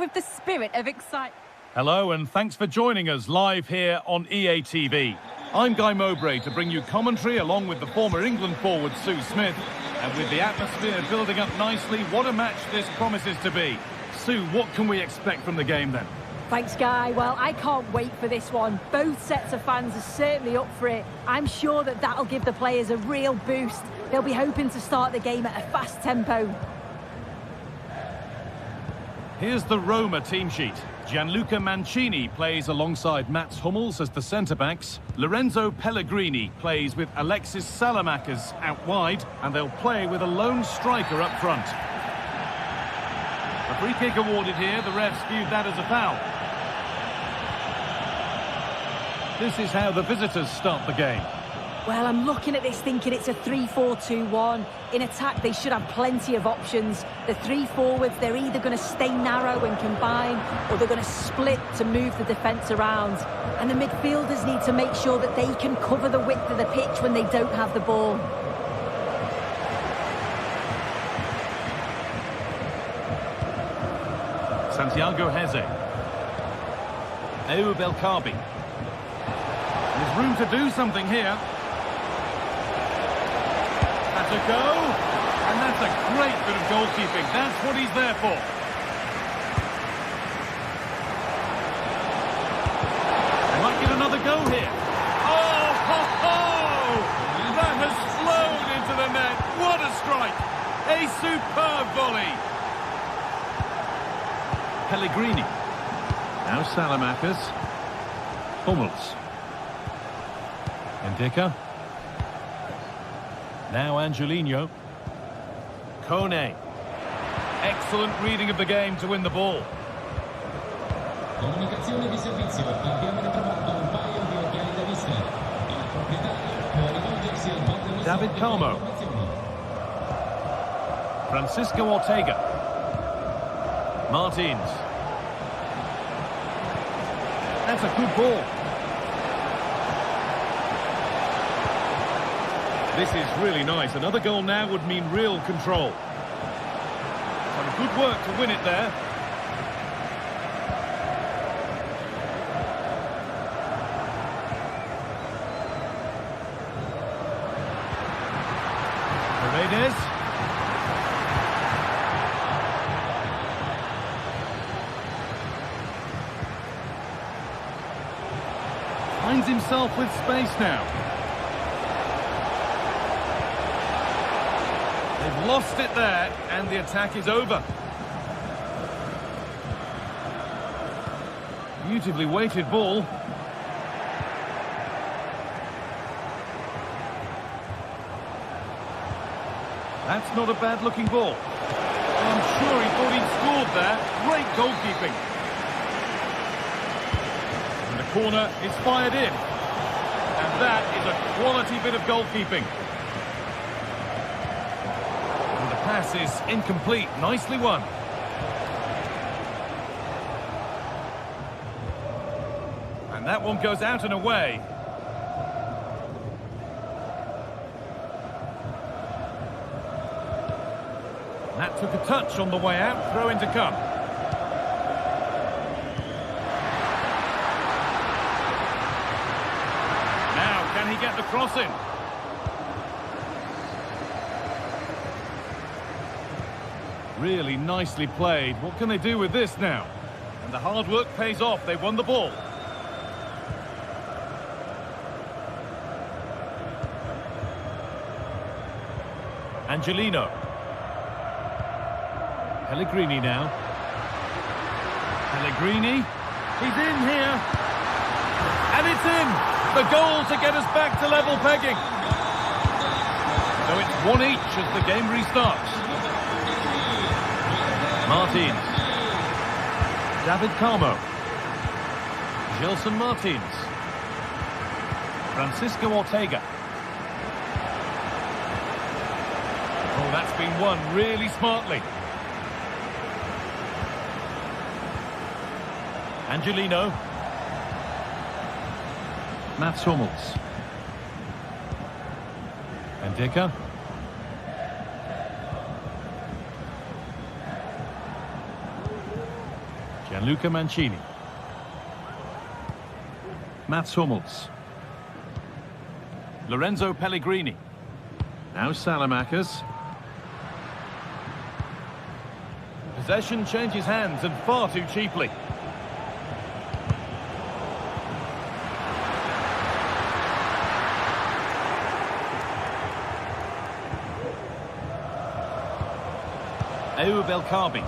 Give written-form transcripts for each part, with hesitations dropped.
with the spirit of excitement. Hello and thanks for joining us live here on EA TV. I'm Guy Mowbray to bring you commentary along with the former England forward Sue Smith. And with the atmosphere building up nicely, what a match this promises to be. Sue, what can we expect from the game then? Thanks, Guy. Well, I can't wait for this one. Both sets of fans are certainly up for it. I'm sure that that'll give the players a real boost. They'll be hoping to start the game at a fast tempo. Here's the Roma team sheet. Gianluca Mancini plays alongside Mats Hummels as the centre-backs. Lorenzo Pellegrini plays with Alexis Salamakers out wide, and they'll play with a lone striker up front. A free kick awarded here. The refs viewed that as a foul. This is how the visitors start the game. Well, I'm looking at this thinking it's a 3-4-2-1. In attack, they should have plenty of options. The three forwards, they're either going to stay narrow and combine, or they're going to split to move the defence around. And the midfielders need to make sure that they can cover the width of the pitch when they don't have the ball. Santiago Heze. Ayoub El Kaabi. There's room to do something here. That's a go. And that's a great bit of goalkeeping. That's what he's there for. They might get another go here. Oh, ho, ho! That has flown into the net. What a strike. A superb volley. Pellegrini. Now Salamakers. Hummels. Ndicka. Now Angelino. Kone. Excellent reading of the game to win the ball. Comunicazione di servizio. Abbiamo ritrovato un paio di occhiali da vista. Il proprietario può rivolgersi al bando. David Carmo. Francisco Ortega. Martins. That's a good ball. This is really nice. Another goal now would mean real control. Some good work to win it there. Paredes. Finds himself with space now. They've lost it there, and the attack is over. Beautifully weighted ball. That's not a bad-looking ball. I'm sure he thought he'd scored there. Great goalkeeping. And the corner is fired in. And that is a quality bit of goalkeeping. Pass is incomplete. Nicely won. And that one goes out and away. That took a touch on the way out. Throw in to come. Now, can he get the cross in? Really nicely played. What can they do with this now? And the hard work pays off. They won the ball. Angelino. Pellegrini now. Pellegrini. He's in here. And it's in. The goal to get us back to level pegging. So it's 1 each as the game restarts. Martins. David Carmo. Gelson Martins. Francisco Ortega. Oh, that's been won really smartly. Angelino. Mats Hummels. Ndicka. Gianluca Mancini. Mats Hummels. Lorenzo Pellegrini. Now Salamakers. Possession changes hands and far too cheaply. Ayoub El Kaabi.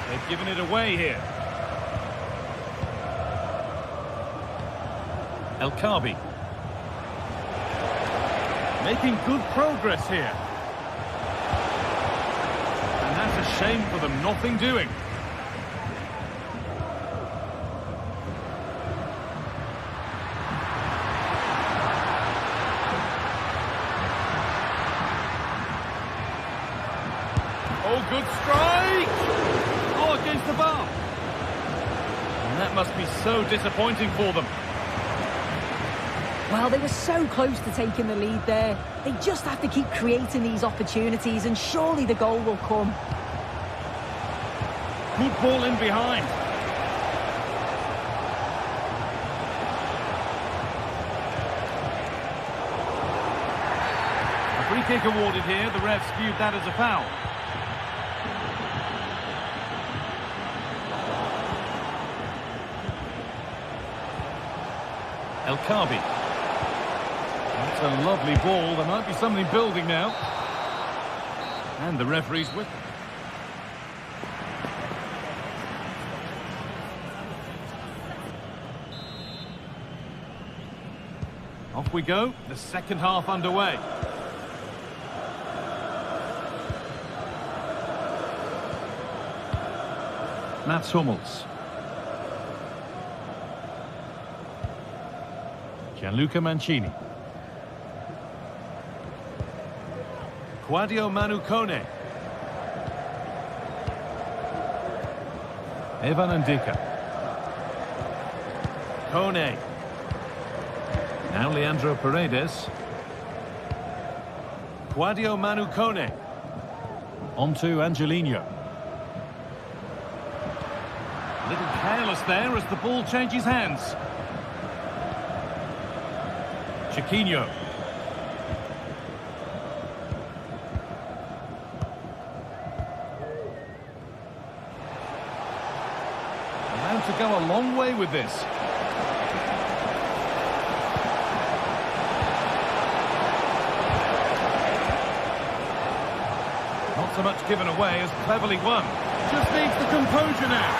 They've given it away here. El Kaabi. Making good progress here. And that's a shame for them, nothing doing. Oh, good strike! Oh, against the bar. And that must be so disappointing for them. Well, they were so close to taking the lead there. They just have to keep creating these opportunities and surely the goal will come. Good ball in behind. A free kick awarded here. The refs viewed that as a foul. El Kaabi. That's a lovely ball. There might be something building now. And the referee's with them. Off we go. The second half underway. Mats Hummels. Gianluca Mancini. Quadio Manu Kone. Evan Ndika. Kone. Now Leandro Paredes. Quadio Manu Kone. On to Angelino. A little careless there as the ball changes hands. Chiquinho. Allowed to go a long way with this. Not so much given away as cleverly won. Just needs the composure now.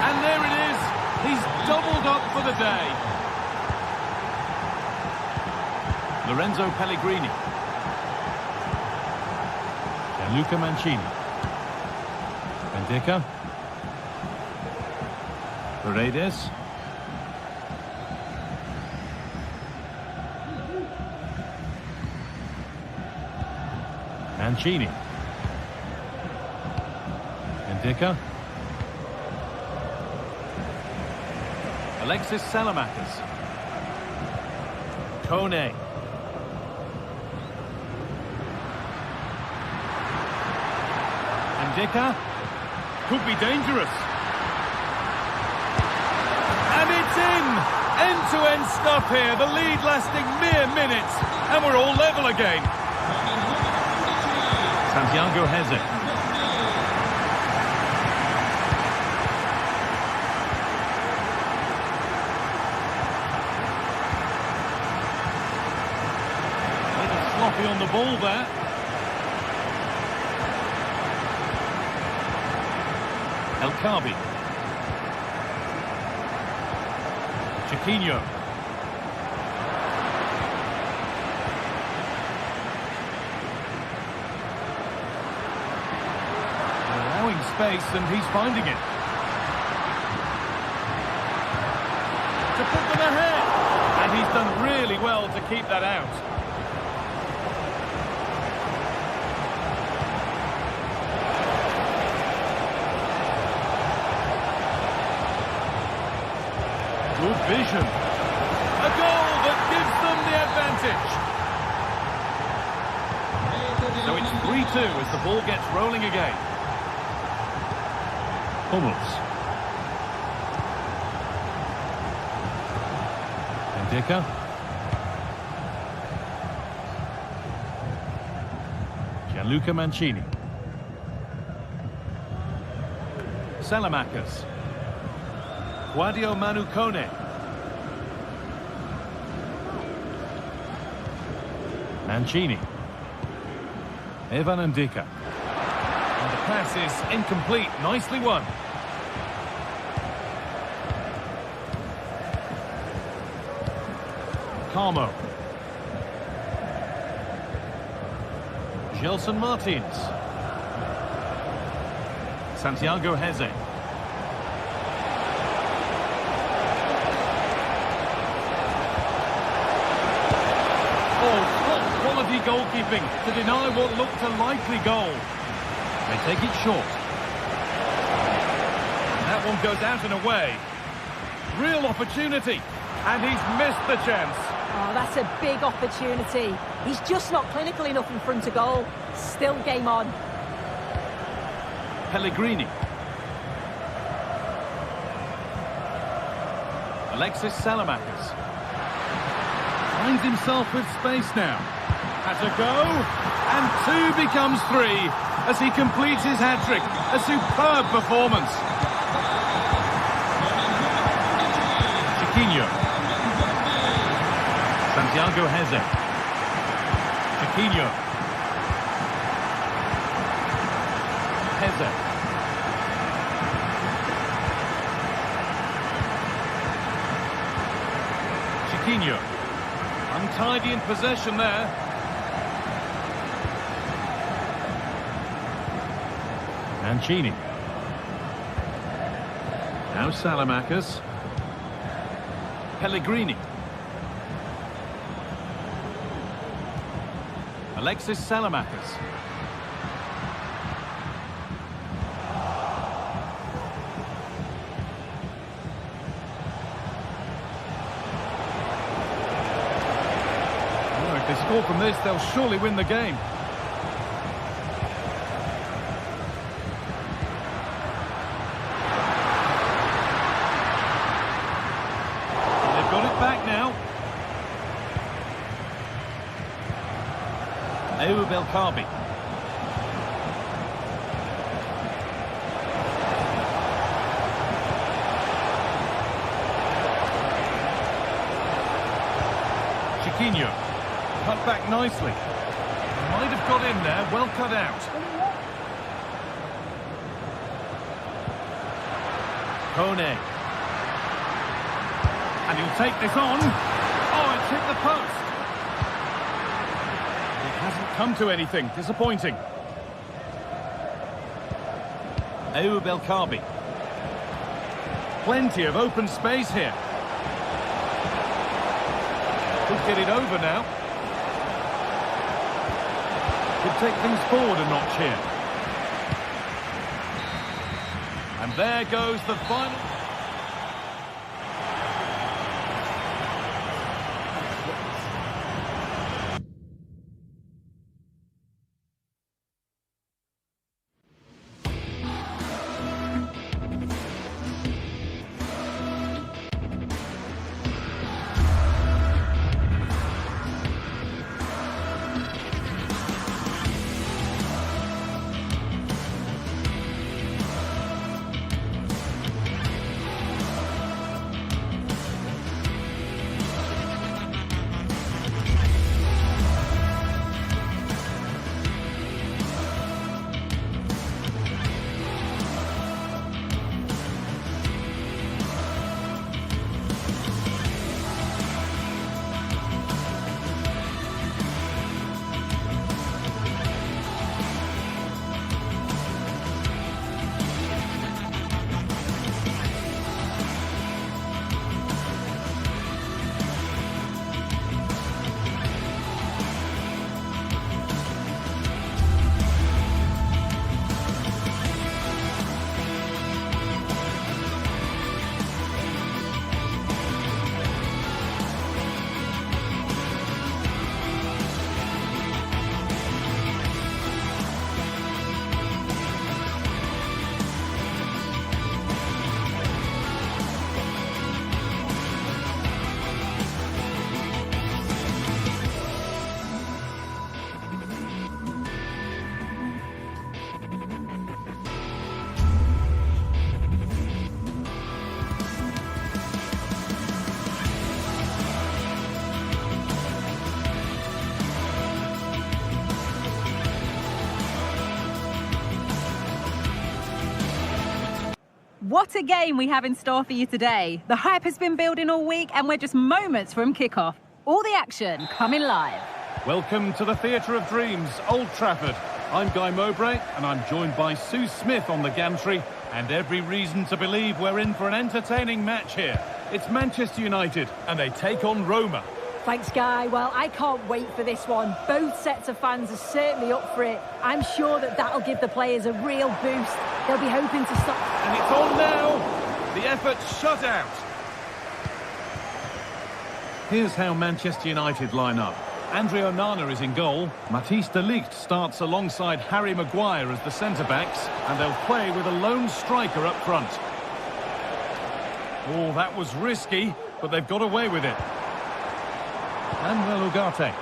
And there it is. He's doubled up for the day. Lorenzo Pellegrini. Gianluca Mancini. Ndika. Paredes. Mancini. Ndika. Alexis Salamakers. Kone. Ndika. Could be dangerous. And it's in! End-to-end stuff here. The lead lasting mere minutes. And we're all level again. Santiago Heze. Sloppy on the ball there. El Kaabi. Chiquinho. Allowing space and he's finding it. To put them ahead. And he's done really well to keep that out. Good vision. A goal that gives them the advantage. So it's 3-2 as the ball gets rolling again. Hummels. Ndicka. Gianluca Mancini. Salamakers. Guadio Manu Kone. Mancini. Evan Ndicka. And the pass is incomplete. Nicely won. Carmo. Gelson Martins. Santiago Heze. Quality goalkeeping to deny what looked a likely goal. They take it short. And that one goes out and away. Real opportunity. And he's missed the chance. Oh, that's a big opportunity. He's just not clinical enough in front of goal. Still game on. Pellegrini. Alexis Salamakers. Finds himself with space now. Has a go, and 2 becomes 3 as he completes his hat-trick. A superb performance. Chiquinho. Santiago Heze. Chiquinho. Heze. Chiquinho. Untidy in possession there. Mancini. Now Salamakers. Pellegrini. Alexis Salamakers. If they score from this, they'll surely win the game. They've got it back now. Belkabi. Chiquinho. Cut back nicely. Might have got in there, well cut out. Kone. And he'll take this on. Oh, it's hit the post. It hasn't come to anything. Disappointing. Belkabi. Plenty of open space here. Could get it over now. Could take things forward a notch here. And there goes the final. What a game we have in store for you today. The hype has been building all week and we're just moments from kickoff. All the action coming live. Welcome to the Theatre of Dreams, Old Trafford. I'm Guy Mowbray and I'm joined by Sue Smith on the gantry, and every reason to believe we're in for an entertaining match here. It's Manchester United and they take on Roma. Thanks, Guy. Well, I can't wait for this one. Both sets of fans are certainly up for it. I'm sure that'll give the players a real boost. They'll be hoping to stop... And it's on now! The effort shut out. Here's how Manchester United line up. Andre Onana is in goal. Matthijs de Ligt starts alongside Harry Maguire as the centre-backs, and they'll play with a lone striker up front. Oh, that was risky, but they've got away with it. Manuel Ugarte.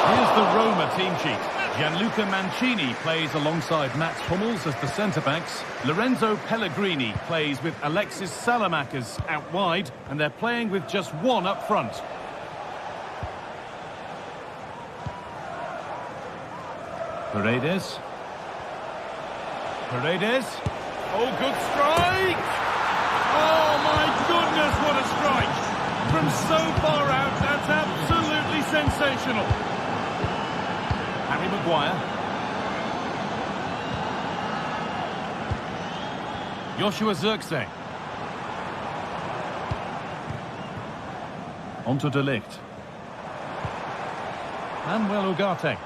Here's the Roma team sheet. Gianluca Mancini plays alongside Mats Hummels as the centre-backs. Lorenzo Pellegrini plays with Alexis Salamakers out wide, and they're playing with just one up front. Paredes. Oh, good strike! Oh, my goodness, what a strike! From so far out, that's absolutely sensational. Harry Maguire. Joshua Zirkzee. Onto de Ligt. Manuel Ugarte.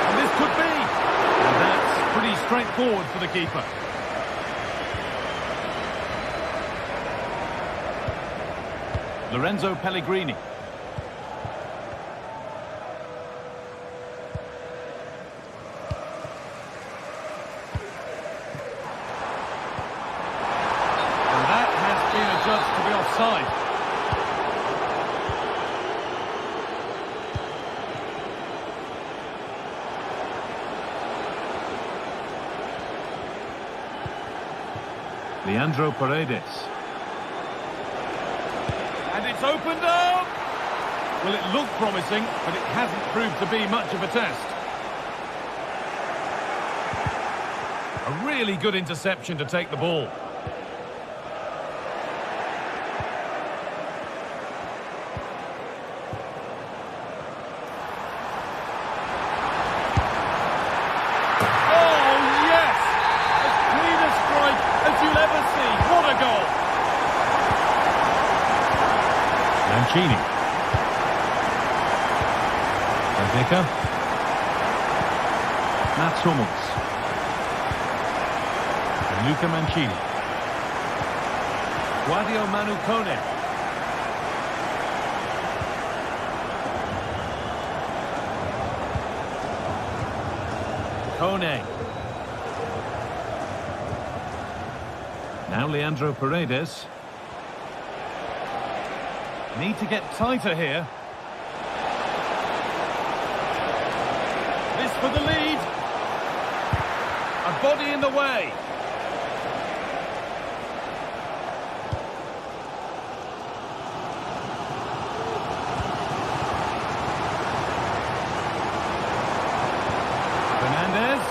And this could be. And that's pretty straightforward for the keeper. Lorenzo Pellegrini. And that has been adjudged to be offside. Leandro Paredes. And it's opened up! Well, it looked promising, but it hasn't proved to be much of a test. A really good interception to take the ball. Oh, yes! As clean a strike as you'll ever see. What a goal! Mancini. Benfica. Mats Hummels. And Luca Mancini. Guadio Manu Kone. Kone. Now Leandro Paredes. Need to get tighter here. This for the lead. A body in the way. Fernandez.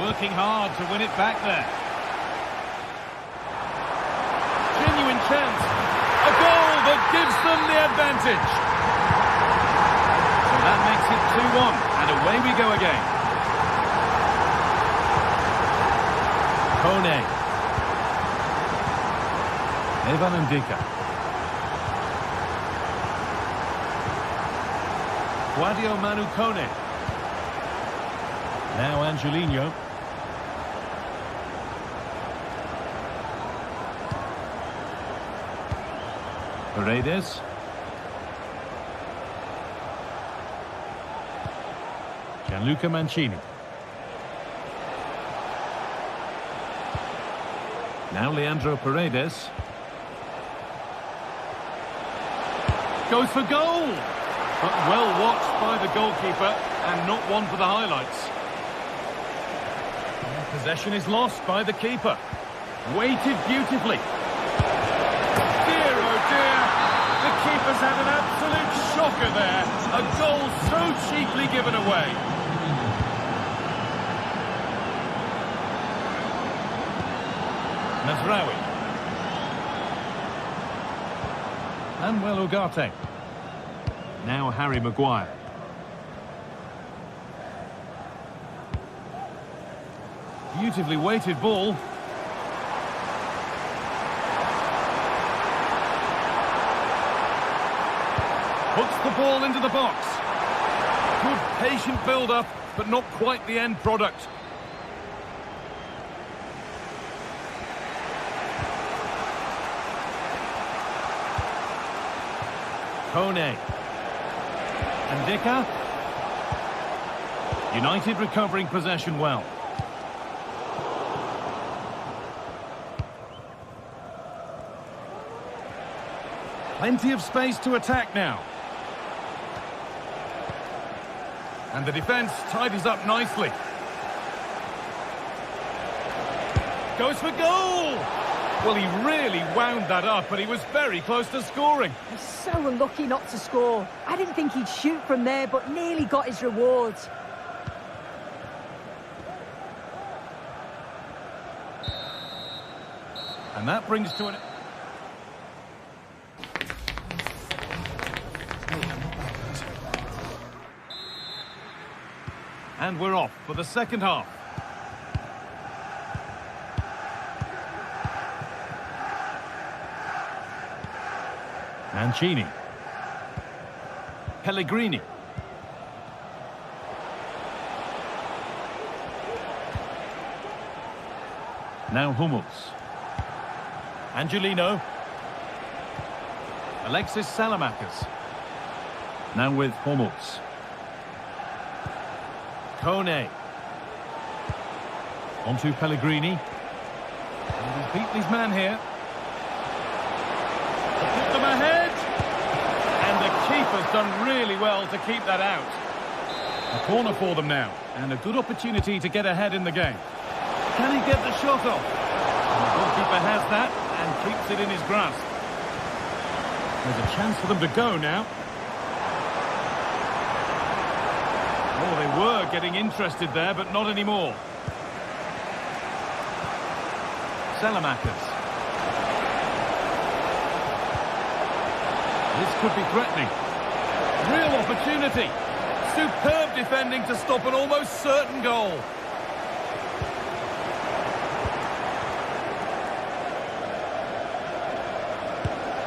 Working hard to win it back there. Genuine chance. A goal that gives them the advantage. So that makes it 2-1, and away we go again. Kone. Evan Ndika. Guadio Manu Kone. Now Angelino. Paredes. Gianluca Mancini. Now Leandro Paredes. Goes for goal! But well watched by the goalkeeper. and not one for the highlights. Possession is lost by the keeper. Weighted beautifully. Dear, oh dear. The keeper's had an absolute shocker there. A goal so cheaply given away. Mazraoui. Manuel Ugarte. Now Harry Maguire. Beautifully weighted ball. Puts the ball into the box. Good patient build-up, but not quite the end product. Kone. Ndika. United recovering possession well. Plenty of space to attack now. And the defence tidies up nicely. Goes for goal! Well, he really wound that up, but he was very close to scoring. He's so unlucky not to score. I didn't think he'd shoot from there, but nearly got his rewards. And that brings to an... And we're off for the second half. Mancini. Pellegrini. Now Hummels. Angelino. Alexis Salamakers. Now with Hummels. Kone. On to Pellegrini. And he's beaten his man here. Put them ahead. And the keeper's done really well to keep that out. A corner for them now. And a good opportunity to get ahead in the game. Can he get the shot off? And the goalkeeper has that and keeps it in his grasp. There's a chance for them to go now. Oh, they were getting interested there, but not anymore. Salamakers. This could be threatening. Real opportunity. Superb defending to stop an almost certain goal.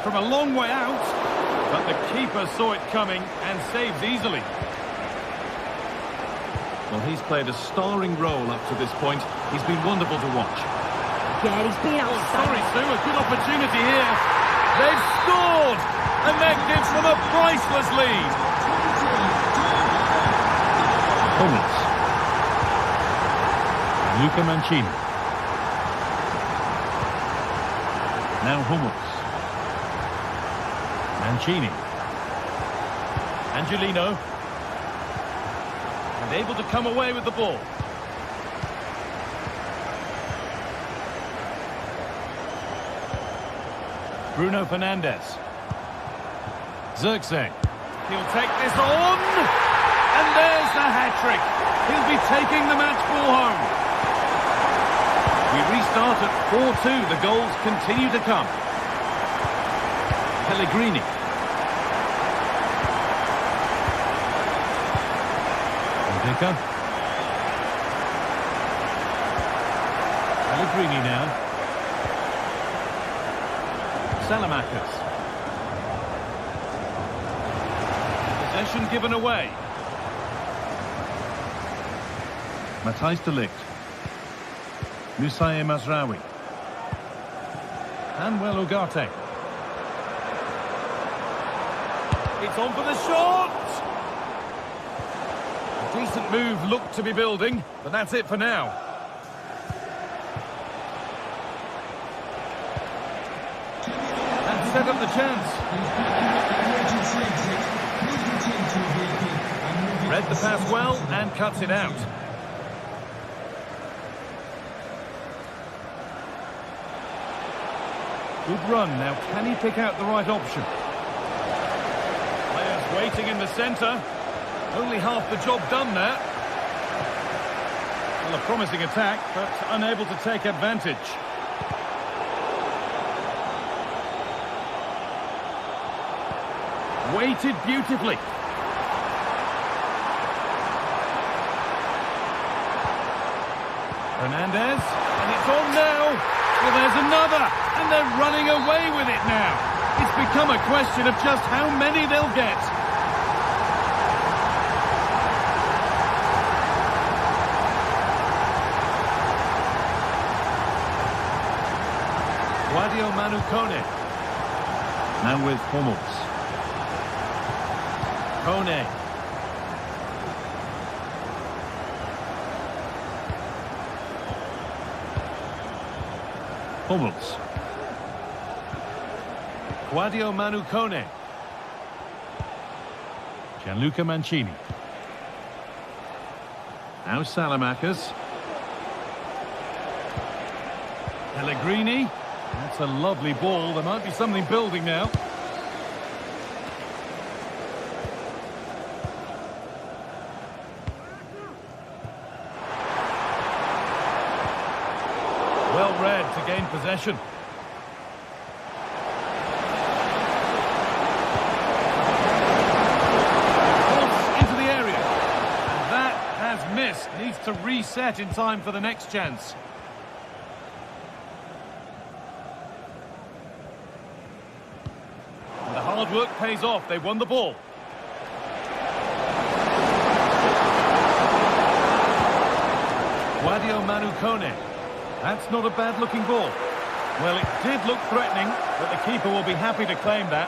From a long way out, but the keeper saw it coming and saves easily. Well, he's played a starring role up to this point. He's been wonderful to watch. Yeah, he's been outstanding. Sorry, Sue, a good opportunity here. They've scored, and that gives them a priceless lead. Hummels. Luca Mancini. Now Hummels. Mancini. Angelino. And able to come away with the ball. Bruno Fernandes. Zirkzee. He'll take this on. And there's the hat-trick. He'll be taking the match ball home. We restart at 4-2. The goals continue to come. Pellegrini. Pellegrini now. Salamakers. Possession given away. Matthijs de Ligt. Musaye Mazraoui. Manuel Ugarte. It's on for the shot! A decent move looked to be building, but that's it for now. And set up the chance. Read the pass well and cuts it out. Good run. Now, can he pick out the right option? Players waiting in the centre. Only half the job done there. Well, a promising attack, but unable to take advantage. Waited beautifully. Hernandez, and it's on now. Well, there's another, and they're running away with it now. It's become a question of just how many they'll get. Guadio Manu Kone. Now with Hummels. Kone. Hummels. Guadio Manu Kone. Gianluca Mancini. Now Salamakers. Pellegrini. That's a lovely ball. There might be something building now. Well read to gain possession. Cross into the area. And that has missed. Needs to reset in time for the next chance. And the hard work pays off. They won the ball. Guadio Manu Kone. That's not a bad-looking ball. Well, it did look threatening, but the keeper will be happy to claim that.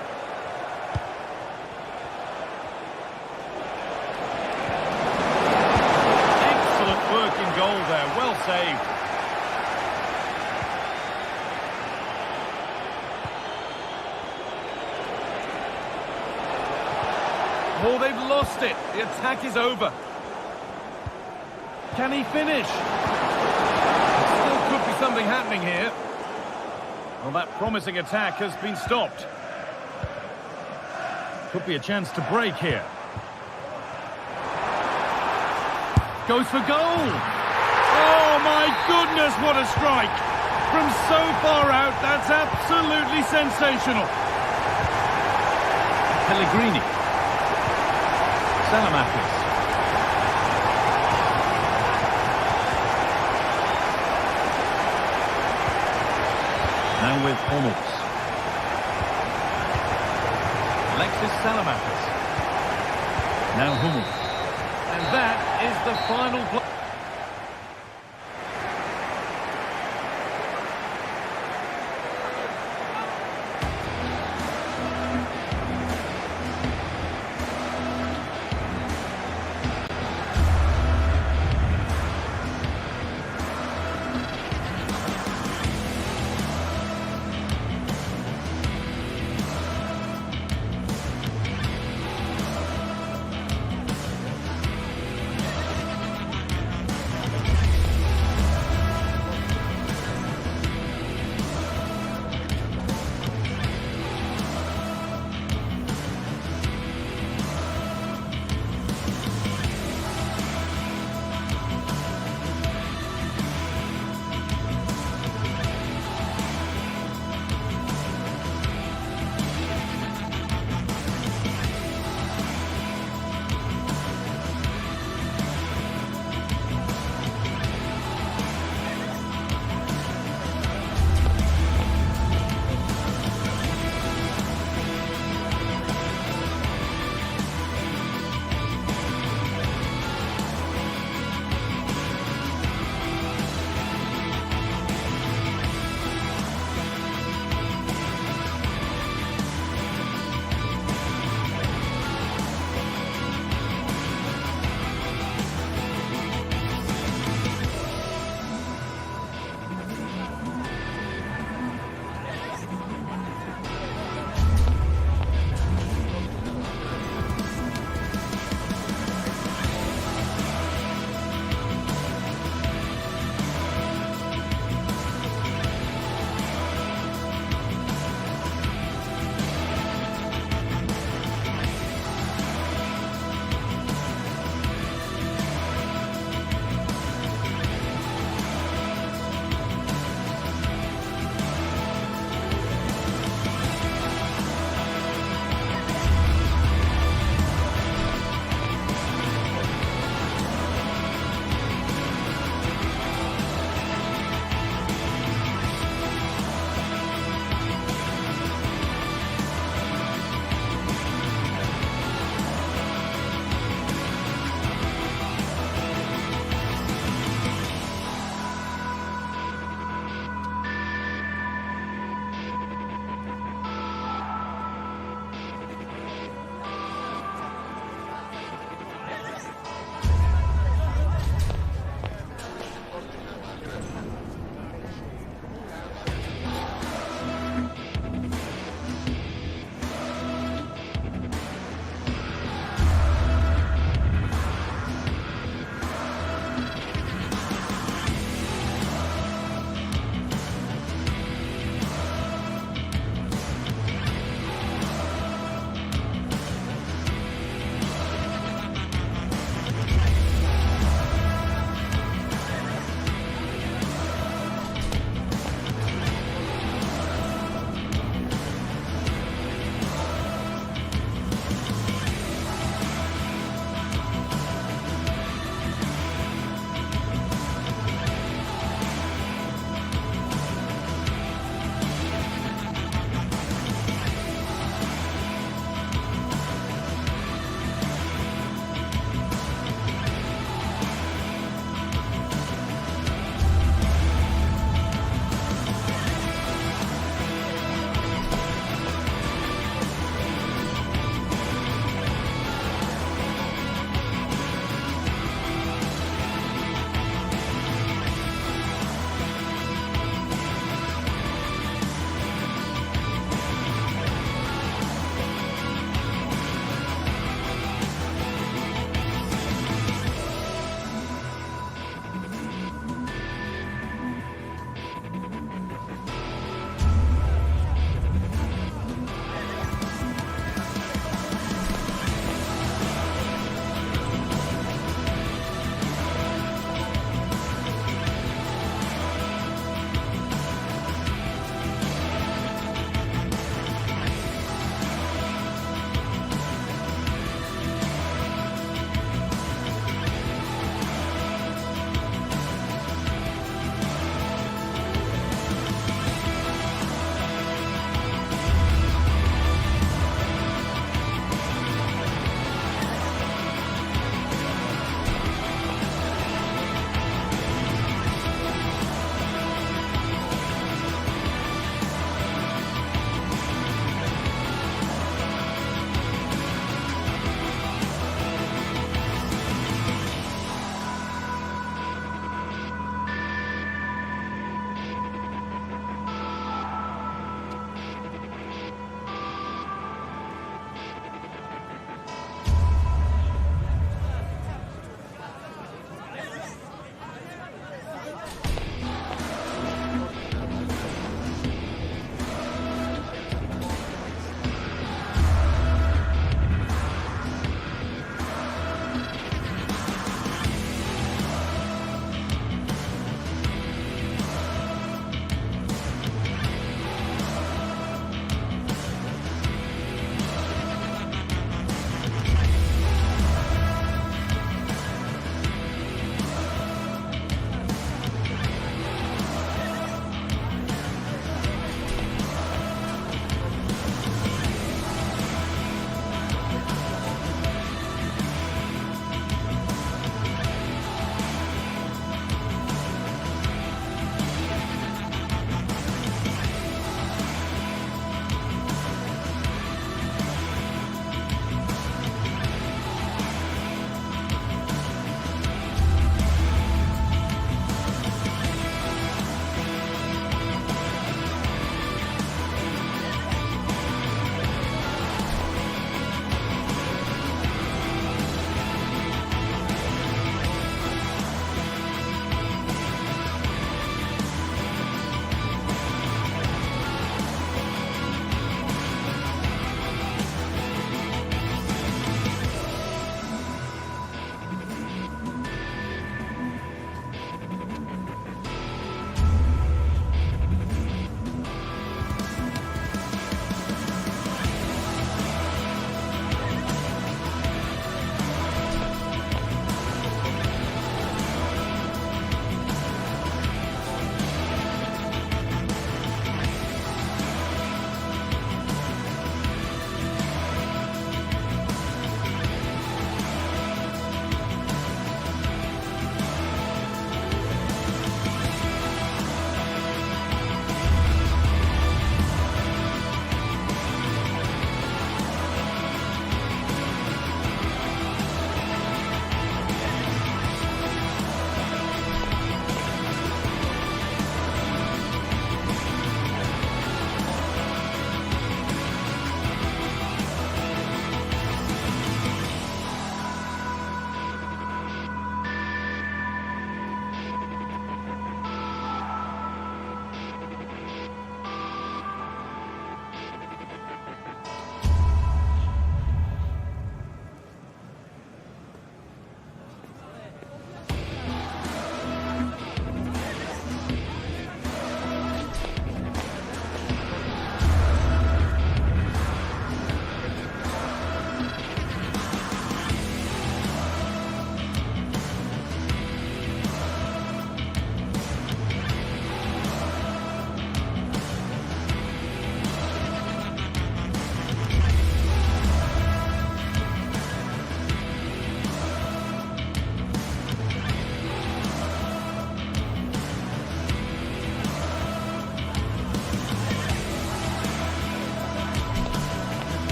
Excellent work in goal there. Well saved. Oh, they've lost it. The attack is over. Can he finish? Could be something happening here. Well, that promising attack has been stopped. Could be a chance to break here. Goes for goal. Oh, my goodness, what a strike. From so far out, that's absolutely sensational. Pellegrini. Salamakers. Now with Hummels. Alexis Salamakers. Now Hummels. And that is the final blow.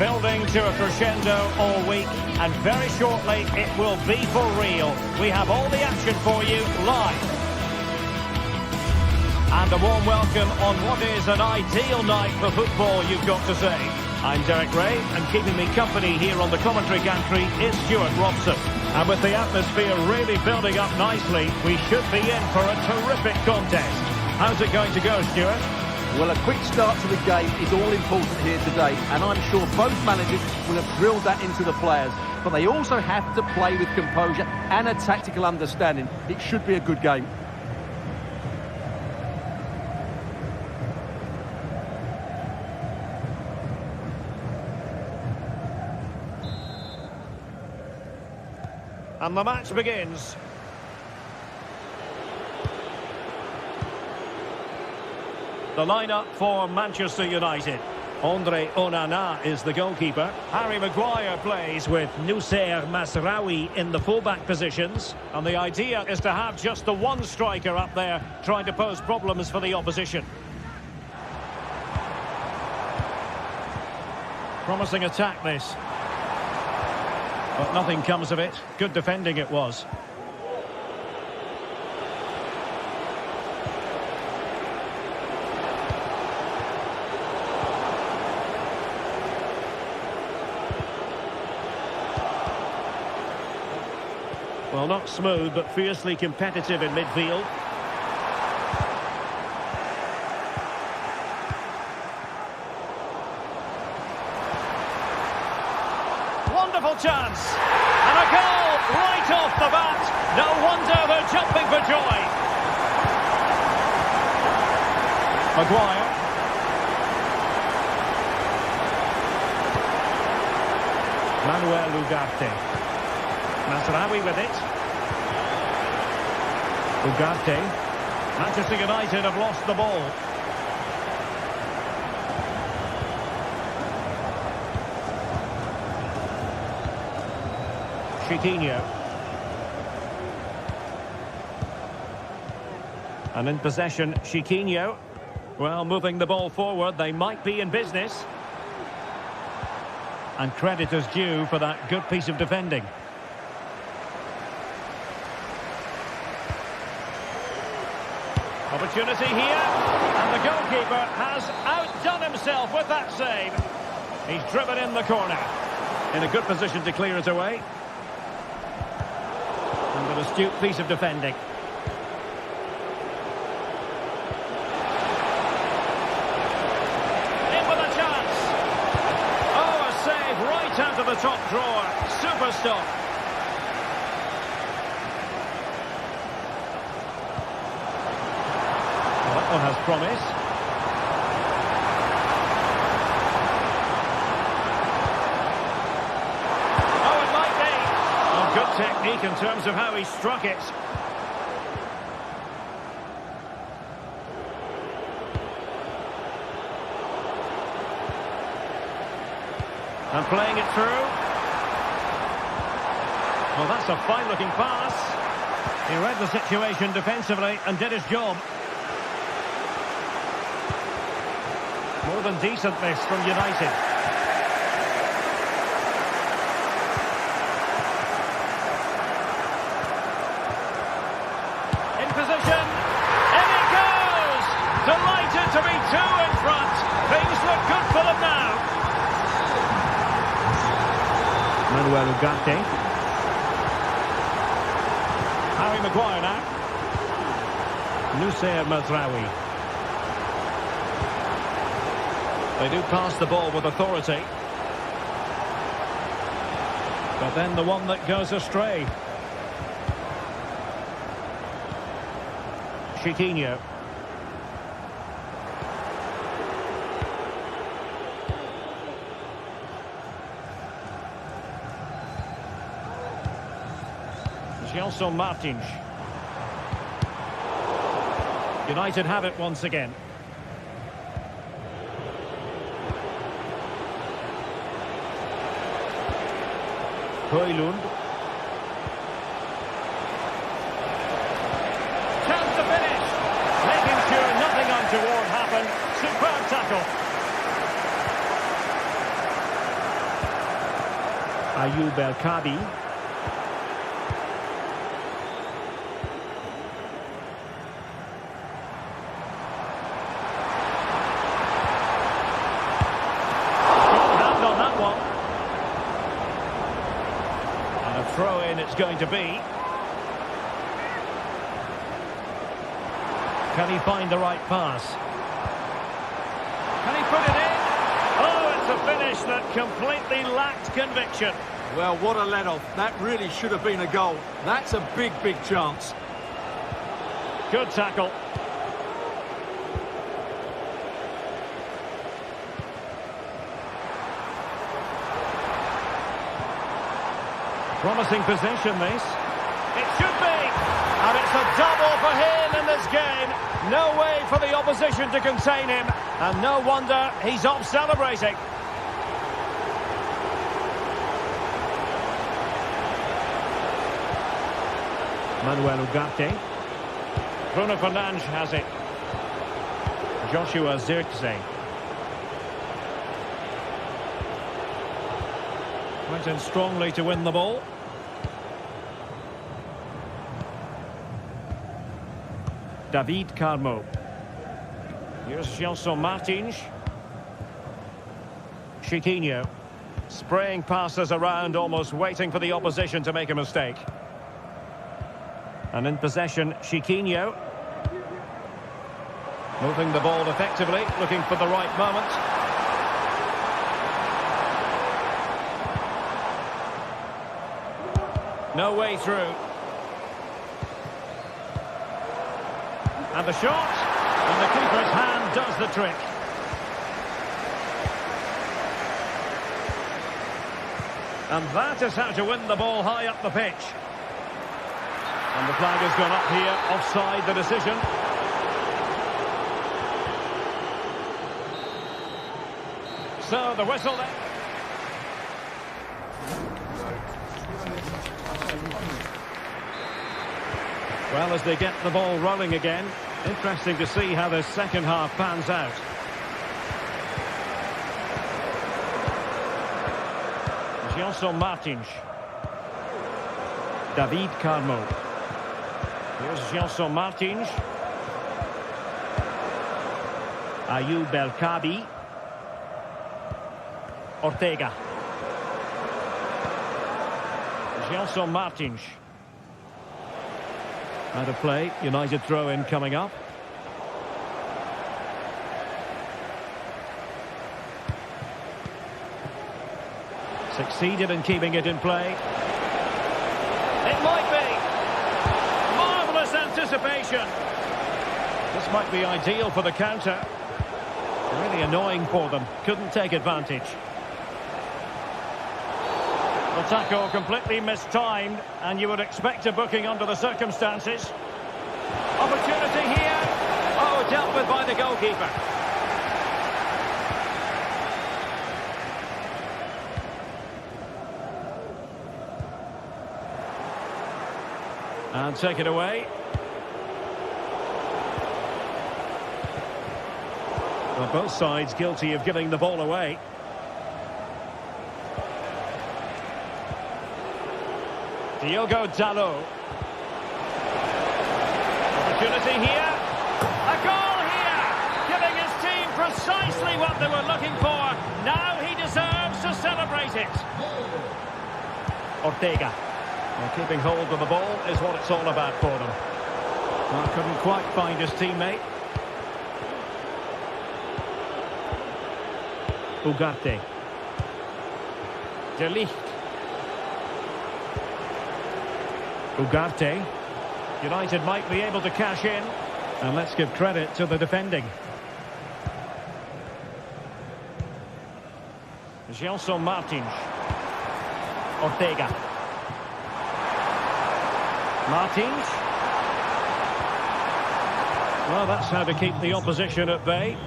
building to a crescendo all week, and very shortly it will be for real. We have all the action for you live. And a warm welcome on what is an ideal night for football, you've got to say. I'm Derek Ray, and keeping me company here on the commentary gantry is Stuart Robson. And with the atmosphere really building up nicely, we should be in for a terrific contest. How's it going to go, Stuart? Well, a quick start to the game is all important here today, and I'm sure both managers will have drilled that into the players. But they also have to play with composure and a tactical understanding. It should be a good game. And the match begins. The lineup for Manchester United. Andre Onana is the goalkeeper. Harry Maguire plays with Noussair Mazraoui in the fullback positions. And the idea is to have just the one striker up there trying to pose problems for the opposition. Promising attack, this. But nothing comes of it. Good defending it was. Well, not smooth, but fiercely competitive in midfield. Wonderful chance. And a goal right off the bat. No wonder they're jumping for joy. Maguire. Manuel Ugarte. Mazraoui with it. Ugarte. Manchester United have lost the ball. Chiquinho. And in possession, Chiquinho. Well, moving the ball forward, they might be in business. And credit is due for that good piece of defending. Opportunity here, and the goalkeeper has outdone himself with that save. He's driven in the corner. In a good position to clear it away. And an astute piece of defending. In with a chance. Oh, a save right out of the top drawer. Super stop. One has promise. Oh, it might be. Oh, good technique in terms of how he struck it. And playing it through. Well, that's a fine-looking pass. He read the situation defensively and did his job. More than decent this from United. In position. In it goes! Delighted to be two in front. Things look good for them now. Manuel Ugarte. Harry Maguire now. Noussair Mazraoui. They do pass the ball with authority. But then the one that goes astray. Chiquinho. Gelson Martins. United have it once again. Højlund. Chance to finish. Making sure nothing untoward happened. Superb tackle. Ayoub El Kadi. Hand on that one. And a throw-in it's going to be. Can he find the right pass? Can he put it in? Oh, it's a finish that completely lacked conviction. Well, what a let-off. That really should have been a goal. That's a big, big chance. Good tackle. Promising possession, this. It should be. And it's a double for him in this game. No way for the opposition to contain him. And no wonder he's off celebrating. Manuel Ugarte. Bruno Fernandes has it. Joshua Zirkzee. Went in strongly to win the ball. David Carmo. Here's Gelson Martins. Chiquinho. Spraying passes around, almost waiting for the opposition to make a mistake. And in possession, Chiquinho. Moving the ball effectively, looking for the right moment. No way through. And the shot. And the keeper's hand does the trick. And that is how to win the ball high up the pitch. And the flag has gone up here, offside the decision. So the whistle then. Well, as they get the ball rolling again, interesting to see how the second half pans out. Gelson Martins. David Carmo. Here's Gelson Martins. Ayoub El Kadi. Ortega. Gelson Martins. Out of play, United throw-in coming up. Succeeded in keeping it in play. It might be. Marvellous anticipation. This might be ideal for the counter. Really annoying for them. Couldn't take advantage. The tackle completely mistimed, and you would expect a booking under the circumstances. Opportunity here. Oh, dealt with by the goalkeeper. And take it away. Well, both sides guilty of giving the ball away. Diogo Dalot. Opportunity here. A goal here. Giving his team precisely what they were looking for. Now he deserves to celebrate it. Ortega. Well, keeping hold of the ball is what it's all about for them. Well, couldn't quite find his teammate. Ugarte. De Ligt. Ugarte. United might be able to cash in. And let's give credit to the defending. Gelson Martins. Ortega. Martins. Well, that's how to keep the opposition at bay.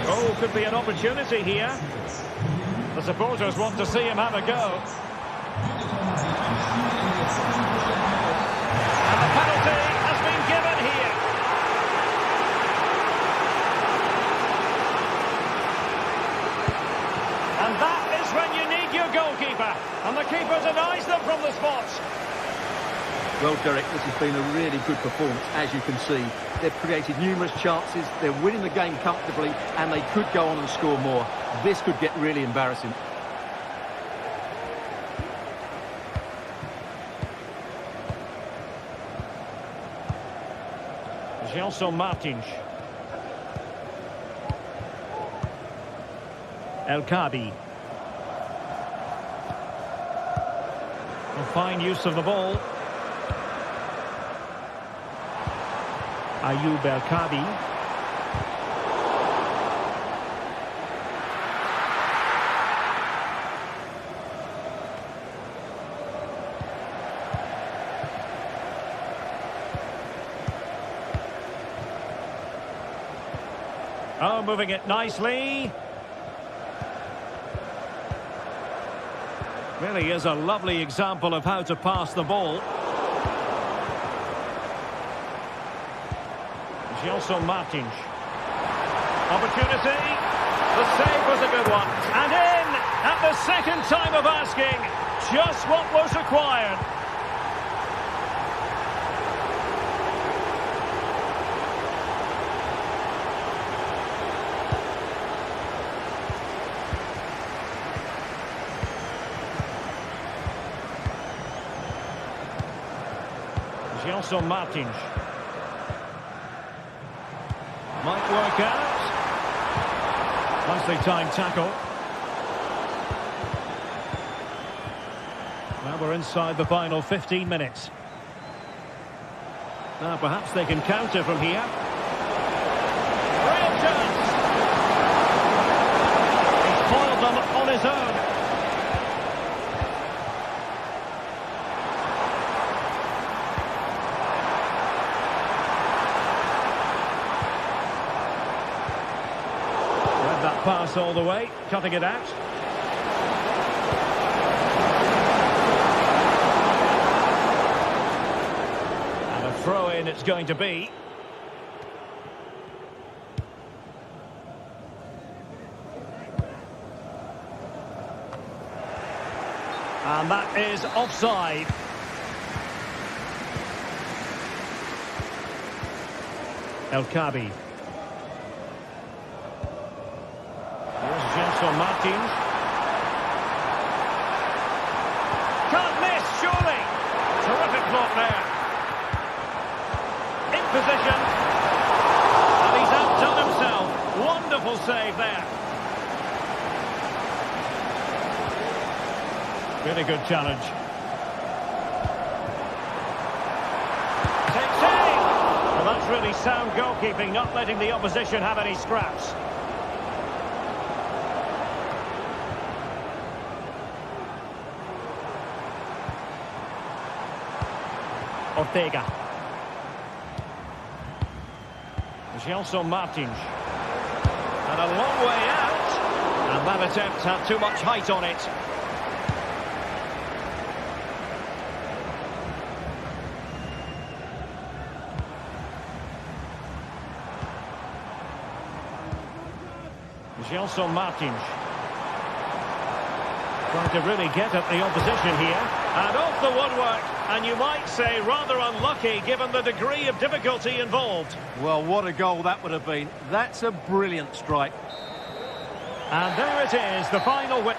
Oh, could be an opportunity here. The supporters want to see him have a go. And the penalty has been given here. And goalkeeper, and the keeper denies them from the spot. Well, Derek, this has been a really good performance, as you can see. They've created numerous chances, they're winning the game comfortably, and they could go on and score more. This could get really embarrassing. Gelson Martins. El Kabi. A fine use of the ball. Ayoub El Kabi. Oh, moving it nicely. Really is a lovely example of how to pass the ball. Gelson Martins. Opportunity. The save was a good one. And in at the second time of asking. Just what was required. Gelson Martins. Might work out. Nicely timed tackle. Well, we're inside the final 15 minutes. Now perhaps they can counter from here. Real chance. He's foiled them on his own. Pass all the way, cutting it out. And a throw-in it's going to be. And that is offside. El Kabi. Gelson Martins. Can't miss, surely. Terrific block there. In position. And he's outdone himself. Wonderful save there. Really good challenge. Takes aim. Well, that's really sound goalkeeping, not letting the opposition have any scraps. Ortega. Gelson Martins. And a long way out. And that attempt had too much height on it. Gelson Martins. Trying to really get at the opposition here. And off the woodwork. And you might say rather unlucky given the degree of difficulty involved. Well, what a goal that would have been. That's a brilliant strike. And there it is, the final win.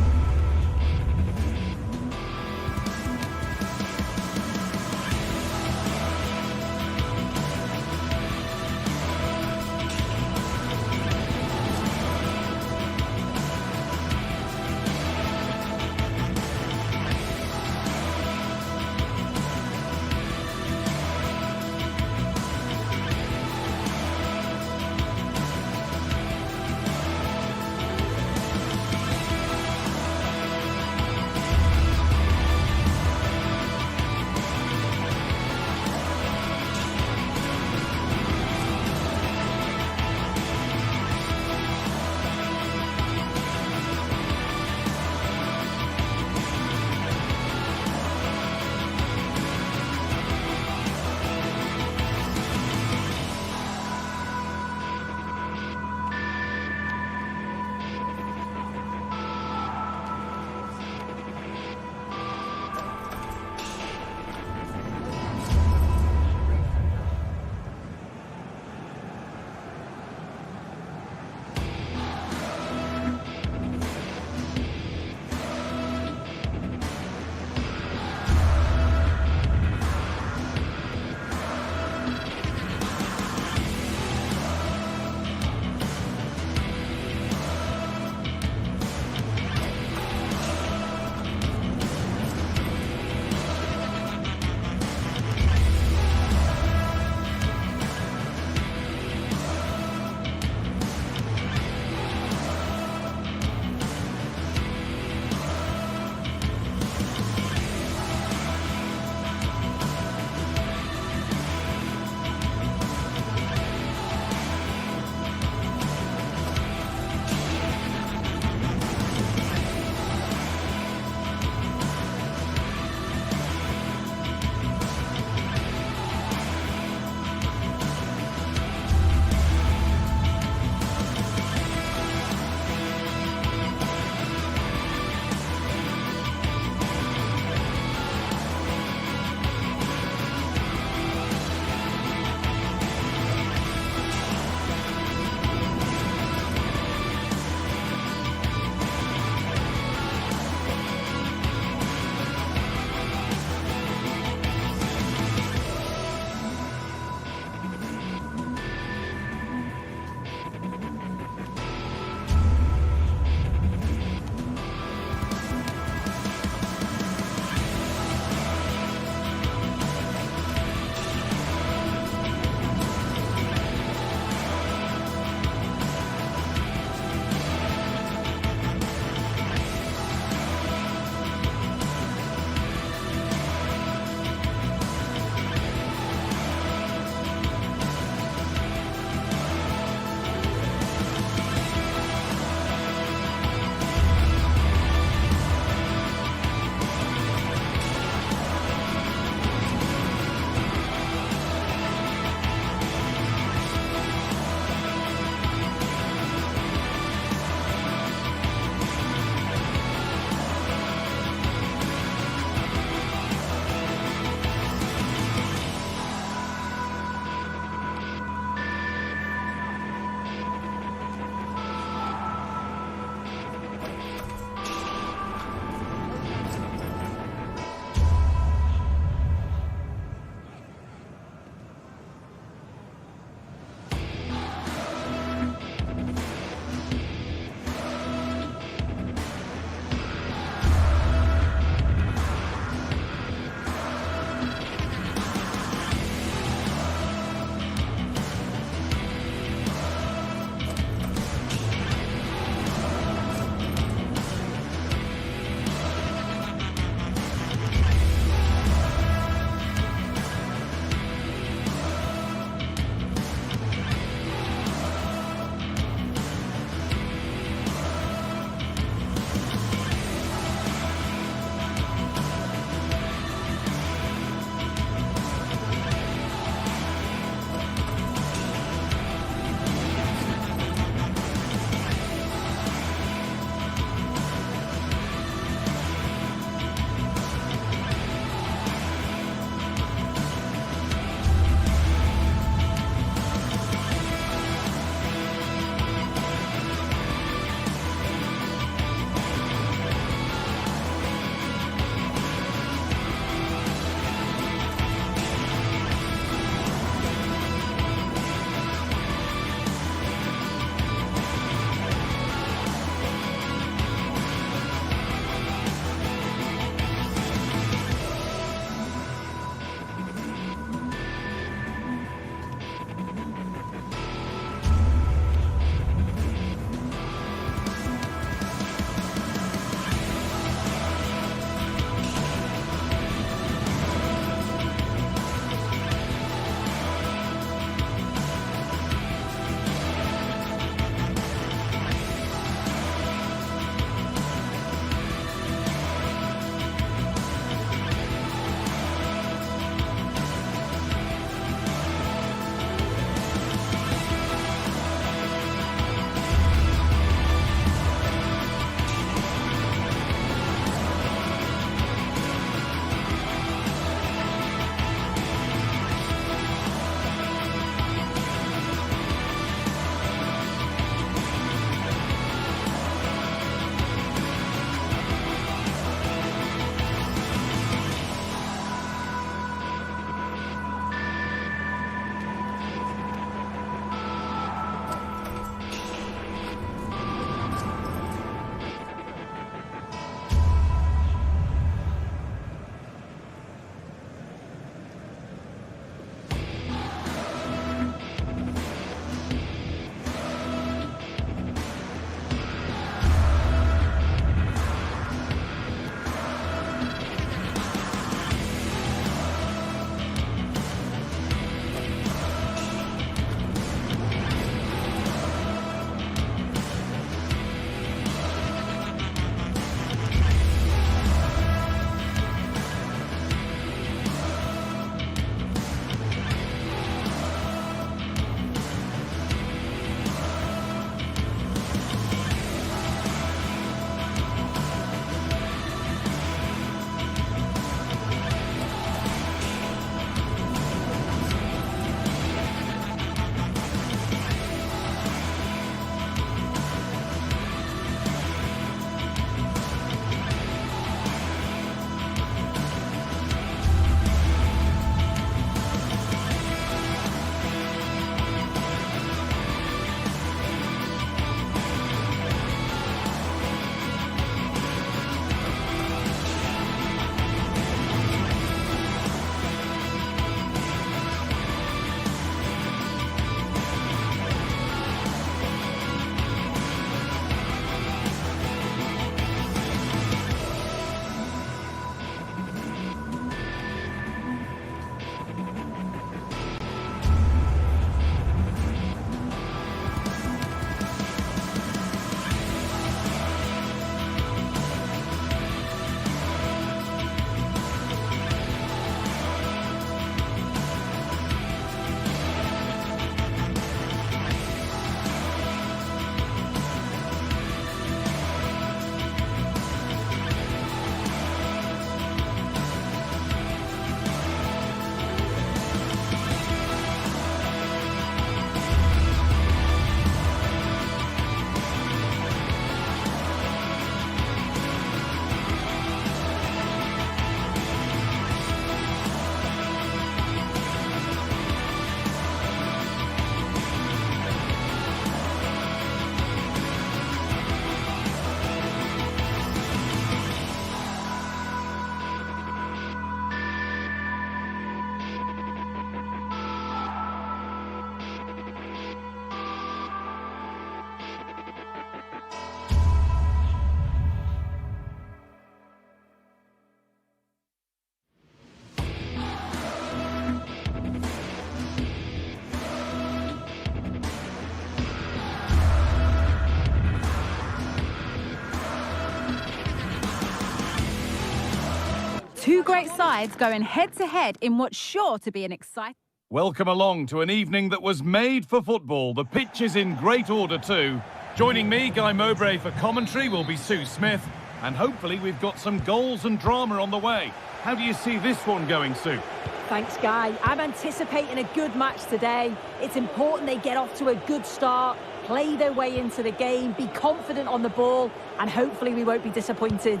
Two great sides going head-to-head in what's sure to be an exciting... Welcome along to an evening that was made for football. The pitch is in great order too. Joining me, Guy Mowbray, for commentary will be Sue Smith. And hopefully we've got some goals and drama on the way. How do you see this one going, Sue? Thanks, Guy. I'm anticipating a good match today. It's important they get off to a good start, play their way into the game, be confident on the ball, and hopefully we won't be disappointed.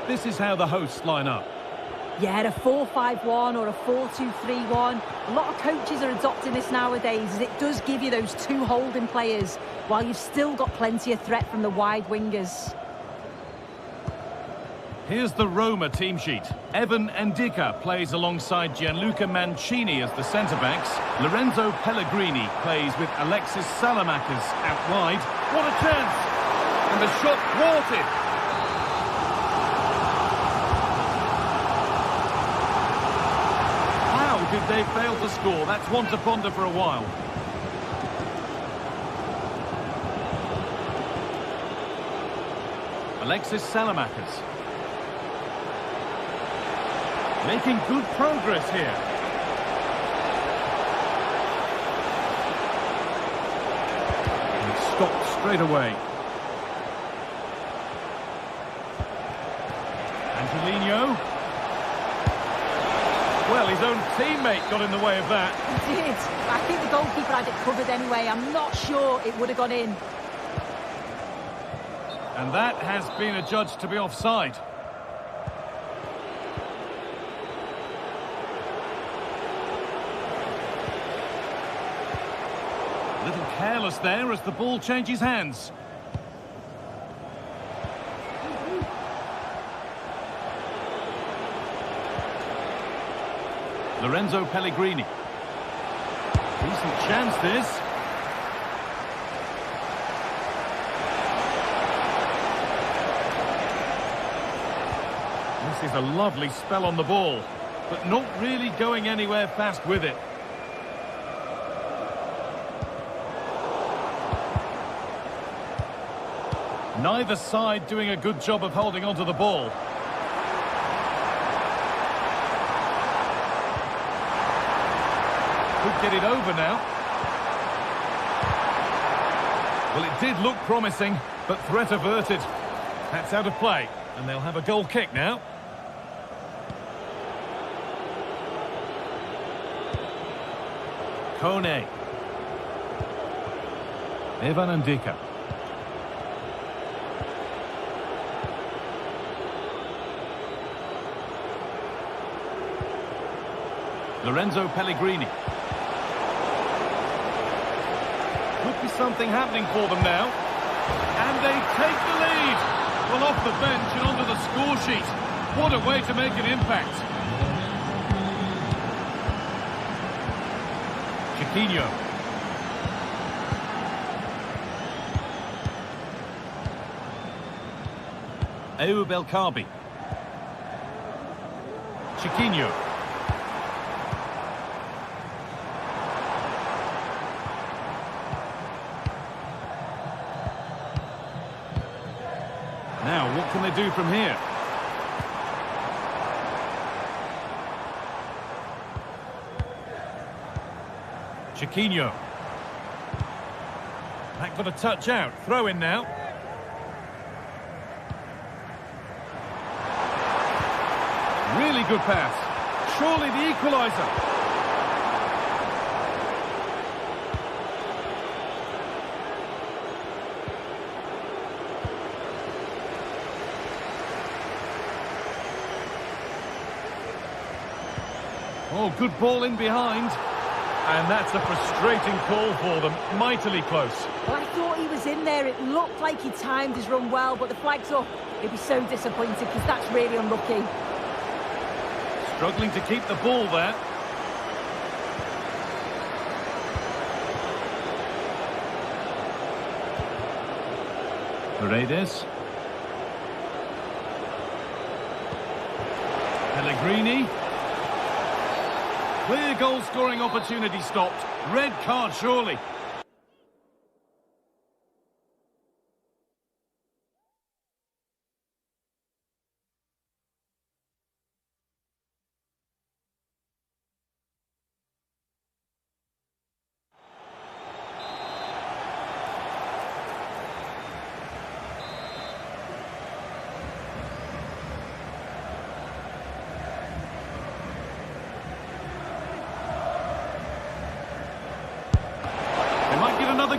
This is how the hosts line up. Yeah, a 4-5-1 or a 4-2-3-1. A lot of coaches are adopting this nowadays, as it does give you those two holding players, while you've still got plenty of threat from the wide wingers. Here's the Roma team sheet. Evan Ndicka plays alongside Gianluca Mancini as the centre-backs. Lorenzo Pellegrini plays with Alexis Salamakers out wide. What a chance! And the shot thwarted. How did they fail to score? That's one to ponder for a while. Alexis Salamakers. Making good progress here. And it's stopped straight away. Angelino. Well, his own teammate got in the way of that. He did. I think the goalkeeper had it covered anyway. I'm not sure it would have gone in. And that has been adjudged to be offside. A little careless there as the ball changes hands. Lorenzo Pellegrini. Decent chance this. This is a lovely spell on the ball, but not really going anywhere fast with it. Neither side doing a good job of holding onto the ball. Could get it over now. Well, it did look promising, but threat averted. That's out of play, and they'll have a goal kick now. Kone. Evan Ndicka. Lorenzo Pellegrini. Could be something happening for them now. And they take the lead. Well, off the bench and onto the score sheet. What a way to make an impact. Chiquinho. Ayoub El-Kabi. Chiquinho. Now, what can they do from here? Chiquinho. That got a touch out. Throw in now. Really good pass. Surely the equaliser. Oh, good ball in behind. And that's a frustrating call for them. Mightily close. Well, I thought he was in there. It looked like he timed his run well, but the flag's up. He'll be so disappointed because that's really unlucky. Struggling to keep the ball there. Paredes. Pellegrini. Clear goal-scoring opportunity stopped. Red card, surely.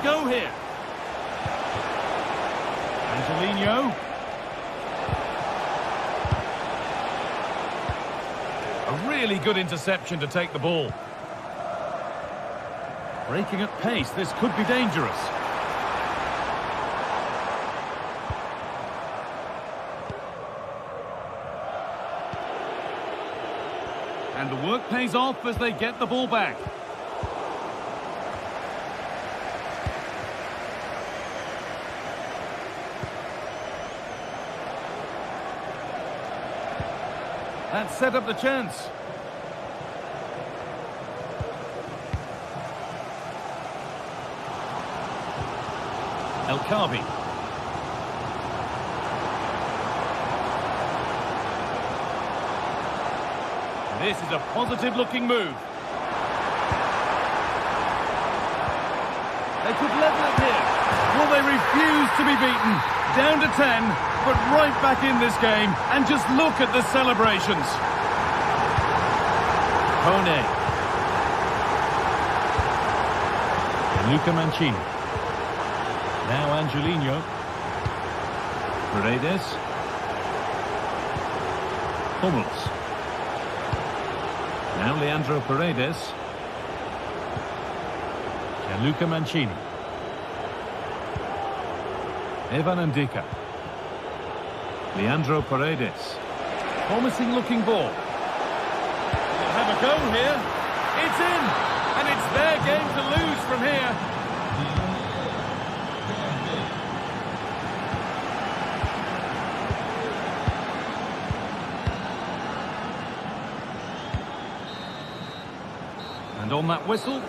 go here. Angelino. A really good interception to take the ball. Breaking at pace, this could be dangerous. And the work pays off as they get the ball back. That set up the chance. El Kabi. This is a positive-looking move. They could level it here. Well, they refuse to be beaten. Down to 10, but right back in this game. And just look at the celebrations. Kone. And Luca Mancini. Now Angelino. Paredes. Hummels. Now Leandro Paredes. Gianluca Mancini. Evan Ndika. Leandro Paredes. Promising looking ball. They'll have a go here. It's in. And it's their game to lose from here. And on that whistle.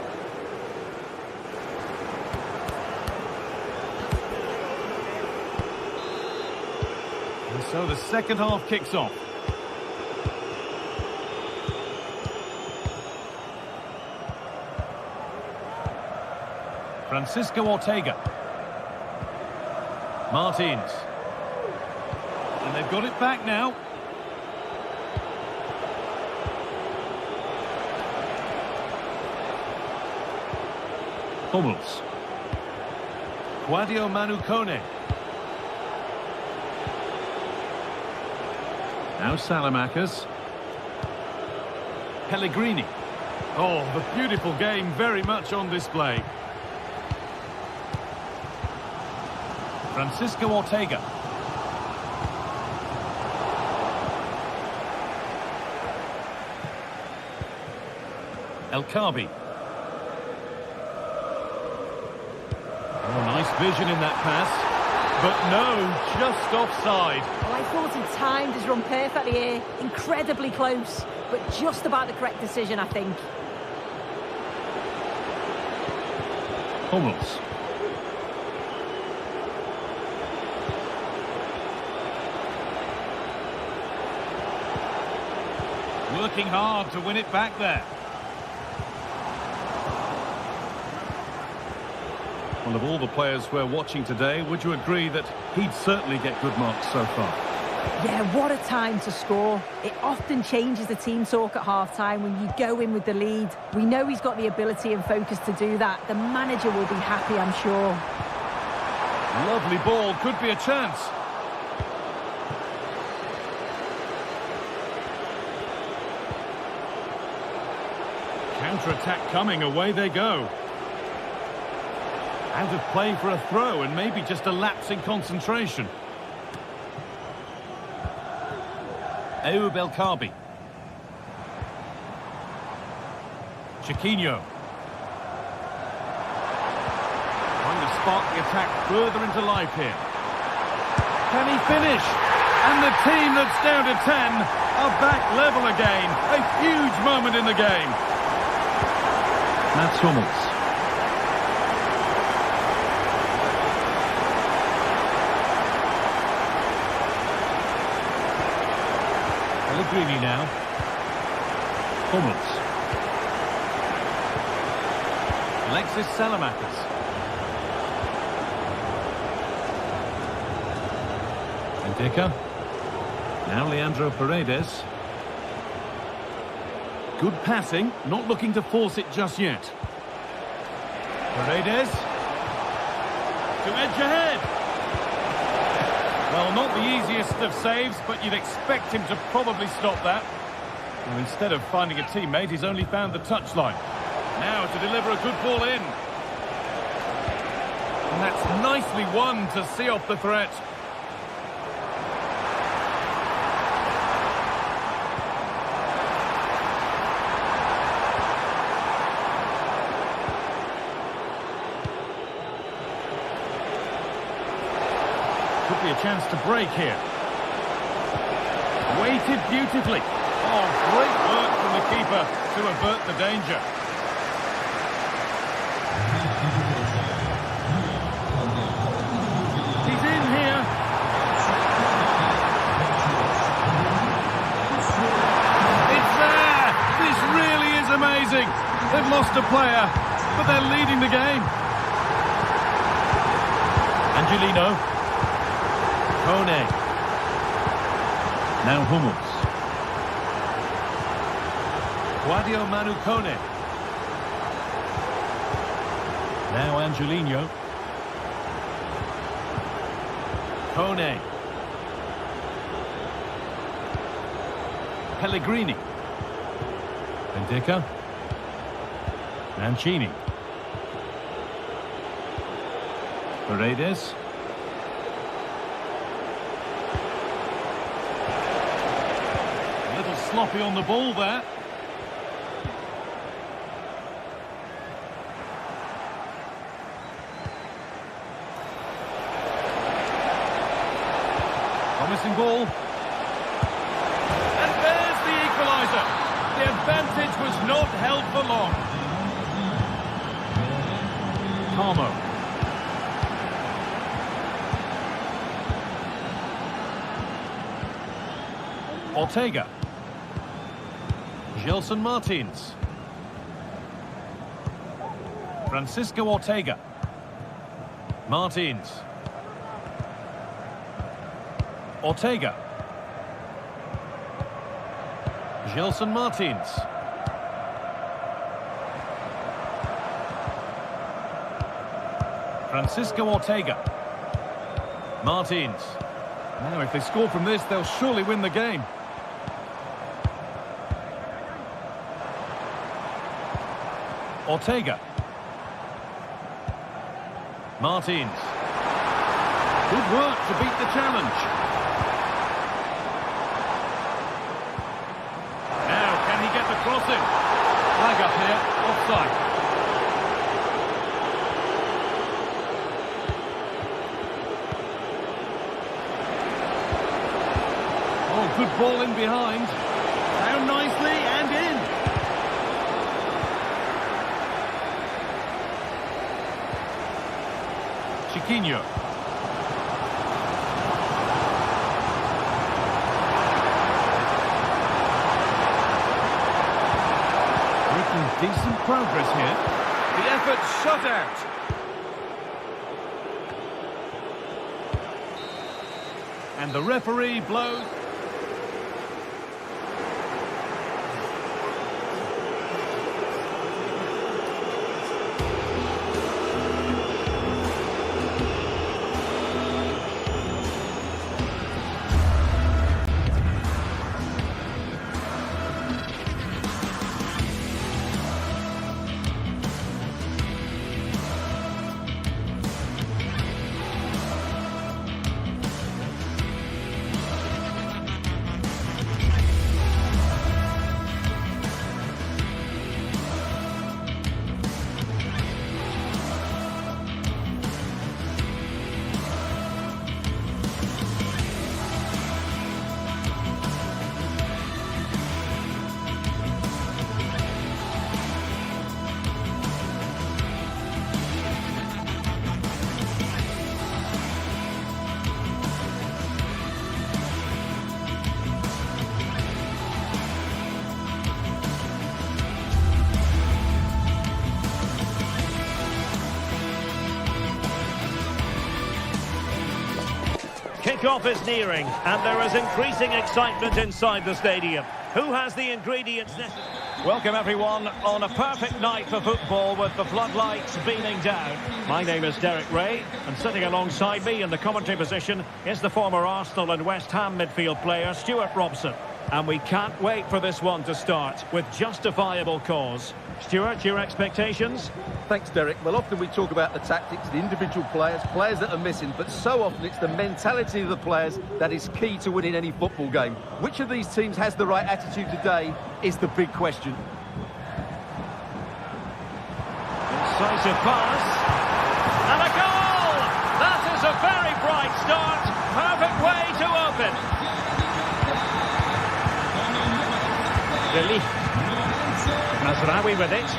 And so the second half kicks off. Francisco Ortega. Martins. And they've got it back now. Hummels. Quadio Manu Kone. Now Salamakers. Pellegrini. Oh, the beautiful game very much on display. Francisco Ortega. El Kabi. Oh, nice vision in that pass. But no, just offside. Well, I thought he timed his run perfectly here. Incredibly close, but just about the correct decision, I think. Hummels. Working hard to win it back there. Well, of all the players we're watching today, would you agree that he'd certainly get good marks so far? Yeah, what a time to score. It often changes the team talk at half-time when you go in with the lead. We know he's got the ability and focus to do that. The manager will be happy, I'm sure. Lovely ball, could be a chance. Counter-attack coming, away they go. Out of play for a throw and maybe just a lapse in concentration. Ayoub El Kabi. Chiquinho. Trying to spark the attack further into life here. Can he finish? And the team that's down to 10 are back level again. A huge moment in the game. Mats Hummels. Pellegrini now. Hummels. Alexis Salamakers. Ndika. Now Leandro Paredes. Good passing, not looking to force it just yet. Paredes. to edge ahead. Well, not the easiest of saves, but you'd expect him to probably stop that. Well, instead of finding a teammate, he's only found the touchline. Now to deliver a good ball in. And that's nicely won to see off the threat. Could be a chance to break here. Weighted beautifully. Oh, great work from the keeper to avert the danger. He's in here. It's there! This really is amazing. They've lost a player, but they're leading the game. Angelino. Kone. Now Hummels. Guadio Manu Kone. Now Angelino. Kone. Pellegrini. Bendica. Mancini. Paredes. A little sloppy on the ball there. Promising ball. And there's the equaliser. The advantage was not held for long. Carmo. Ortega. Gelson Martins. Francisco Ortega. Martins. Ortega. Gelson Martins. Francisco Ortega. Martins. Now, if they score from this, they'll surely win the game. Ortega. Martins. Good work to beat the challenge. Now, can he get the crossing? Flag up here, offside. Oh, good ball in behind. Down nicely and in. Chiquinho. Making decent progress here. The effort shut out. And the referee blows. Kick-off is nearing, and there is increasing excitement inside the stadium. Who has the ingredients necessary? Welcome everyone on a perfect night for football with the floodlights beaming down. My name is Derek Ray, and sitting alongside me in the commentary position is the former Arsenal and West Ham midfield player Stuart Robson. And we can't wait for this one to start with justifiable cause. Stuart, your expectations? Thanks, Derek. Well, often we talk about the tactics, the individual players that are missing, but so often it's the mentality of the players that is key to winning any football game. Which of these teams has the right attitude today is the big question. Incisive pass. And a goal! That is a very bright start. Perfect way to open. Relief. Mazraoui with it.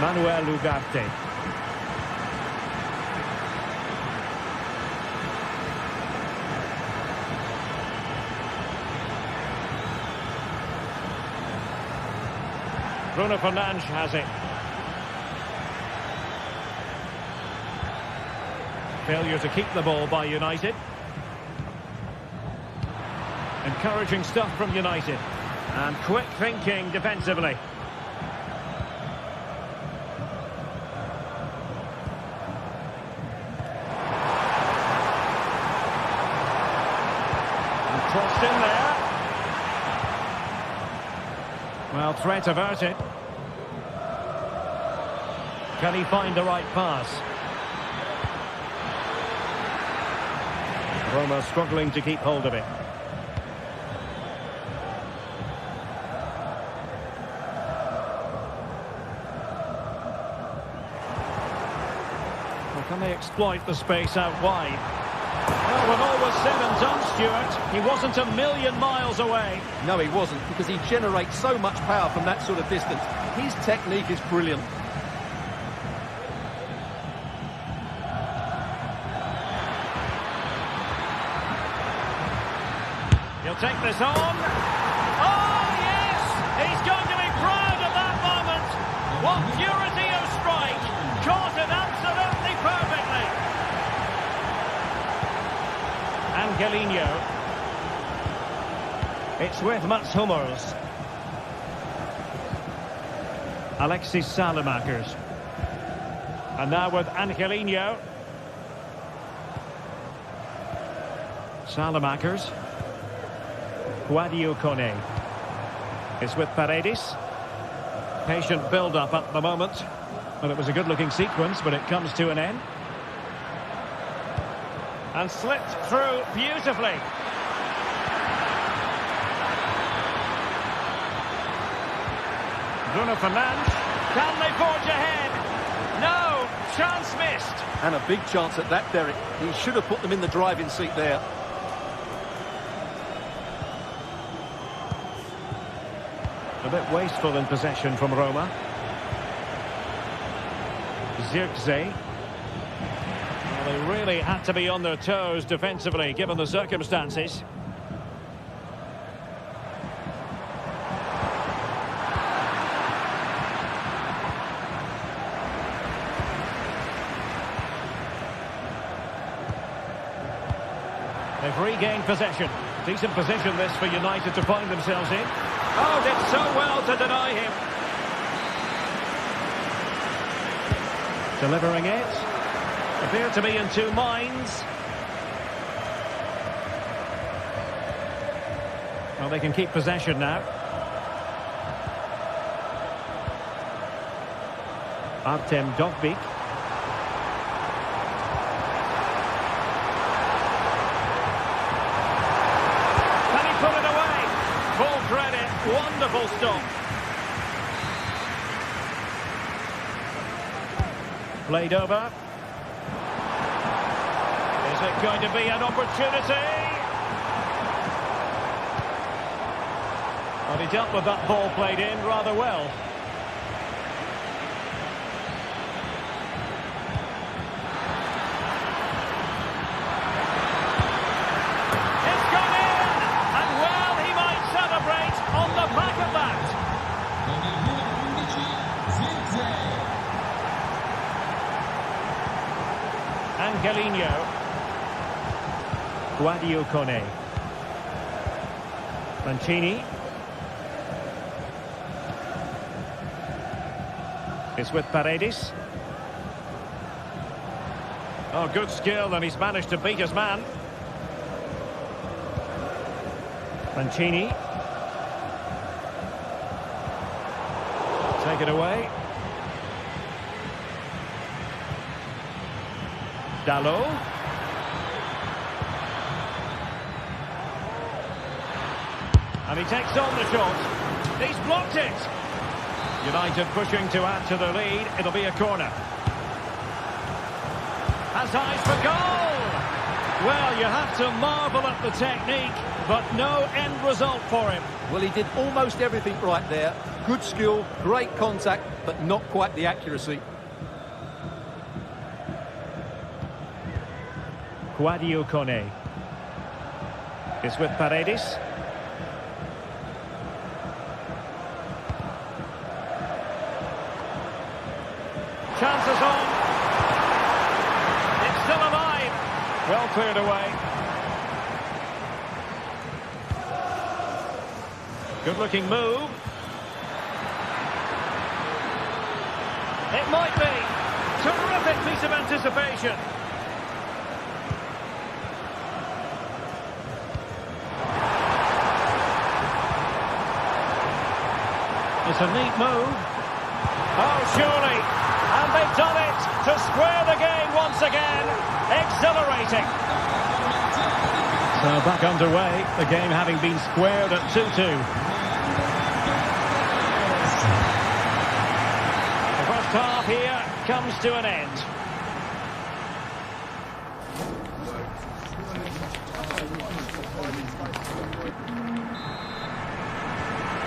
Manuel Ugarte. Bruno Fernandes has it. Failure to keep the ball by United. Encouraging stuff from United. And quick thinking defensively. And crossed in there. Well, threat averted. Can he find the right pass? Roma struggling to keep hold of it. Can they exploit the space out wide? Well, when all was said and done, Stuart, he wasn't a million miles away. No, he wasn't, because he generates so much power from that sort of distance. His technique is brilliant. He'll take this on. Oh, yes! He's going to be proud of that moment. What purity of strike. Caught it absolutely perfectly. Angelino. It's with Mats Hummels. Alexis Salamakers. And now with Angelino. Salamakers. Guadio Kone. It's with Paredes. Patient build-up at the moment. Well, it was a good-looking sequence, but it comes to an end. And slipped through beautifully. Bruno Fernandes. Can they forge ahead? No! Chance missed. And a big chance at that, Derek. He should have put them in the driving seat there. A bit wasteful in possession from Roma. Zirkzee. Well, they really had to be on their toes defensively, given the circumstances. They've regained possession. Decent position this for United to find themselves in. Oh, did so well to deny him. Delivering it. Appear to be in two minds. Well, they can keep possession now. Artem Dovbyk. Can he put it away? Full credit. Wonderful stop. Played over. Is it going to be an opportunity? Well, he dealt with that ball played in rather well. It's gone in! And well, he might celebrate on the back of that. Angelino. Guadio Kone. Mancini. It's with Paredes. Oh, good skill, and he's managed to beat his man. Mancini. Take it away. Dalot. And he takes on the shot. He's blocked it. United pushing to add to the lead. It'll be a corner. Has eyes for goal. Well, you have to marvel at the technique, but no end result for him. Well, he did almost everything right there. Good skill, great contact, but not quite the accuracy. Quadio Kone. It's with Paredes. Chances on. It's still alive. Well cleared away. Good looking move. It might be. Terrific piece of anticipation. It's a neat move. Oh, surely. And they've done it to square the game once again. Exhilarating. So back underway, the game having been squared at 2-2. The first half here comes to an end.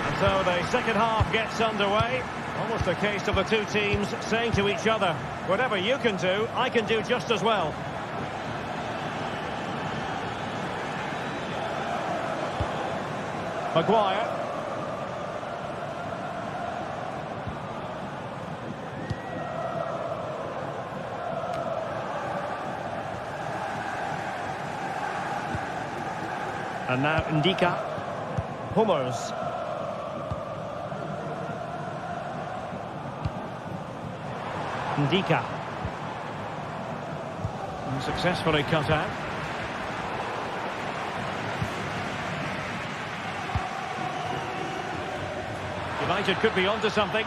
And so the second half gets underway. Almost a case of the two teams saying to each other, whatever you can do, I can do just as well. Maguire. And now Ndika. Hummers. Ndika. And successfully cut out. United could be onto something.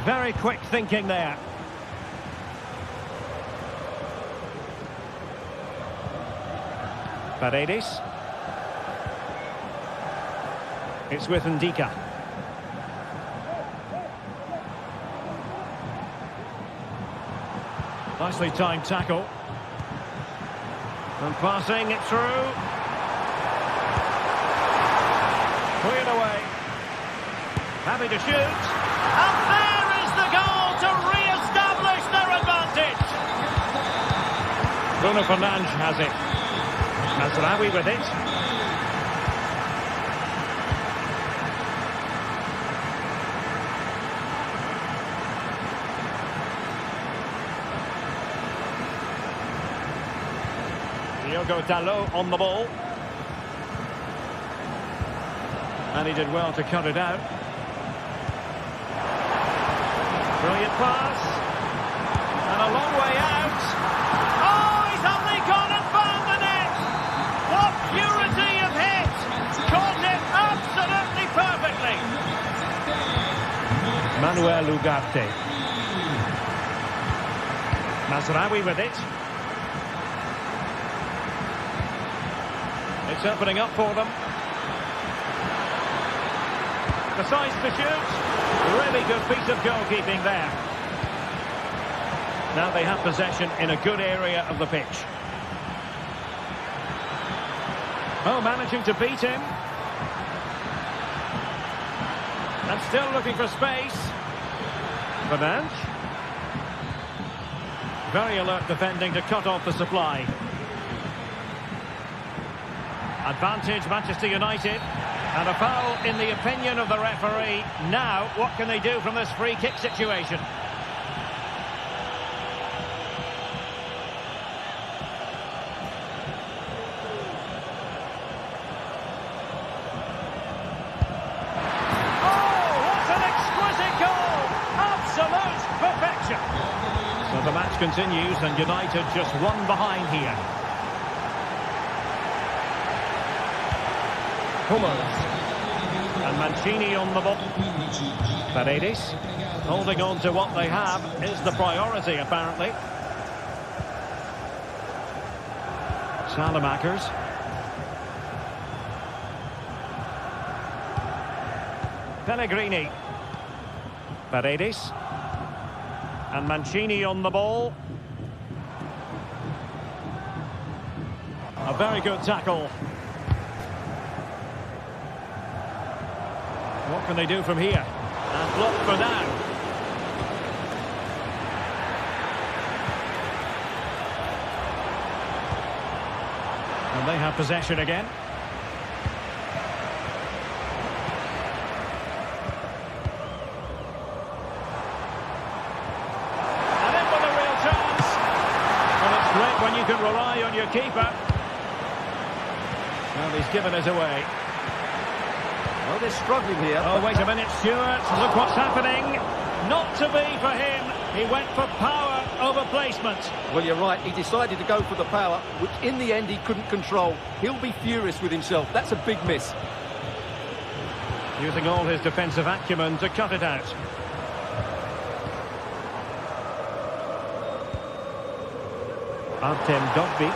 Very quick thinking there. Paredes. It's with Ndika. Nicely timed tackle. And passing it through. Cleared away. Happy to shoot. And there is the goal to re-establish their advantage. Bruno Fernandes has it. Mazraoui with it. Diogo Dalot on the ball. And he did well to cut it out. Brilliant pass. And a long way out. Oh, he's only gone and found the net. What purity of hit. Caught it absolutely perfectly. Manuel Ugarte. Mazraoui with it. It's opening up for them. Decides to shoot. Really good piece of goalkeeping there. Now they have possession in a good area of the pitch. Oh, managing to beat him. And still looking for space. Fernandes. Very alert defending to cut off the supply. Advantage Manchester United. And a foul in the opinion of the referee. Now, what can they do from this free kick situation? continues and United just one behind here. Hummels. And Mancini on the ball. Paredes. Holding on to what they have is the priority, apparently. Salamakers. Pellegrini. Paredes. And Mancini on the ball. A very good tackle. What can they do from here? And blocked for now. And they have possession again. And in with a real chance. Well, it's great when you can rely on your keeper. Well, he's given it away. Well, they're struggling here. Oh, wait a minute, Stuart. Look what's happening. Not to be for him. He went for power over placement. Well, you're right. He decided to go for the power, which in the end he couldn't control. He'll be furious with himself. That's a big miss. Using all his defensive acumen to cut it out. Artem Dovbyk.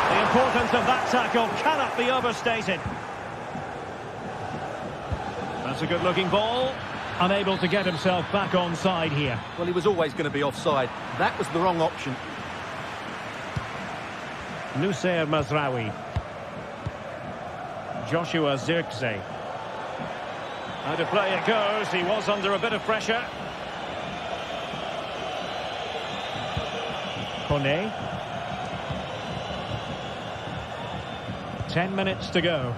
The importance of that tackle cannot be overstated. That's a good-looking ball. Unable to get himself back on side here. Well, he was always going to be offside. That was the wrong option. Nusayr Mazraoui. Joshua Zirkzee. Out of play it goes. He was under a bit of pressure. Kone. 10 minutes to go.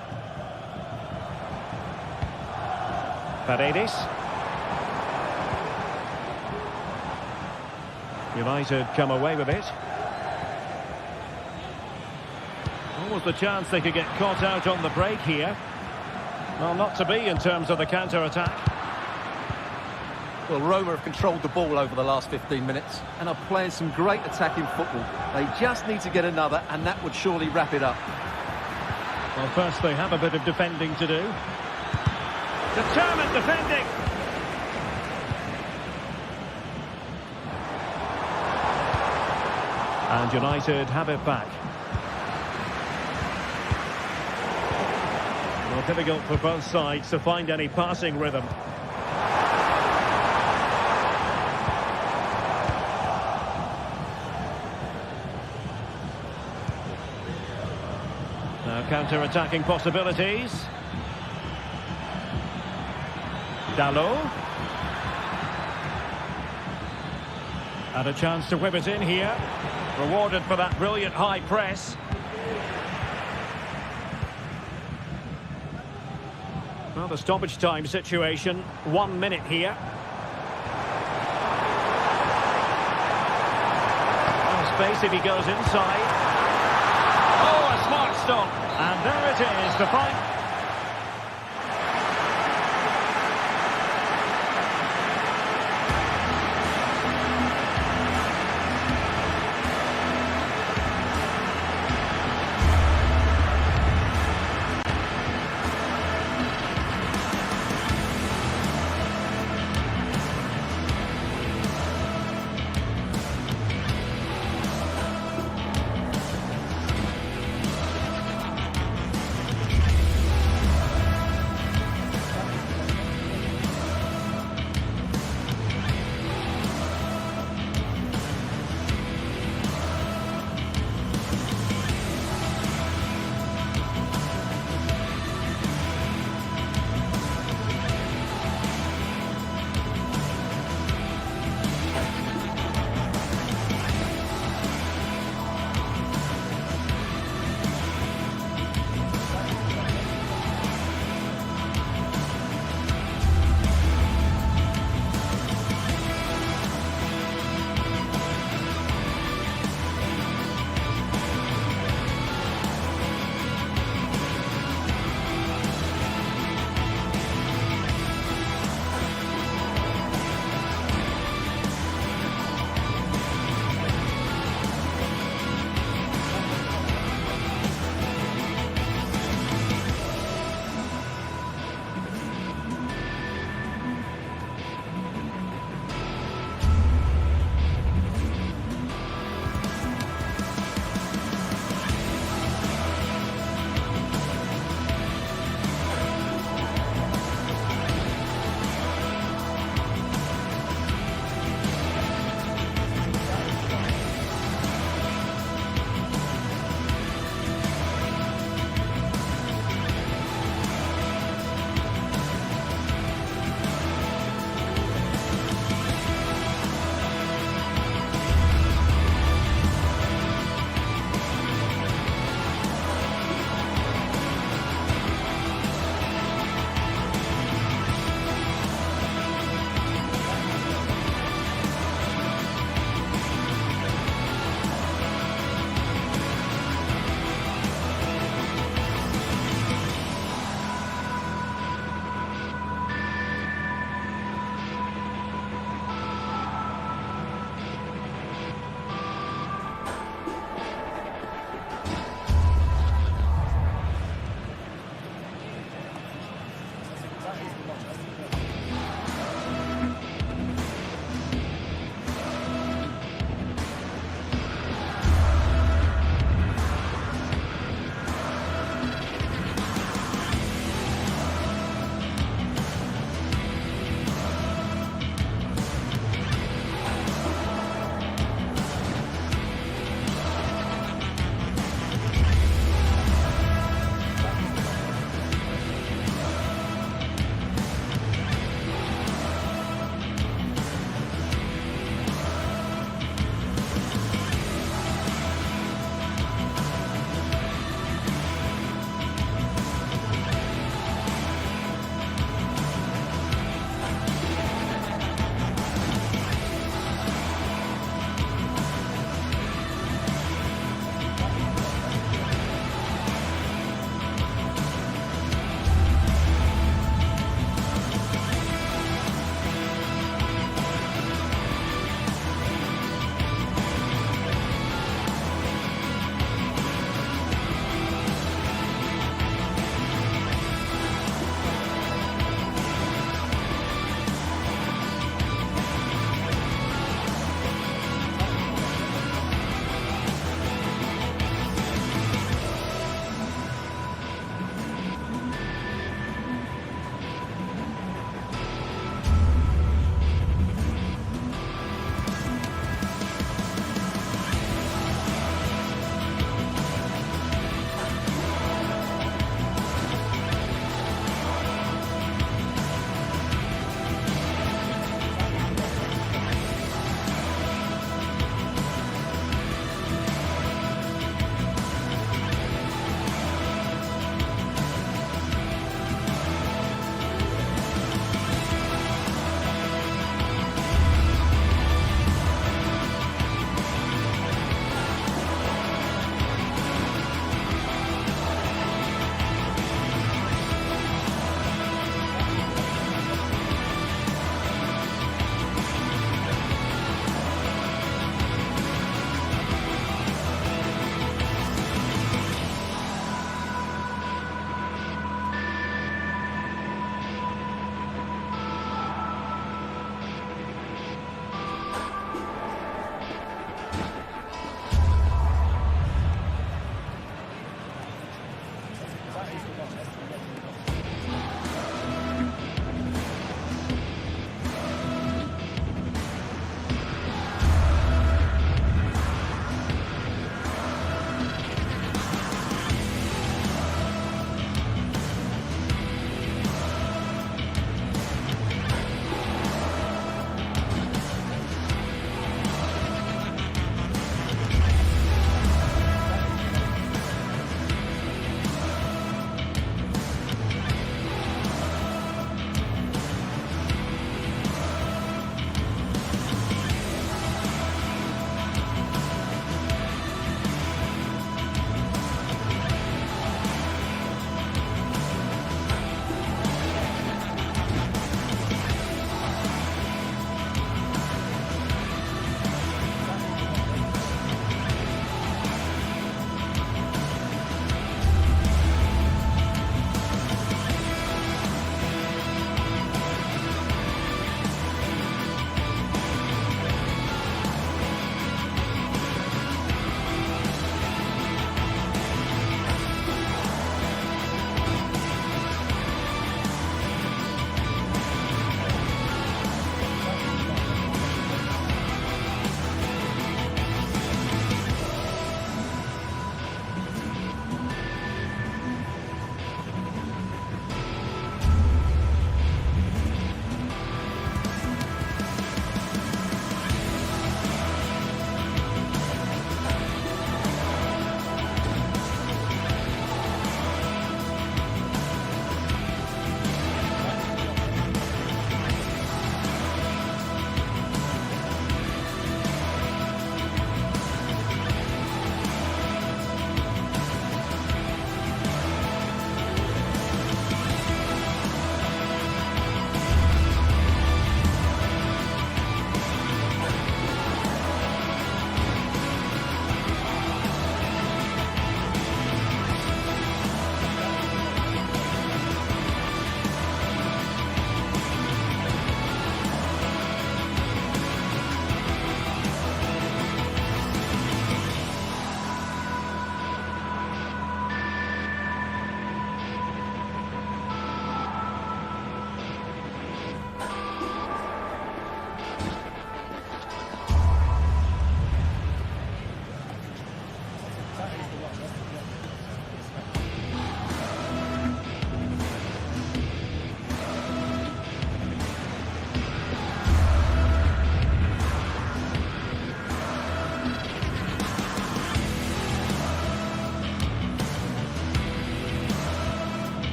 Paredes. United come away with it. Almost the chance they could get caught out on the break here. Well, not to be in terms of the counter-attack. Well, Roma have controlled the ball over the last 15 minutes and are playing some great attacking football. They just need to get another, and that would surely wrap it up. Well, first they have a bit of defending to do. Determined defending. And United have it back. Well, difficult for both sides to find any passing rhythm. Now counter-attacking possibilities. Dalot. Had a chance to whip it in here. Rewarded for that brilliant high press. Well, the stoppage time situation, 1 minute here. Oh, space if he goes inside. Oh, a smart stop. And there it is, the fight.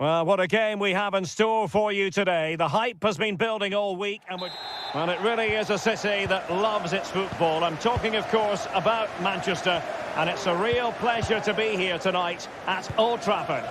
Well, what a game we have in store for you today. The hype has been building all week, and well, it really is a city that loves its football. I'm talking, of course, about Manchester, and it's a real pleasure to be here tonight at Old Trafford.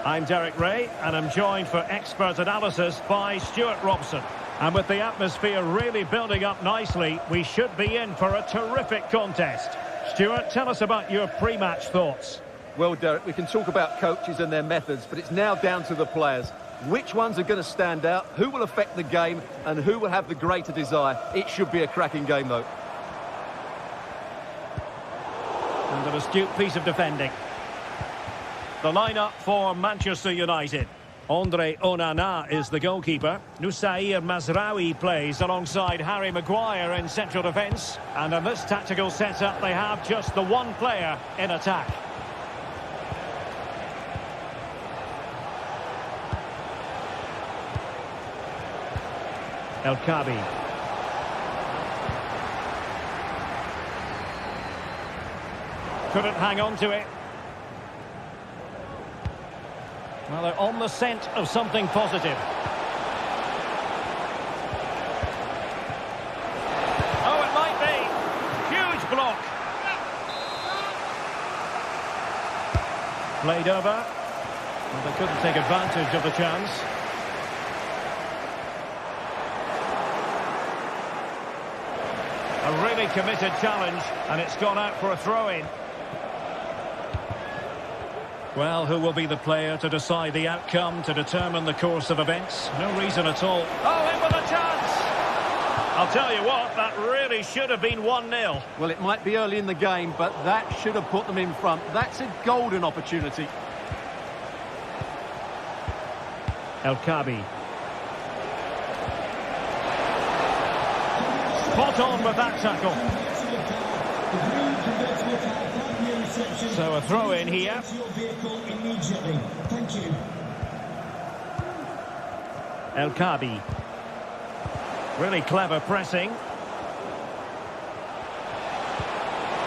I'm Derek Ray, and I'm joined for expert analysis by Stuart Robson. And with the atmosphere really building up nicely, we should be in for a terrific contest. Stuart, tell us about your pre-match thoughts. Well, Derek, we can talk about coaches and their methods, but it's now down to the players. Which ones are going to stand out, who will affect the game, and who will have the greater desire? It should be a cracking game, though. And an astute piece of defending. The lineup for Manchester United. Andre Onana is the goalkeeper. Nusair Mazraoui plays alongside Harry Maguire in central defence. And in this tactical setup, they have just the one player in attack. El Khabi. Couldn't hang on to it. Well, they're on the scent of something positive. Oh, it might be. Huge block. Played over. Well, they couldn't take advantage of the chance. A really committed challenge, and it's gone out for a throw-in. Well, who will be the player to decide the outcome, to determine the course of events? No reason at all. Oh, in with a chance! I'll tell you what, that really should have been 1-0. Well, it might be early in the game, but that should have put them in front. That's a golden opportunity. El Khabi. Spot on with that tackle. So a throw in here. El Khabi. Really clever pressing.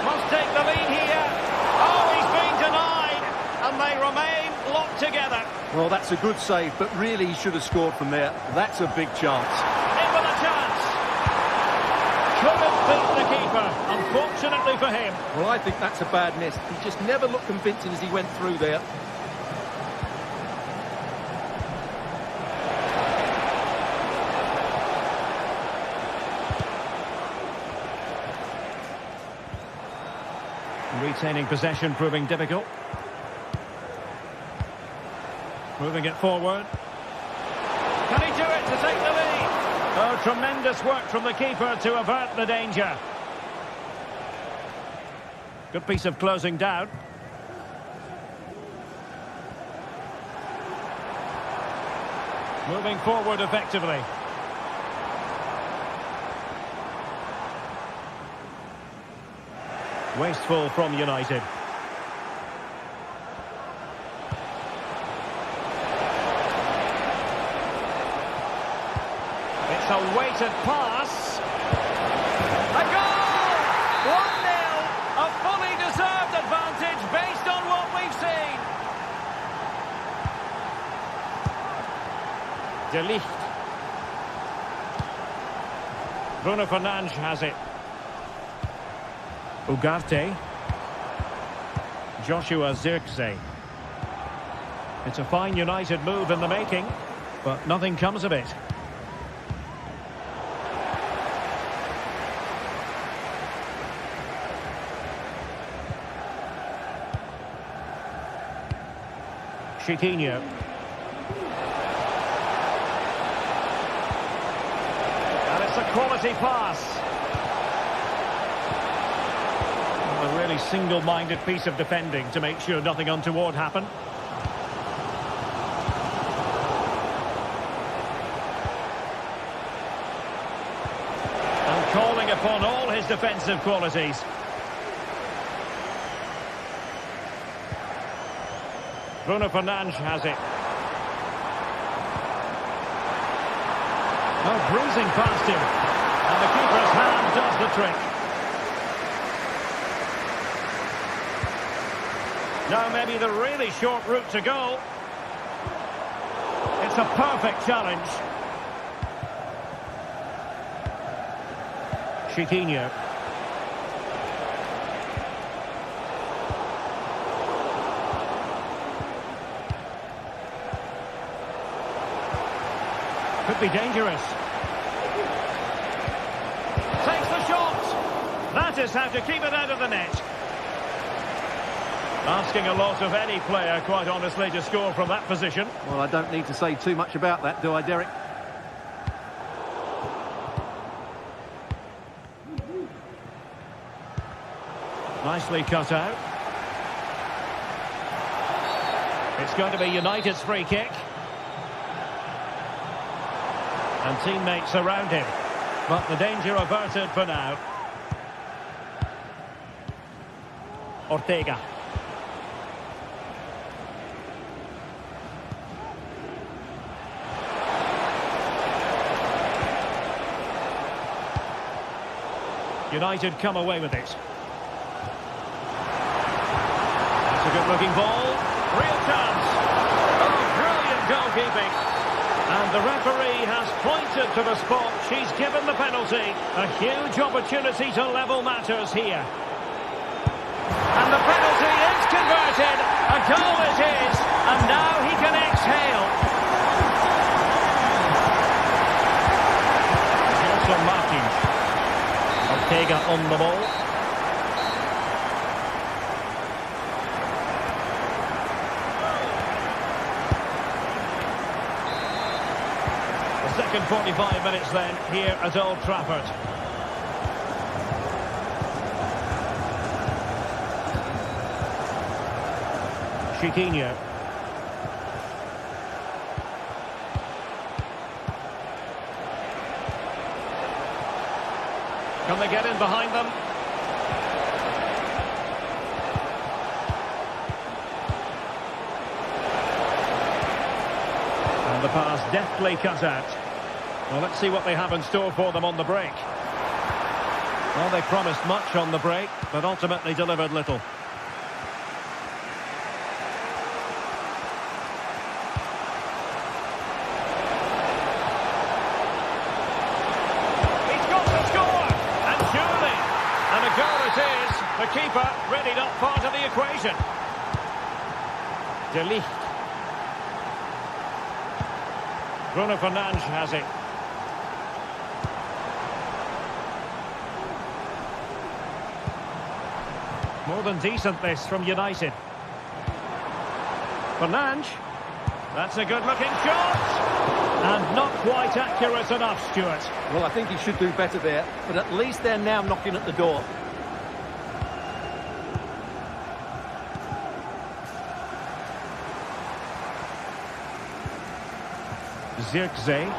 Must take the lead here. Oh, he's been denied. And they remain locked together. Well, that's a good save, but really he should have scored from there. That's a big chance. In with a chance. Couldn't beat the keeper, unfortunately for him. Well, I think that's a bad miss. He just never looked convincing as he went through there. Retaining possession proving difficult. Moving it forward. Can he do it to take the lead? Oh, tremendous work from the keeper to avert the danger. Good piece of closing down. Moving forward effectively. Wasteful from United. It's a weighted pass. A goal! 1-0. A fully deserved advantage based on what we've seen. De Ligt. Bruno Fernandes has it. Ugarte. Joshua Zirkzee. It's a fine United move in the making, but nothing comes of it. Chiquinho. And it's a quality pass. A really single-minded piece of defending to make sure nothing untoward happened. And calling upon all his defensive qualities. Bruno Fernandes has it. Oh, bruising past him. And the keeper's hand does the trick. Now maybe the really short route to goal. That's a perfect challenge. Chiquinho. Could be dangerous. Takes the shot. That is how to keep it out of the net. Asking a lot of any player, quite honestly, to score from that position. Well, I don't need to say too much about that, do I, Derek? Nicely cut out. It's going to be United's free kick. And teammates around him. But the danger averted for now. Ortega. United come away with it. That's a good-looking ball. Real chance. Oh, brilliant goalkeeping. And the referee has pointed to the spot. She's given the penalty. A huge opportunity to level matters here. And the penalty is converted. A goal it is. And now he can exhale. Also Martins. Ortega on the ball. The second 45 minutes then here at Old Trafford. Chiquinho. Can they get in behind them? And the pass deftly cut out. Well, let's see what they have in store for them on the break. Well, they promised much on the break, but ultimately delivered little. The keeper really not part of the equation. De Ligt. Bruno Fernandes has it. More than decent this from United. Fernandes. That's a good-looking shot. And not quite accurate enough, Stuart. Well, I think he should do better there, but at least they're now knocking at the door. Zirkzee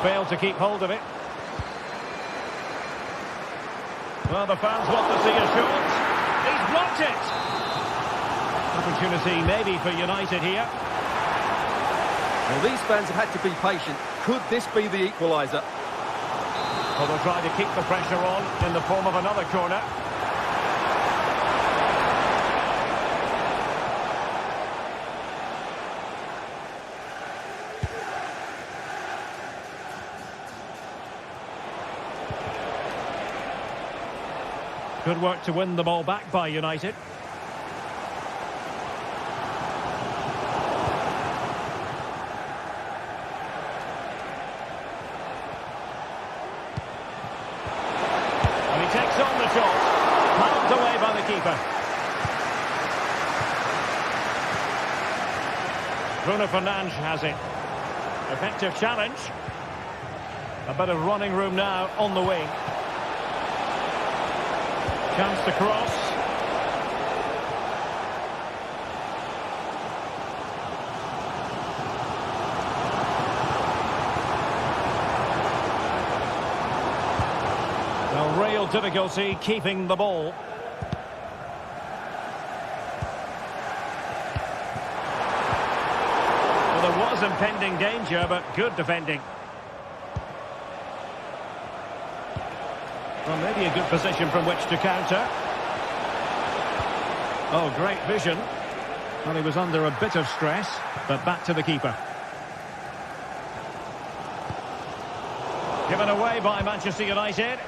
failed to keep hold of it. Well, the fans want to see a shot. He's blocked it. Opportunity maybe for United here. Well, these fans have had to be patient. Could this be the equaliser? Well, they'll try to keep the pressure on in the form of another corner. Good work to win the ball back by United. And he takes on the shot. Palmed away by the keeper. Bruno Fernandes has it. Effective challenge. A bit of running room now on the wing. Chance to cross. Well, real difficulty keeping the ball. Well, there was impending danger, but good defending. Well, maybe a good position from which to counter. Oh, great vision. Well, he was under a bit of stress, but back to the keeper. Given away by Manchester United.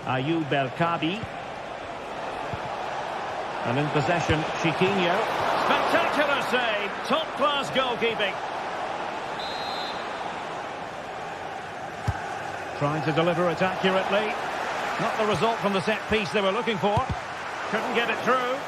Ayoub El-Kabi. And in possession, Chiquinho. Spectacular save, top-class goalkeeping. Trying to deliver it accurately. Not the result from the set piece they were looking for. Couldn't get it through.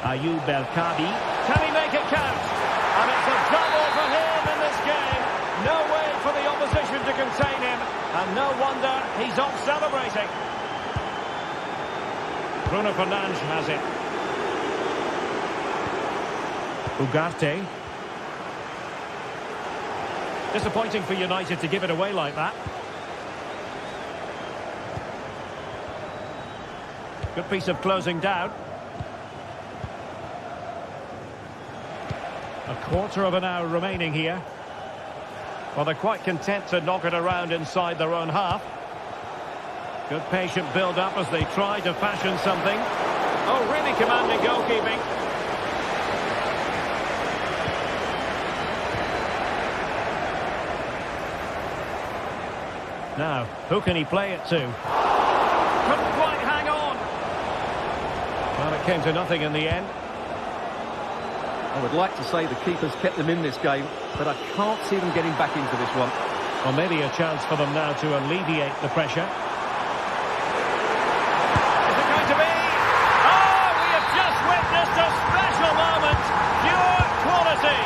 Ayoub El-Kabi. Can he make it count? And it's a double for him in this game. No way for the opposition to contain him. And no wonder he's off celebrating. Bruno Fernandes has it. Ugarte. Disappointing for United to give it away like that. Good piece of closing down. A quarter of an hour remaining here. Well, they're quite content to knock it around inside their own half. Good patient build-up as they try to fashion something. Oh, really commanding goalkeeping. Now, who can he play it to? Couldn't quite hang on. Well, it came to nothing in the end. I would like to say the keeper's kept them in this game, but I can't see them getting back into this one. Well, maybe a chance for them now to alleviate the pressure. Is it going to be? Oh, we have just witnessed a special moment. Pure quality.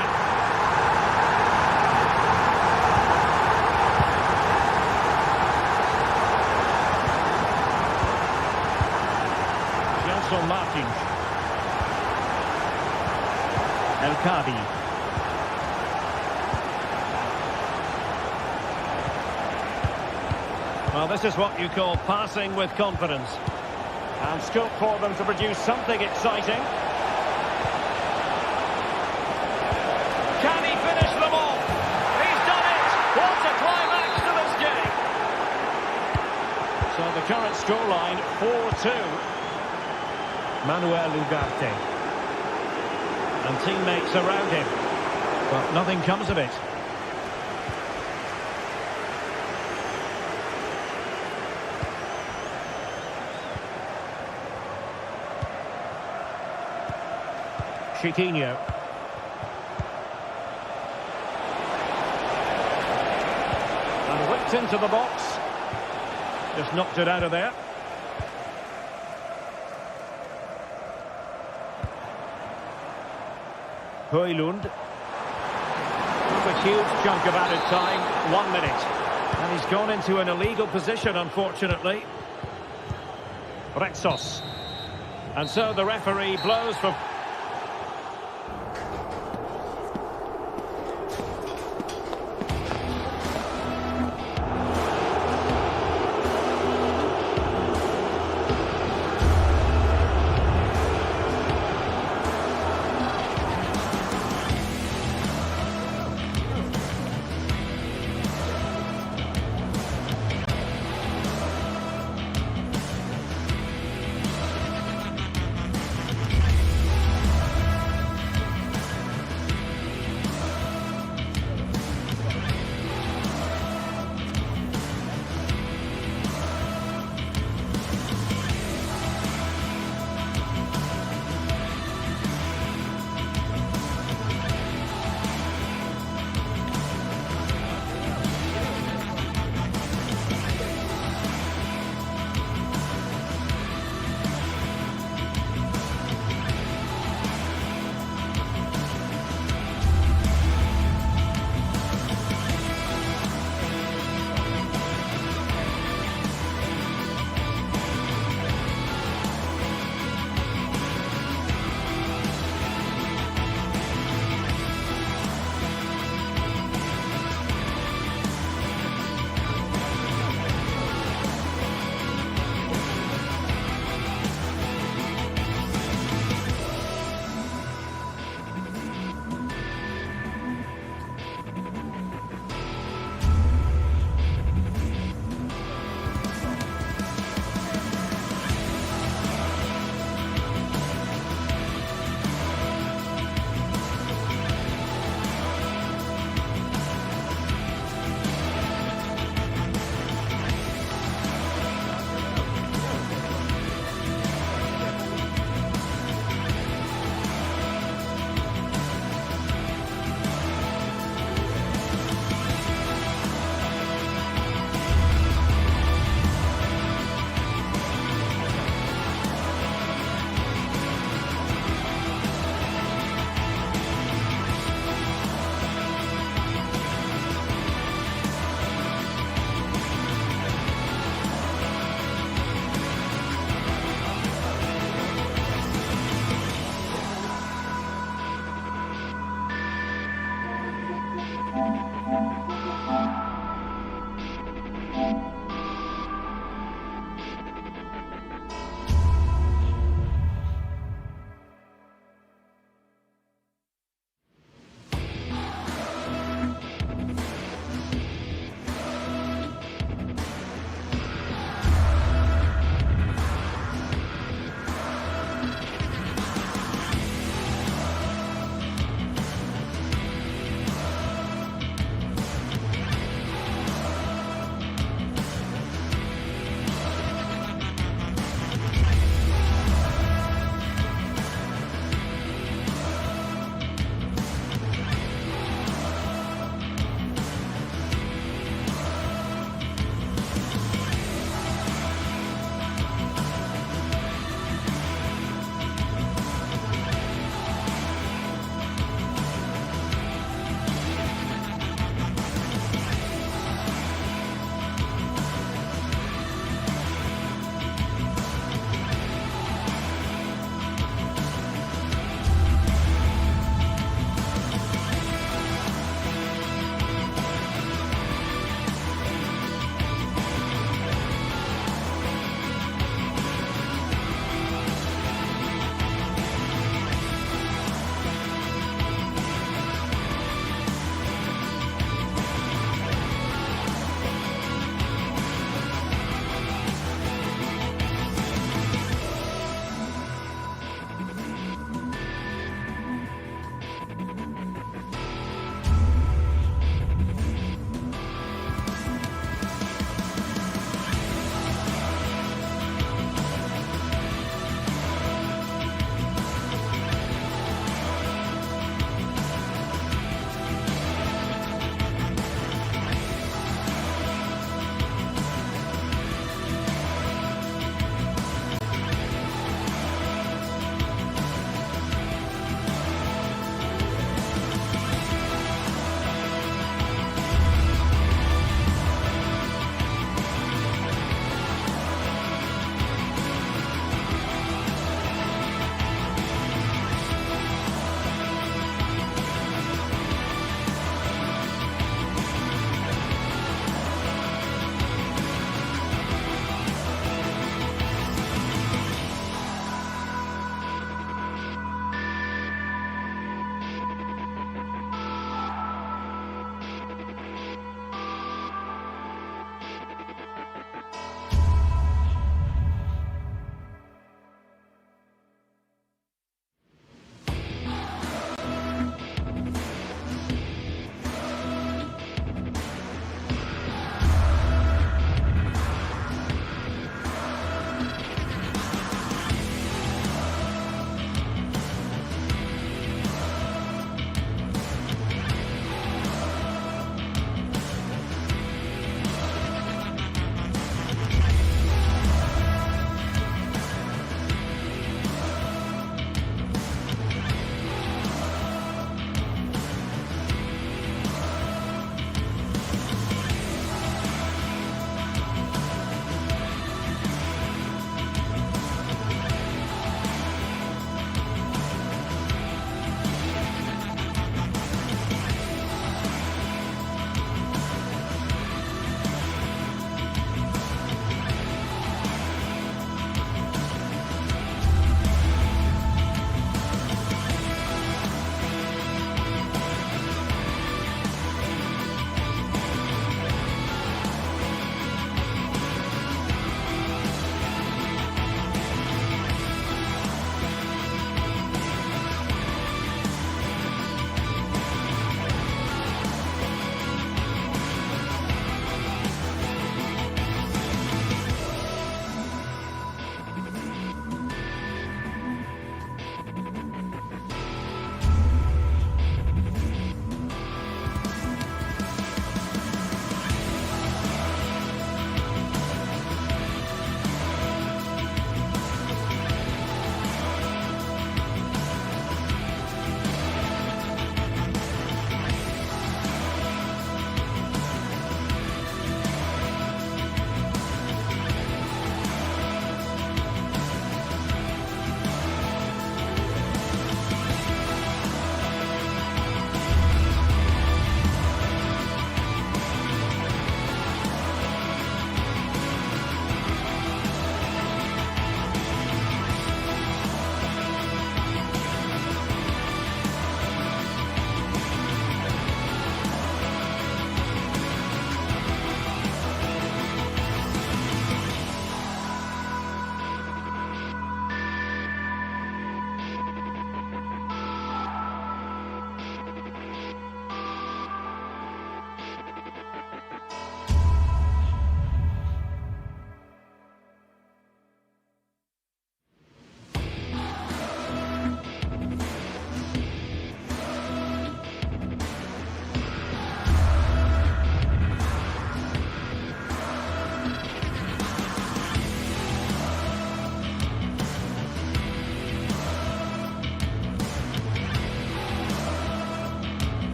Gelson Martins. El-Kabi. Well, this is what you call passing with confidence. And scope for them to produce something exciting. Can he finish them off? He's done it! What a climax to this game! So the current scoreline, 4-2. Manuel Ugarte. And teammates around him. But nothing comes of it. Chiquinho. And whipped into the box. Just knocked it out of there. Højlund. A huge chunk of added time, 1 minute. And he's gone into an illegal position, unfortunately. Retsos. And so the referee blows for...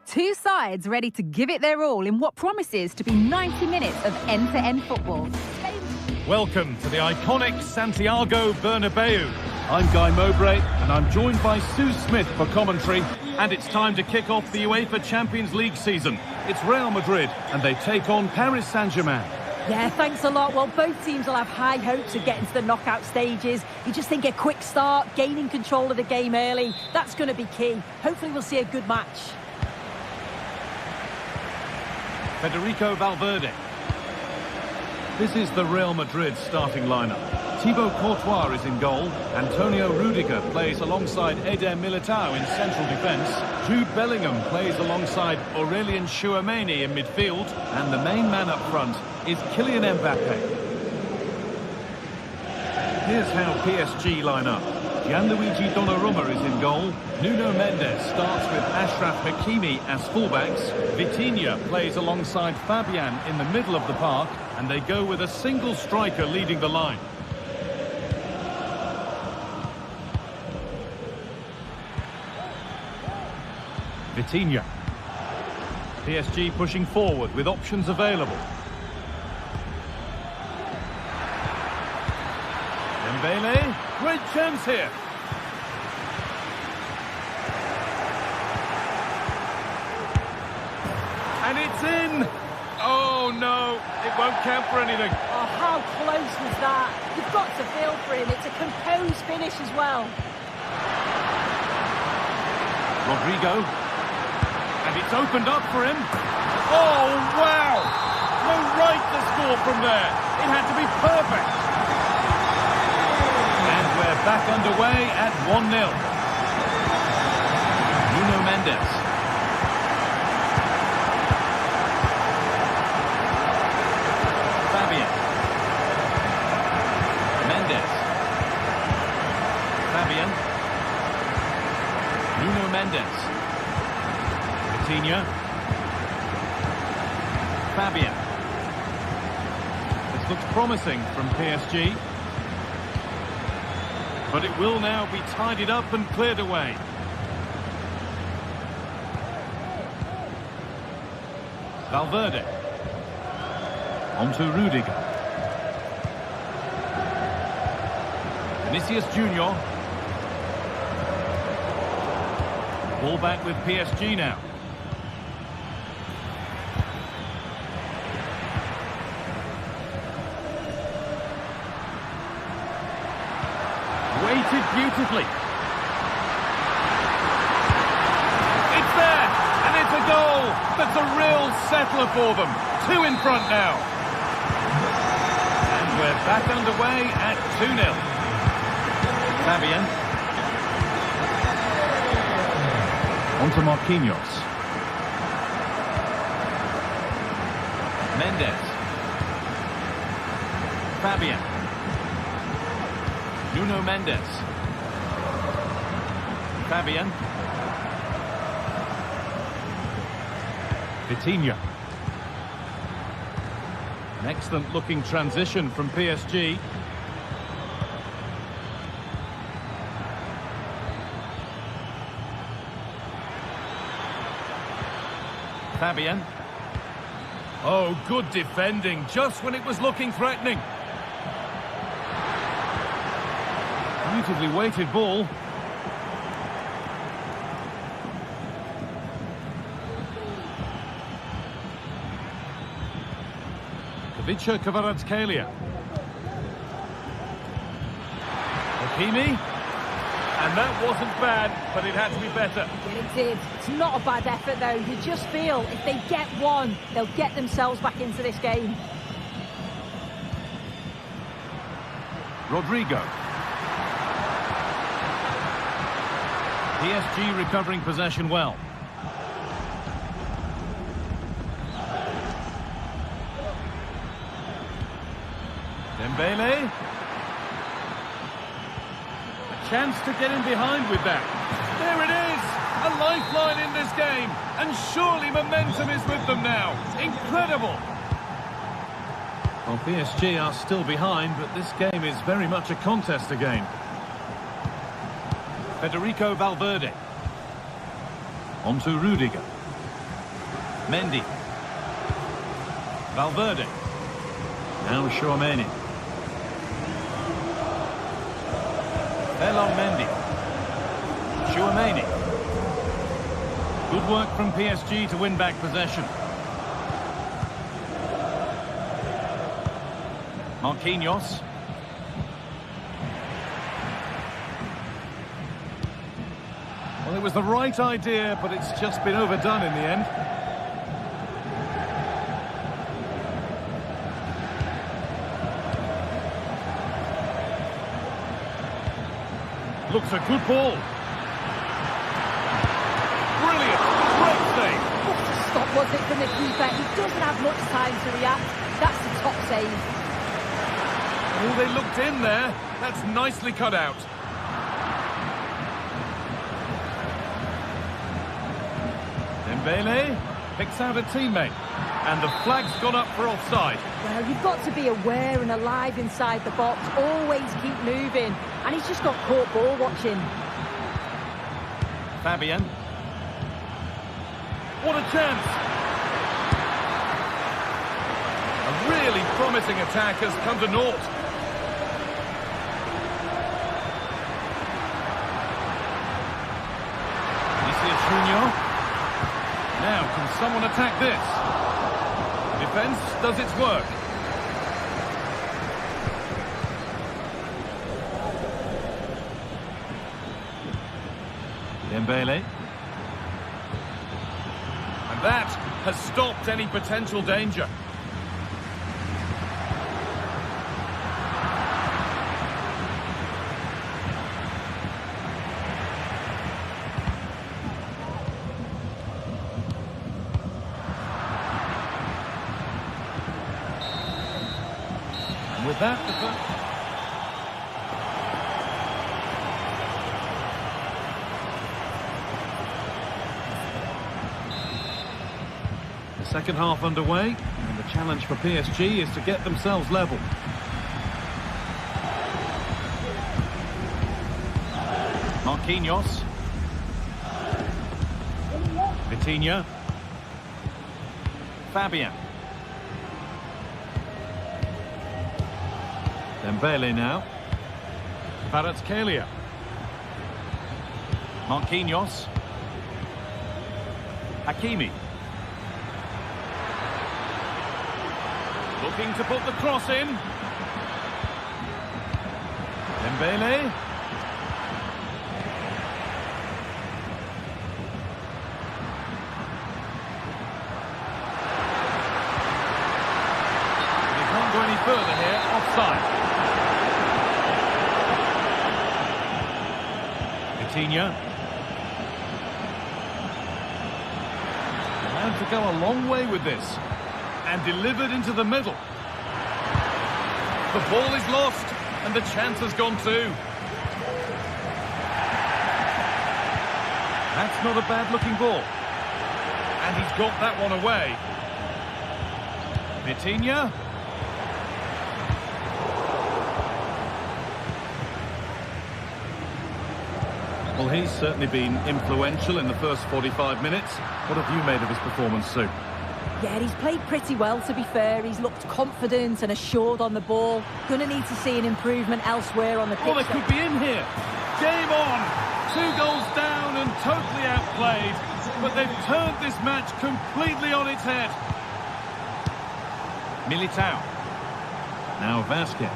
Two sides ready to give it their all in what promises to be 90 minutes of end-to-end football. Welcome to the iconic Santiago Bernabeu. I'm Guy Mowbray, and I'm joined by Sue Smith for commentary. And it's time to kick off the UEFA Champions League season. It's Real Madrid, and they take on Paris Saint-Germain. Yeah, thanks a lot. Well, both teams will have high hopes of getting to the knockout stages. You just think a quick start, gaining control of the game early, that's going to be key. Hopefully we'll see a good match. Federico Valverde. This is the Real Madrid starting lineup. Thibaut Courtois is in goal. Antonio Rudiger plays alongside Eder Militao in central defence. Jude Bellingham plays alongside Aurelien Tchouameni in midfield. And the main man up front is Kylian Mbappe. Here's how PSG line up. Gianluigi Donnarumma is in goal. Nuno Mendes starts with Achraf Hakimi as fullbacks. Vitinha plays alongside Fabian in the middle of the park. And they go with a single striker leading the line. Vitinha. PSG pushing forward with options available. Dembele, great chance here. And it's in. Oh no, it won't count for anything. Oh, how close was that? You've got to feel for him. It's a composed finish as well. Rodrigo. And it's opened up for him. Oh, wow! No right to score from there. It had to be perfect. And we're back underway at 1-0. Nuno Mendes. Fabian. Mendes. Fabian. Nuno Mendes. Vitinha. Fabian. This looks promising from PSG. But it will now be tidied up and cleared away. Valverde. On to Rudiger. Vinicius Junior. Ball back with PSG now. Weighted beautifully. It's there, and it's a goal. That's a real settler for them. 2 in front now. And we're back underway at 2-0. Fabian. On to Marquinhos. Mendes. Fabian. Nuno Mendes. Fabian. Vitinha. An excellent looking transition from PSG. Fabian. Oh, good defending, just when it was looking threatening. Beautifully weighted ball. Ivica Kvaratskhelia. Hakimi. And that wasn't bad, but it had to be better. Yeah, it did. It's not a bad effort, though. You just feel if they get one, they'll get themselves back into this game. Rodrigo. PSG recovering possession well. Dembele. A chance to get in behind with that. There it is! A lifeline in this game. And surely momentum is with them now. Incredible! Well, PSG are still behind, but this game is very much a contest again. Federico Valverde. On to Rudiger. Mendy. Valverde. Now Chouameni. Ferland Mendy. Chouameni. Good work from PSG to win back possession. Marquinhos. Well, it was the right idea, but it's just been overdone in the end. Looks a good ball. Brilliant. Great save. What a stop was it from the keeper? He doesn't have much time to react. That's the top save. Oh, they looked in there. That's nicely cut out. Dembele picks out a teammate. And the flag's gone up for offside. Well, you've got to be aware and alive inside the box. Always keep moving. And he's just got caught ball watching. Fabian. What a chance. A really promising attack has come to naught. Now, can someone attack this? Defence does its work. Dembele. And that has stopped any potential danger. With that, the second half underway, and the challenge for PSG is to get themselves level. Marquinhos. Vitinha. Fabian. Dembele now. Kvaratskhelia. Marquinhos. Hakimi. Looking to put the cross in. Dembele. They can't go any further here. Offside. Vitinha. Allowed to go a long way with this. And delivered into the middle. The ball is lost, and the chance has gone too. That's not a bad-looking ball. And he's got that one away. Vitinha. Well, he's certainly been influential in the first 45 minutes. What have you made of his performance, Sue? Yeah, he's played pretty well, to be fair. He's looked confident and assured on the ball. Going to need to see an improvement elsewhere on the pitch. Well, it could be in here. Game on. 2 goals down and totally outplayed. But they've turned this match completely on its head. Militao. Now Vasquez.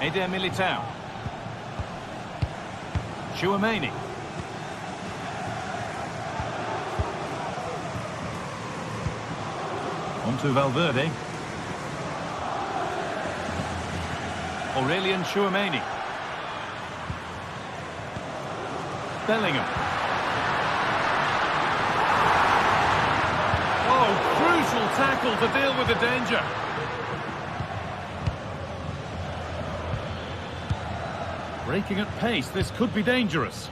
Eder Militao. Chouameni. On to Valverde. Aurelien Chouameni. Bellingham. Oh, crucial tackle to deal with the danger. Breaking at pace, this could be dangerous.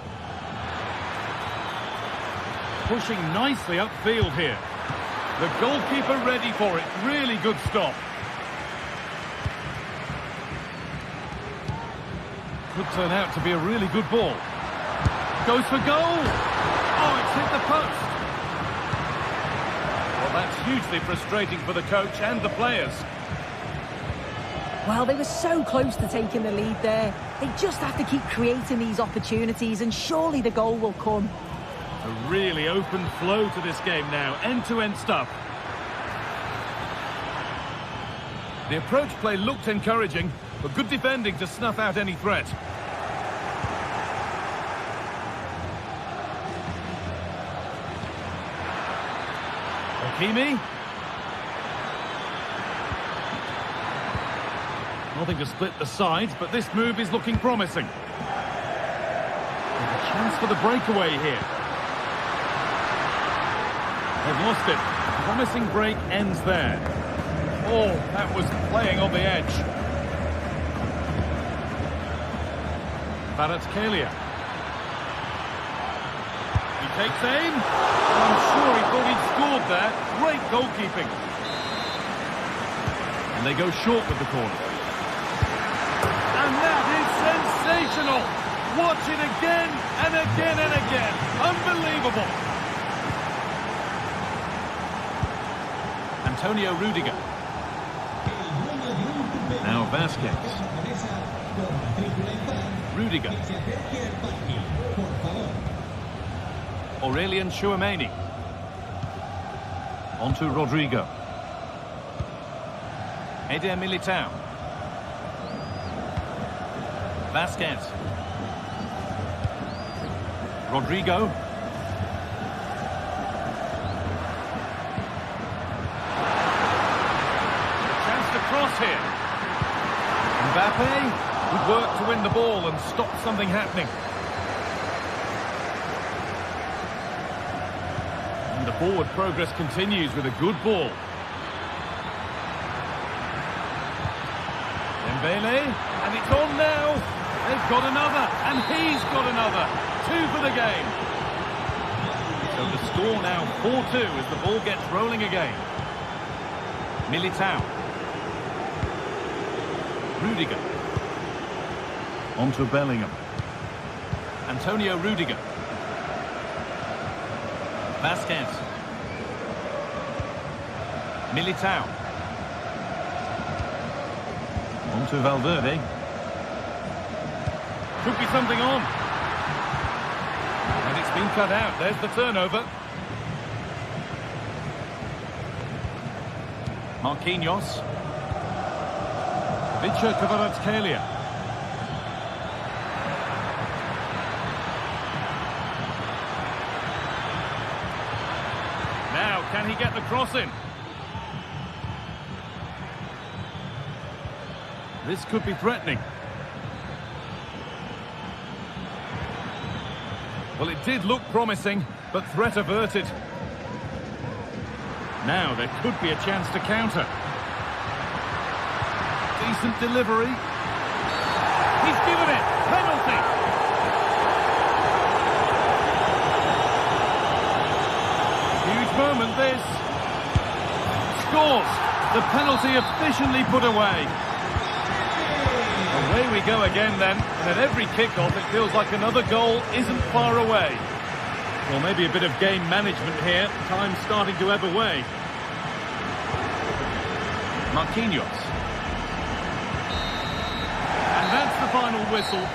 Pushing nicely upfield here. The goalkeeper ready for it. Really good stop. Could turn out to be a really good ball. Goes for goal. Oh, it's hit the post. Well, that's hugely frustrating for the coach and the players. Well, they were so close to taking the lead there. They just have to keep creating these opportunities, and surely the goal will come. A really open flow to this game now, end-to-end stuff. The approach play looked encouraging, but good defending to snuff out any threat. Hakimi. Nothing to split the sides, but this move is looking promising. There's a chance for the breakaway here. They've lost it. Promising break ends there. Oh, that was playing on the edge. Kvaratskhelia. He takes aim. I'm sure he thought he'd scored there. Great goalkeeping. And they go short with the corner. And that is sensational. Watch it again and again and again. Unbelievable. Antonio Rudiger. Now Vasquez. Rudiger. Aurelien Tchouameni. Onto Rodrigo. Eder Militao. Vasquez. Rodrigo. A chance to cross here. Mbappe would work to win the ball and stop something happening. And the forward progress continues with a good ball. Dembele, and it's on now. They've got another, and he's got another. 2 for the game. So the score now 4-2 as the ball gets rolling again. Militao. Rudiger. Onto Bellingham. Antonio Rudiger. Vasquez. Militao. Onto Valverde. Could be something on. And it's been cut out. There's the turnover. Marquinhos. Vicha Kvaratskhelia. Now, can he get the cross in? This could be threatening. Well, it did look promising, but threat averted. Now there could be a chance to counter. Decent delivery. He's given it. Penalty. Huge moment this. Scores. The penalty efficiently put away. Away we go again then, and at every kick-off it feels like another goal isn't far away. Well, maybe a bit of game management here. Time starting to ebb away. Marquinhos. And that's the final whistle.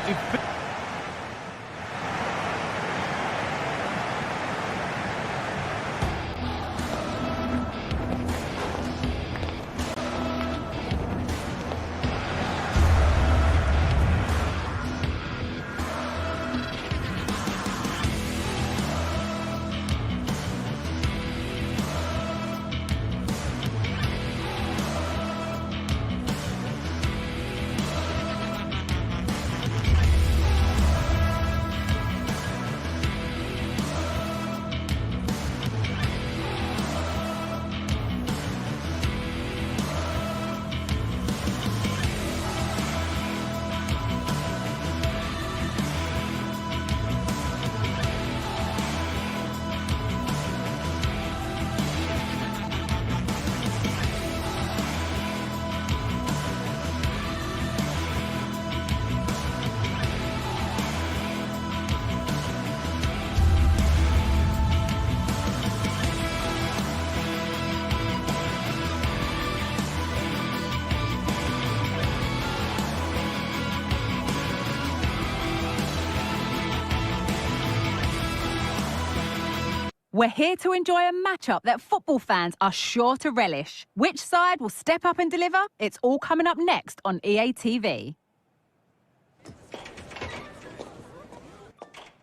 We're here to enjoy a matchup that football fans are sure to relish. Which side will step up and deliver? It's all coming up next on EA TV.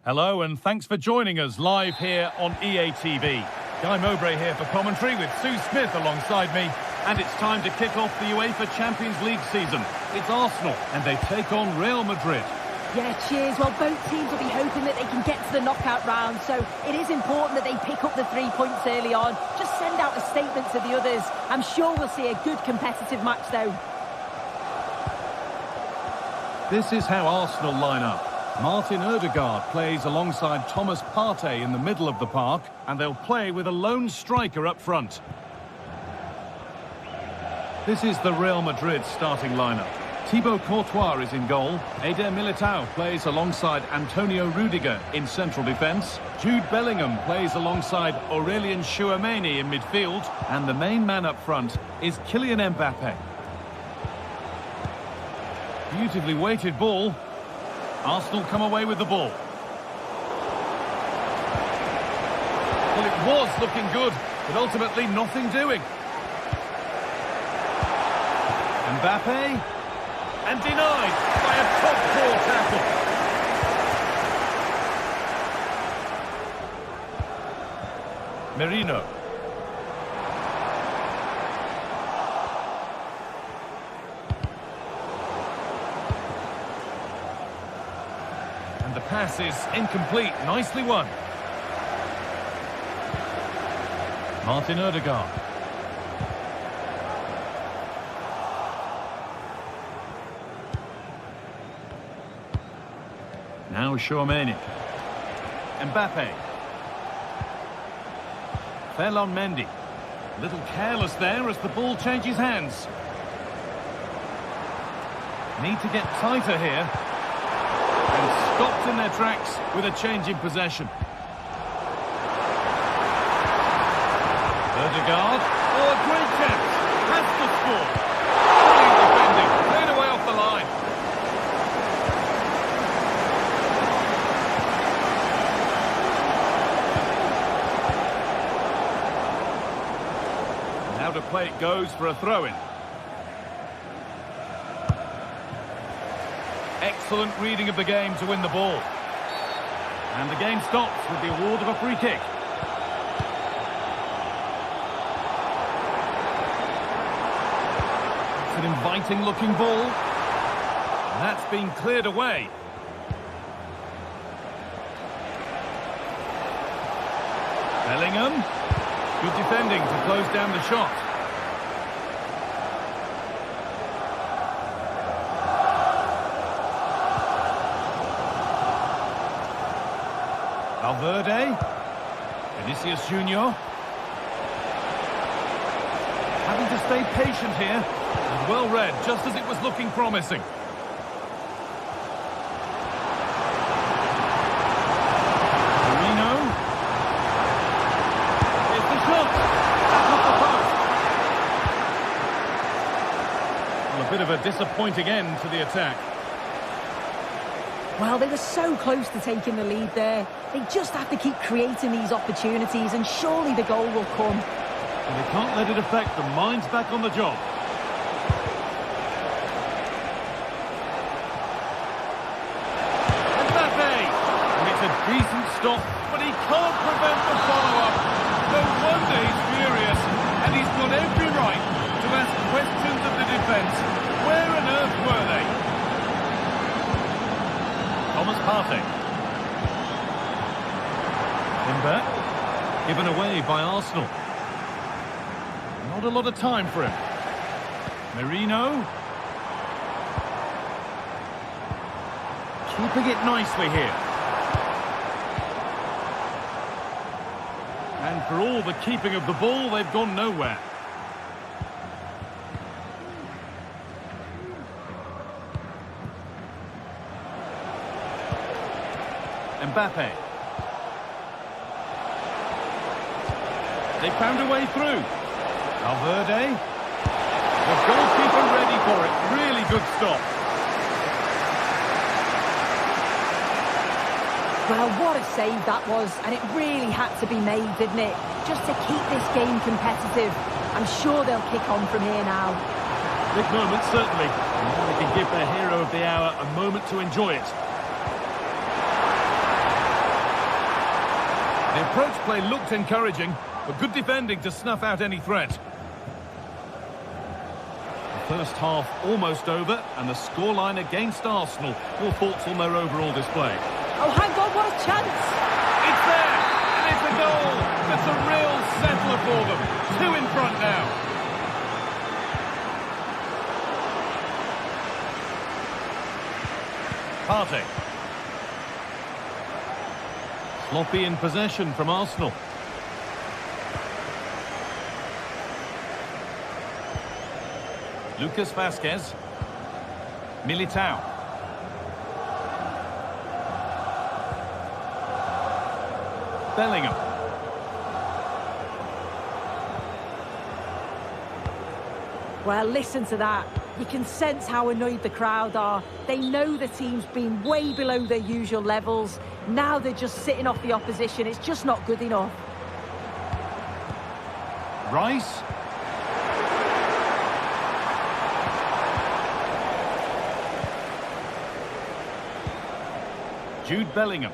Hello and thanks for joining us live here on EA TV. Guy Mowbray here for commentary with Sue Smith alongside me. And it's time to kick off the UEFA Champions League season. It's Arsenal and they take on Real Madrid. Yeah, cheers. Well, both teams will be hoping that they can get to the knockout round, so it is important that they pick up the 3 points early on. Just send out a statement to the others. I'm sure we'll see a good competitive match, though. This is how Arsenal line up. Martin Ødegaard plays alongside Thomas Partey in the middle of the park, and they'll play with a lone striker up front. This is the Real Madrid starting lineup. Thibaut Courtois is in goal. Eder Militao plays alongside Antonio Rudiger in central defence. Jude Bellingham plays alongside Aurélien Tchouameni in midfield. And the main man up front is Kylian Mbappe. Beautifully weighted ball. Arsenal come away with the ball. Well, it was looking good, but ultimately nothing doing. Mbappe, and denied by a top-draw tackle. Merino. And the pass is incomplete. Nicely won. Martin Ødegaard. Now Tchouameni. Mbappe. Ferland Mendy. A little careless there as the ball changes hands. Need to get tighter here. And stopped in their tracks with a change in possession. Ødegaard. Oh, a great chance. Has to score. Brilliant defending. Cleared away off the line. Out of play it goes for a throw-in. Excellent reading of the game to win the ball. And the game stops with the award of a free kick. It's an inviting-looking ball. And that's been cleared away. Bellingham. Good defending to close down the shot. Valverde. Vinicius Junior. Having to stay patient here. And well read, just as it was looking promising. A bit of a disappointing end to the attack. Well, they were so close to taking the lead there. They just have to keep creating these opportunities and surely the goal will come. And they can't let it affect them. Mind's back on the job. Mbappe! And it's a decent stop, but he can't prevent the follow-up. No wonder he's furious, and he's got every right to ask questions of the defence. Where on earth were they? Thomas Partey. Timber. Given away by Arsenal. Not a lot of time for him. Merino. Keeping it nicely here. And for all the keeping of the ball, they've gone nowhere. Mbappe. They found a way through. Valverde. The goalkeeper ready for it. Really good stop. Well, what a save that was, and it really had to be made, didn't it? Just to keep this game competitive. I'm sure they'll kick on from here now. Big moment, certainly. And now they can give their hero of the hour a moment to enjoy it. The approach play looked encouraging, but good defending to snuff out any threat. The first half almost over, and the scoreline against Arsenal. Your thoughts on their overall display? Oh, hang on, what a chance! It's there, and it's a goal. That's a real settler for them. 2 in front now. Partey. Sloppy in possession from Arsenal. Lucas Vazquez. Militao. Bellingham. Well, listen to that. You can sense how annoyed the crowd are. They know the team's been way below their usual levels. Now they're just sitting off the opposition. It's just not good enough. Rice. Jude Bellingham.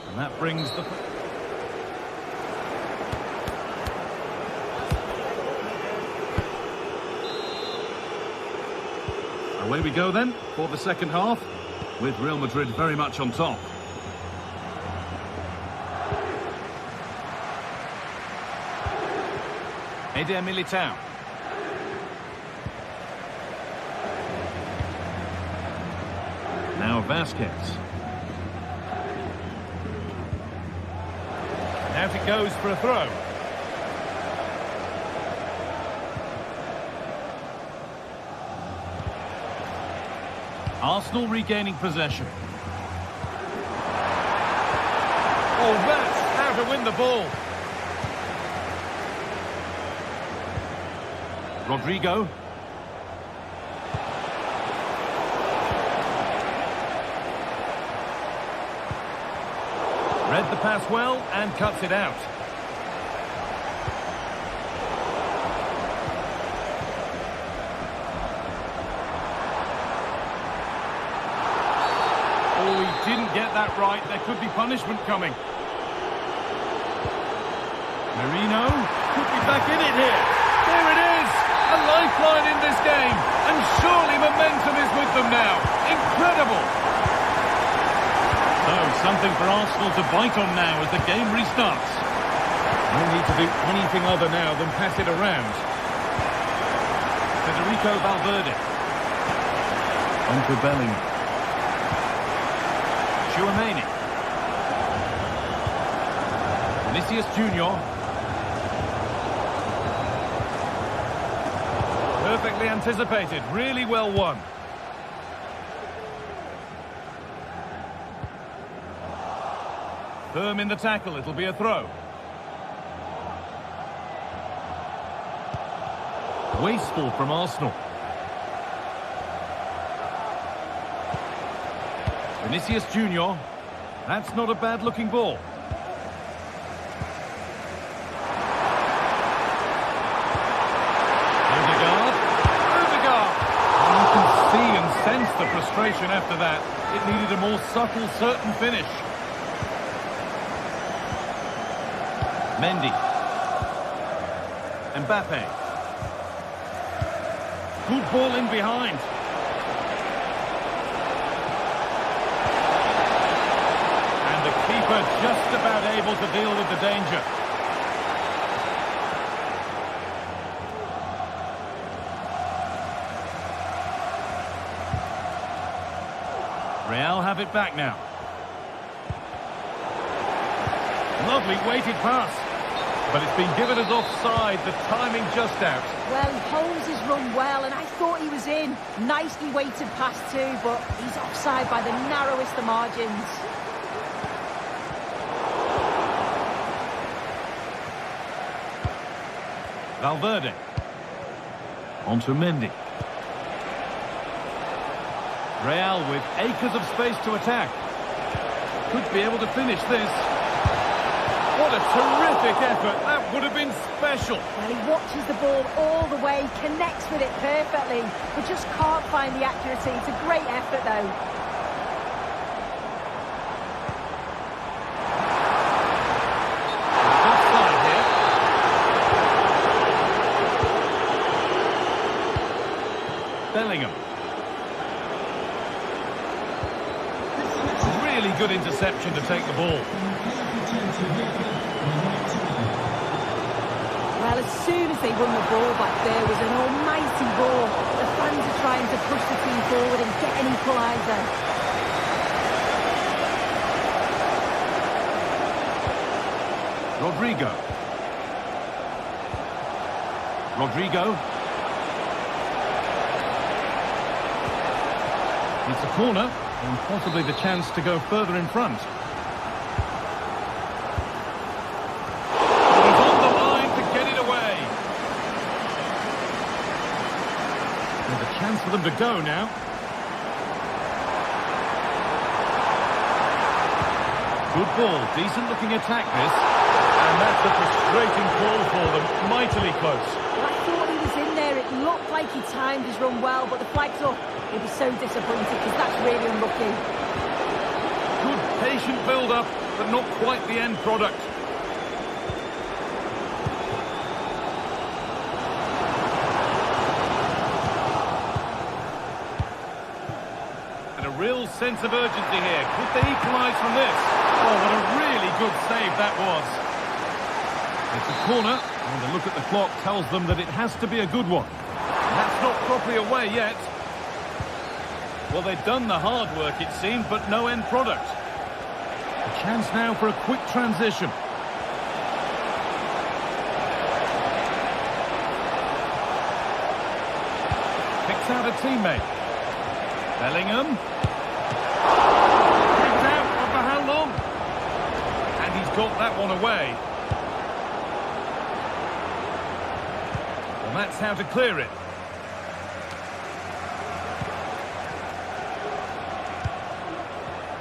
And that brings the... Away we go then for the second half, with Real Madrid very much on top. Eder Militao. Now Vazquez. Out it goes for a throw. Arsenal regaining possession. Oh, that's how to win the ball. Rodrigo. Read the pass well and cuts it out. Oh, he didn't get that right. There could be punishment coming. Merino could be back in it here. There it is! A lifeline in this game. And surely momentum is with them now. Incredible! So, something for Arsenal to bite on now as the game restarts. No need to do anything other now than pass it around. Federico Valverde. On to Bellingham. Chouameni. Vinicius Junior. Perfectly anticipated, really well won. Firm in the tackle, it'll be a throw. Wasteful from Arsenal. Vinicius Junior. That's not a bad looking ball. You can see and sense the frustration after that. It needed a more subtle, certain finish. Mendy. Mbappe. Good ball in behind. And the keeper just about able to deal with the danger. Real have it back now. Lovely weighted pass. But it's been given as offside, the timing just out. Well, he holds his run well, and I thought he was in. Nicely weighted pass too, but he's offside by the narrowest of margins. Valverde. On to Mendy. Real with acres of space to attack. Could be able to finish this. What a terrific effort. That would have been special. Well, he watches the ball all the way, connects with it perfectly, but just can't find the accuracy. It's a great effort, though. Offside here. Bellingham. Really good interception to take the ball. Well, as soon as they won the ball back, there was an almighty roar. The fans are trying to push the team forward and get an equaliser. Rodrigo. It's a corner and possibly the chance to go further in front. He's on the line to get it away. There's a chance for them to go now. Good ball, decent looking attack this. And that's a frustrating call for them, mightily close. Well, I thought he was in there. It looked like he timed his run well, but the flag's up. He'll be so disappointed because that's really unlucky. Good patient build-up, but not quite the end product. And a real sense of urgency here. Could they equalise from this? Oh, what a really good save that was. It's a corner, and a look at the clock tells them that it has to be a good one. And that's not properly away yet. Well, they've done the hard work, it seemed, but no end product. A chance now for a quick transition. Picks out a teammate. Bellingham. Picked out, but for how long? And he's got that one away. And that's how to clear it.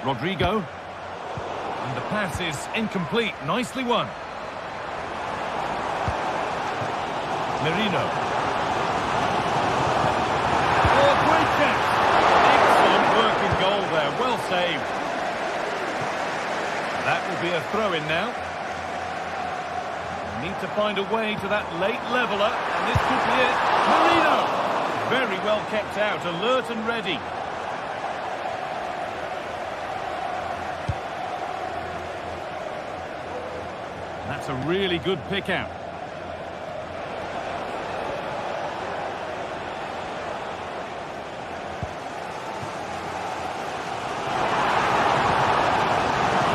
Rodrigo. And the pass is incomplete. Nicely won. Merino. Oh, great catch. Excellent work in goal there. Well saved. That will be a throw-in now. Need to find a way to that late leveller, and this could be it. Merino! Very well kept out, alert and ready. That's a really good pick out.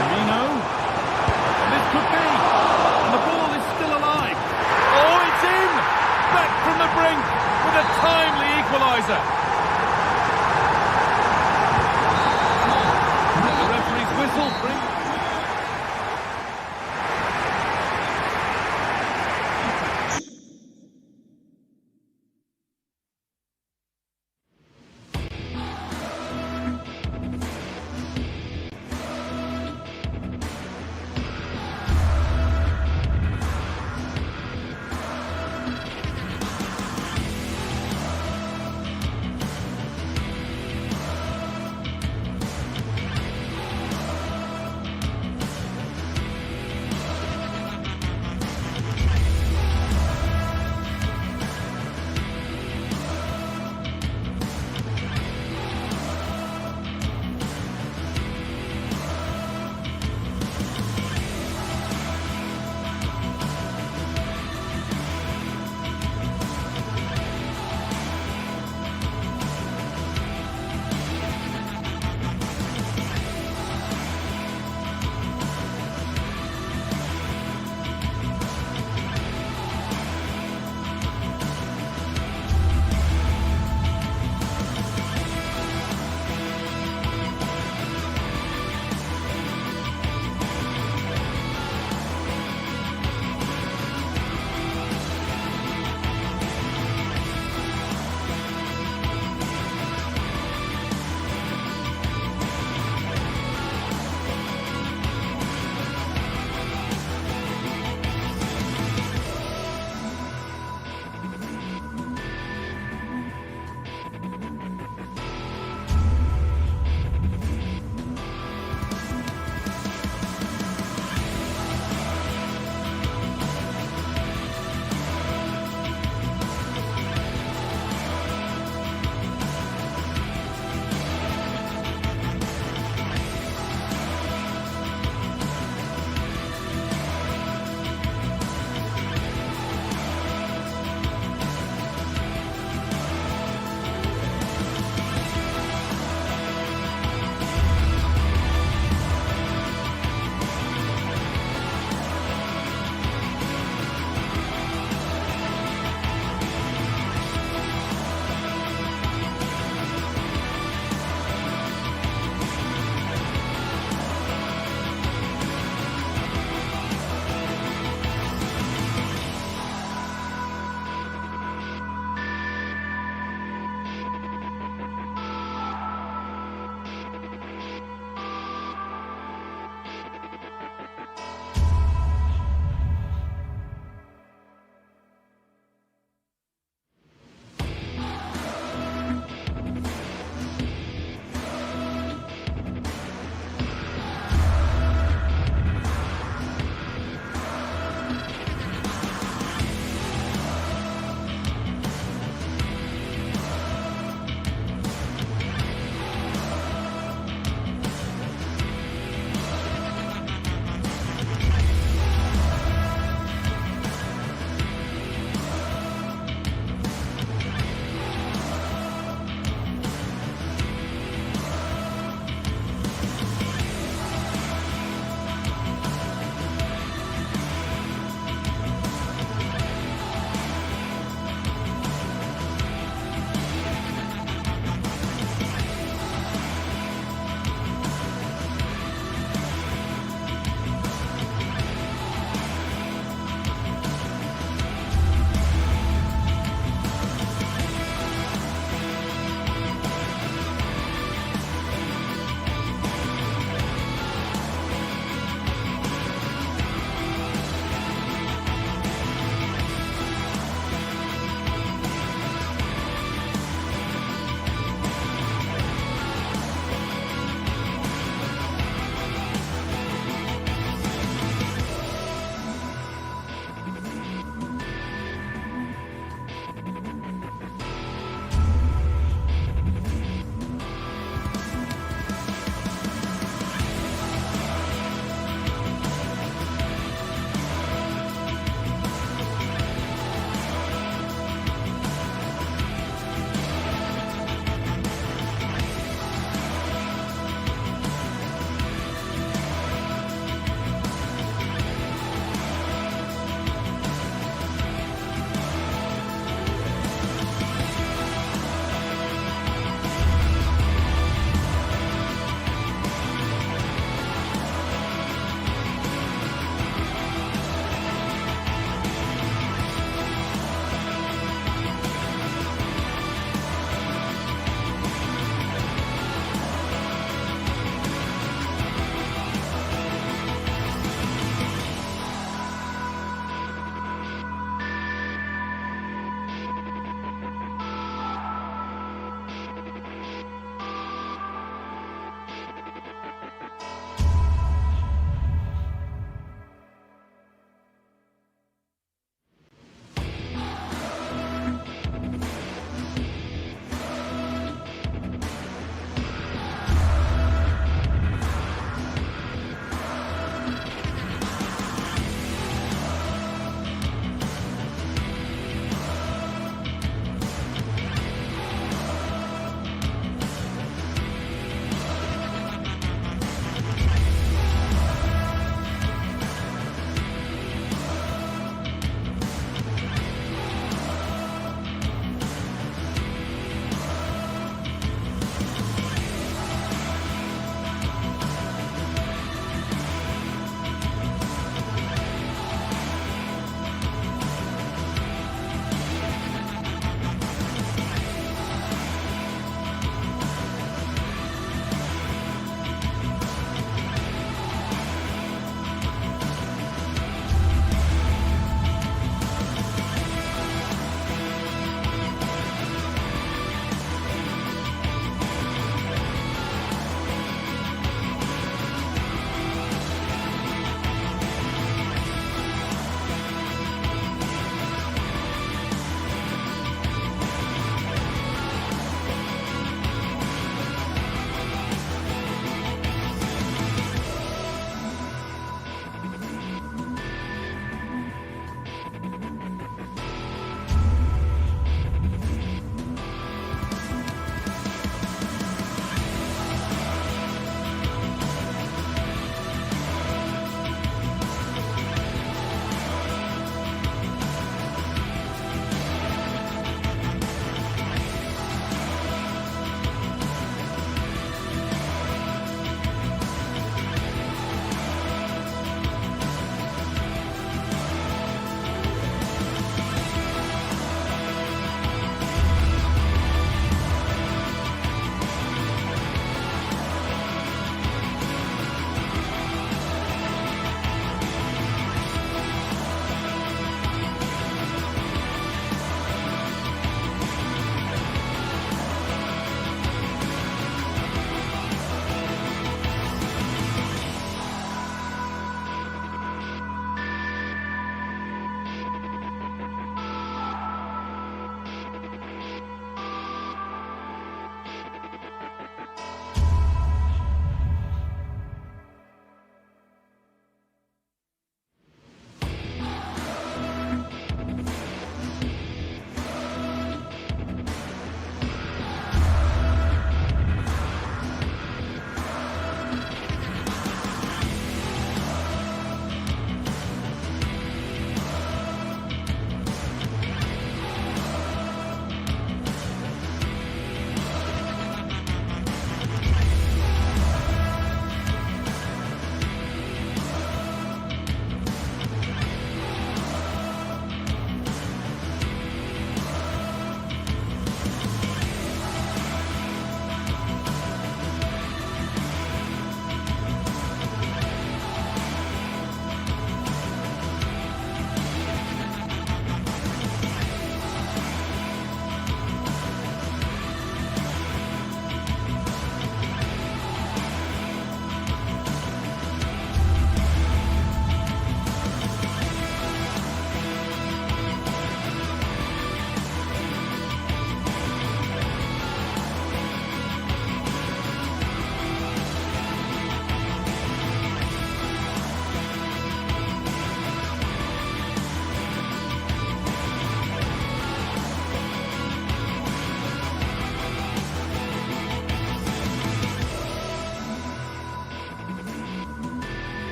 Merino. And this could be. And the ball is still alive. Oh, it's in! Back from the brink with a timely equaliser. The referee's whistle brings...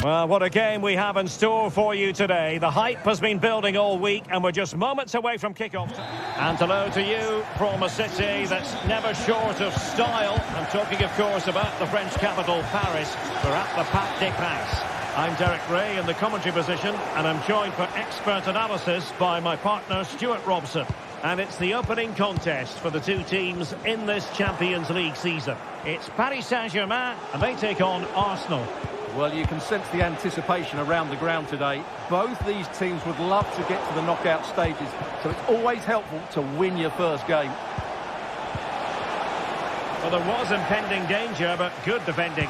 Well, what a game we have in store for you today. The hype has been building all week, and we're just moments away from kick-off. And hello to you from a city that's never short of style. I'm talking, of course, about the French capital, Paris. We're at the Parc des Princes. I'm Derek Ray in the commentary position, and I'm joined for expert analysis by my partner, Stuart Robson. And it's the opening contest for the two teams in this Champions League season. It's Paris Saint-Germain, and they take on Arsenal. Well, you can sense the anticipation around the ground today. Both these teams would love to get to the knockout stages, so it's always helpful to win your first game. Well, there was impending danger, but good defending.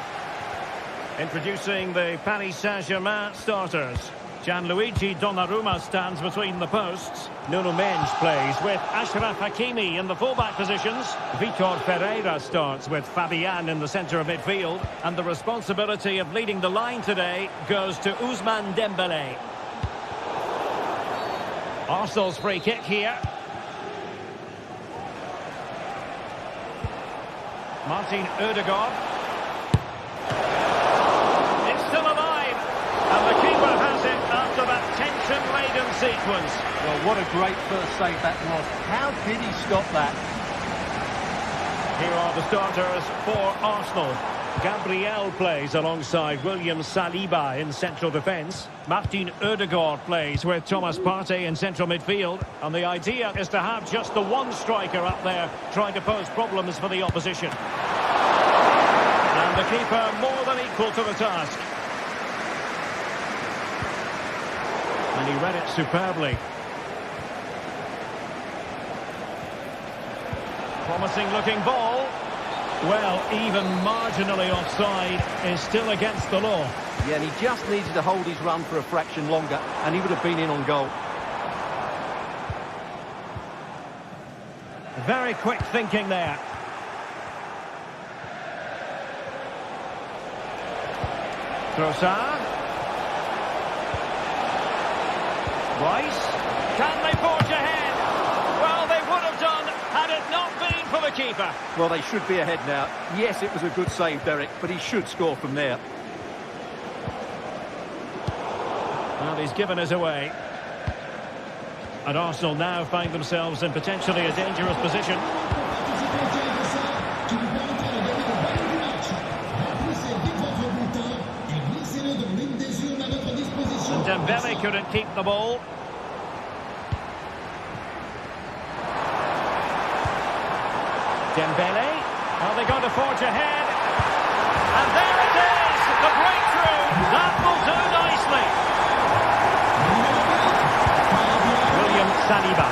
Introducing the Paris Saint-Germain starters. Gianluigi Donnarumma stands between the posts. Nuno Mendes plays with Achraf Hakimi in the fullback positions. Vitor Pereira starts with Fabian in the centre of midfield. And the responsibility of leading the line today goes to Ousmane Dembélé. Arsenal's free kick here. Martin Ødegaard. It's still alive. And the keeper has it after that tension-laden sequence. Well, what a great first save that was. How did he stop that? Here are the starters for Arsenal. Gabriel plays alongside William Saliba in central defence. Martin Ødegaard plays with Thomas Partey in central midfield. And the idea is to have just the one striker up there trying to pose problems for the opposition. And the keeper more than equal to the task. And he read it superbly. Promising looking ball. Well, even marginally offside is still against the law. Yeah, and he just needed to hold his run for a fraction longer, and he would have been in on goal. Very quick thinking there. Trossard. Rice. Can they forge ahead? Well, they would have done had it not been for the keeper. Well, they should be ahead now. Yes, it was a good save, Derek, but he should score from there. Well, he's given us away. And Arsenal now find themselves in potentially a dangerous position. And Dembélé couldn't keep the ball. Dembélé, are they going to forge ahead? And there it is, the breakthrough. That will do nicely. William Saliba.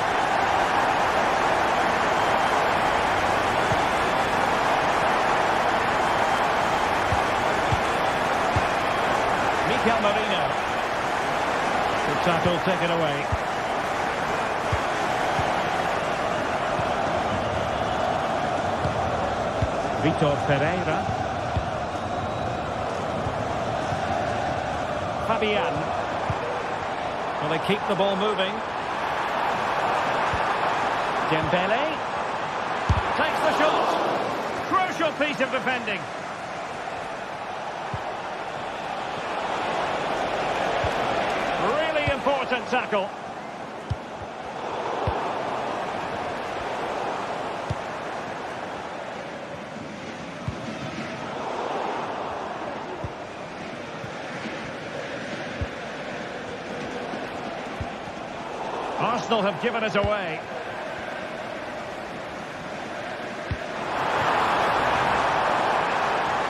Mikel Merino. Good tackle taken away. Vitor Pereira. Fabian. Well, they keep the ball moving. Dembélé. Takes the shot. Crucial piece of defending. Really important tackle. Arsenal have given us away.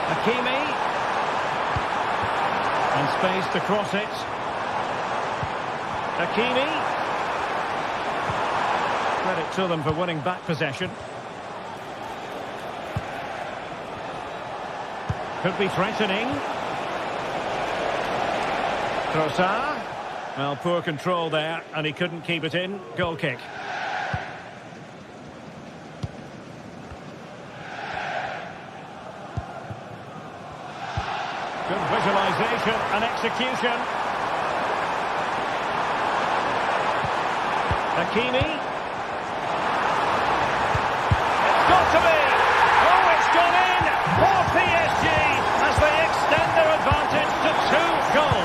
Hakimi. And space to cross it. Hakimi. Credit to them for winning back possession. Could be threatening. Trossard. Well, poor control there, and he couldn't keep it in. Goal kick. Good visualisation and execution. Hakimi. It's got to be. Oh, it's gone in for PSG as they extend their advantage to 2 goals.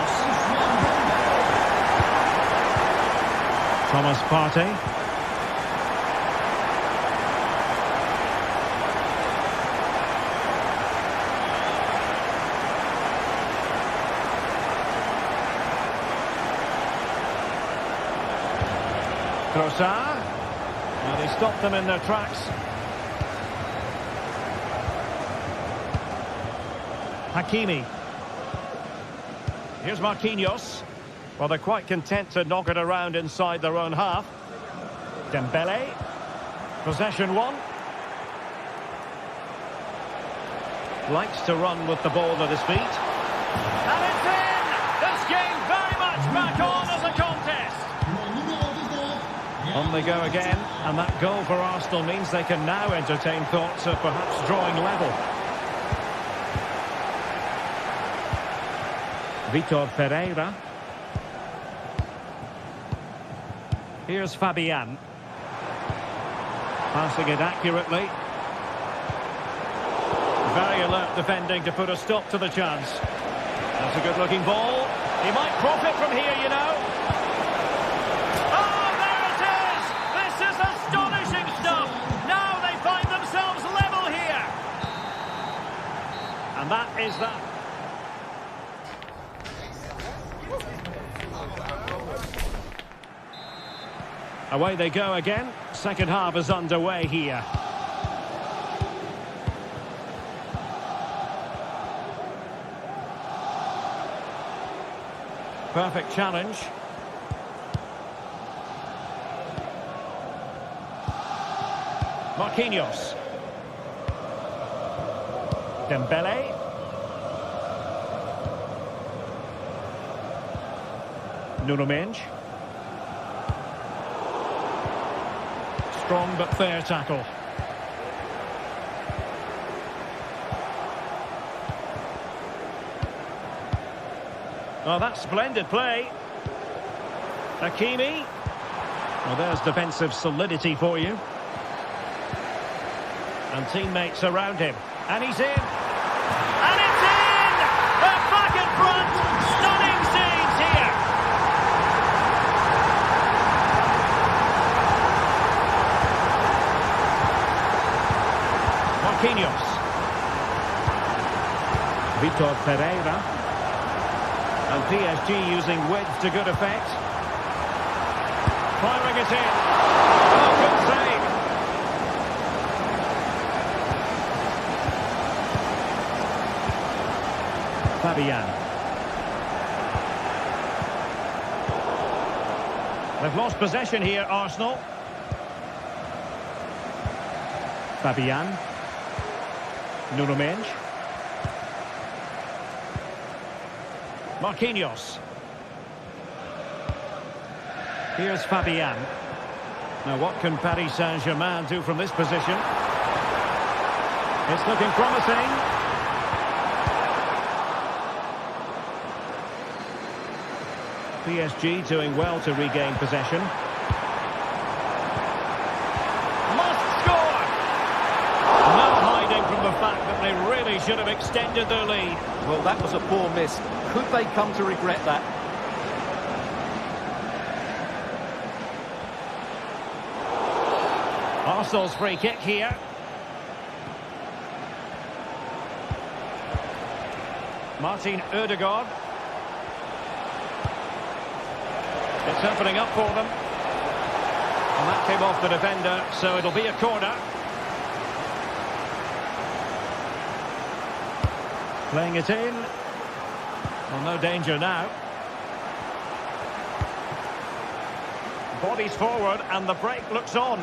Thomas Partey. Trossard. And he stopped them in their tracks. Hakimi. Here's Marquinhos. Well, they're quite content to knock it around inside their own half. Dembele. Possession one. Likes to run with the ball at his feet. And it's in! This game very much back on as a contest. On they go again, and that goal for Arsenal means they can now entertain thoughts of perhaps drawing level. Vitor Pereira. Here's Fabian. Passing it accurately. Very alert defending to put a stop to the chance. That's a good-looking ball. He might profit from here, you know. Oh, there it is! This is astonishing stuff! Now they find themselves level here. And that is that. Away they go again. Second half is underway here. Perfect challenge. Marquinhos. Dembele. Nuno Mendes. Strong but fair tackle. Oh, that's splendid play. Hakimi. Well, there's defensive solidity for you. And teammates around him. And he's in. And it's in! They're back in front. Stunning scenes here. Marquinhos. Vitor Pereira. And PSG using width to good effect. Firing it in. Oh, good save. Fabian. They've lost possession here, Arsenal. Fabian. Nuno Mendes. Marquinhos. Here's Fabian. Now what can Paris Saint-Germain do from this position? It's looking promising. PSG doing well to regain possession. Must score! No hiding from the fact that they really should have extended their lead. Well, that was a poor miss. Could they come to regret that? Arsenal's free kick here. Martin Ødegaard. It's opening up for them. And that came off the defender, so it'll be a corner. Playing it in. Well, no danger now. Bodies forward and the break looks on.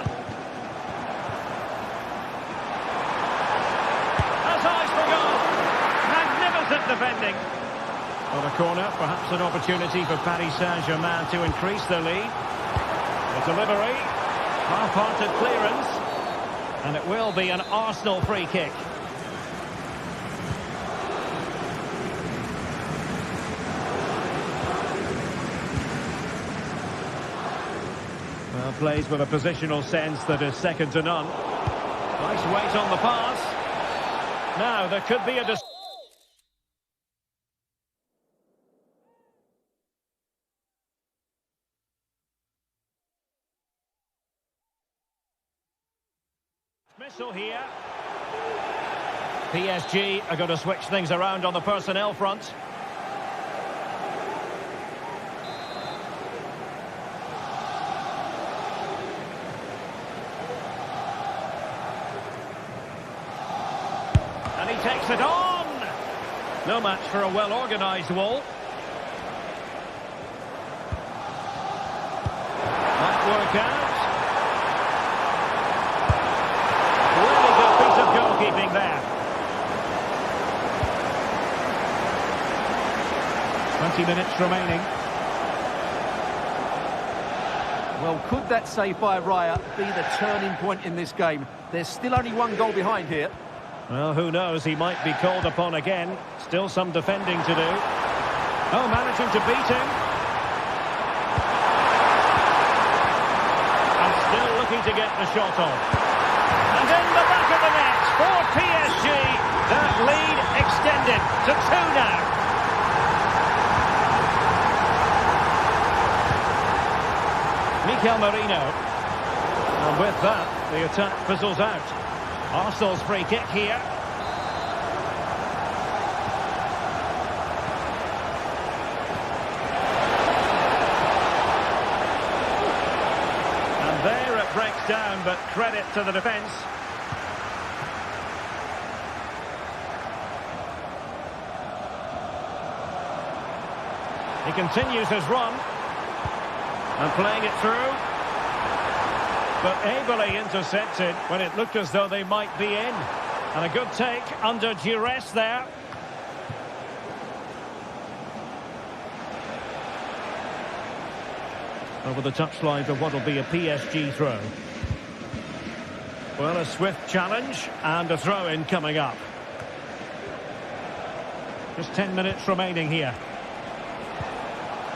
Has eyes for goal. Magnificent defending. On a corner, perhaps an opportunity for Paris Saint-Germain to increase their lead. The delivery. Half-hearted clearance. And it will be an Arsenal free kick. Well, plays with a positional sense that is second to none. Nice weight on the pass. Now, there could be a... whistle here. PSG are going to switch things around on the personnel front. And he takes it on! No match for a well-organised wall. Might work out. Really good piece of goalkeeping there. 20 minutes remaining. Well, could that save by Raya be the turning point in this game? There's still only one goal behind here. Well, who knows? He might be called upon again. Still some defending to do. Oh, managing to beat him. And still looking to get the shot off. And in the back of the net for PSG. That lead extended to 2 now. Mikel Merino. And with that, the attack fizzles out. Arsenal's free kick here. And there it breaks down, but credit to the defence. He continues his run. And playing it through. But ably intercepted when it looked as though they might be in. And a good take under duress there. Over the touchline for what will be a PSG throw. Well, a swift challenge and a throw-in coming up. Just 10 minutes remaining here.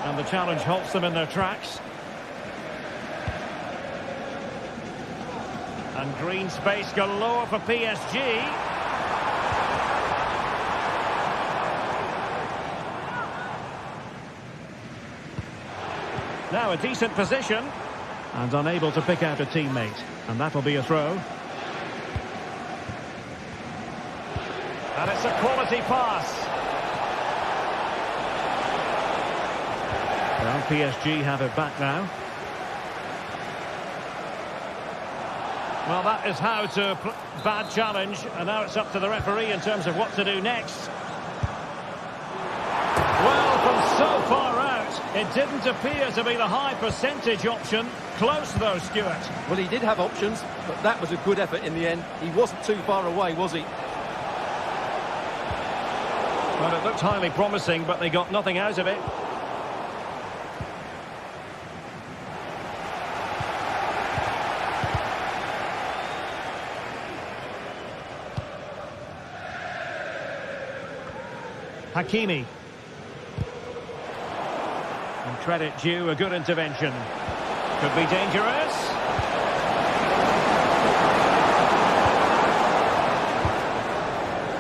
And the challenge halts them in their tracks. And green space galore for PSG. Now a decent position. And unable to pick out a teammate. And that'll be a throw. And it's a quality pass. Well, PSG have it back now. Well, that is how to... Bad challenge, and now it's up to the referee in terms of what to do next. Well, from so far out, it didn't appear to be the high percentage option. Close, though, Stuart. Well, he did have options, but that was a good effort in the end. He wasn't too far away, was he? Well, it looked highly promising, but they got nothing out of it. Hakimi. And credit due, a good intervention. Could be dangerous.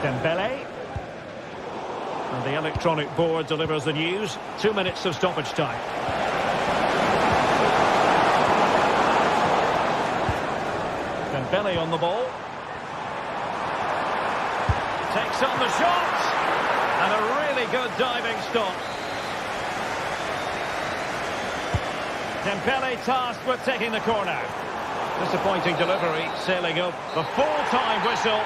Dembele. And the electronic board delivers the news. 2 minutes of stoppage time. Dembele on the ball. Takes on the shot. And a really good diving stop. Dembele tasked with taking the corner. Disappointing delivery, sailing up the full-time whistle.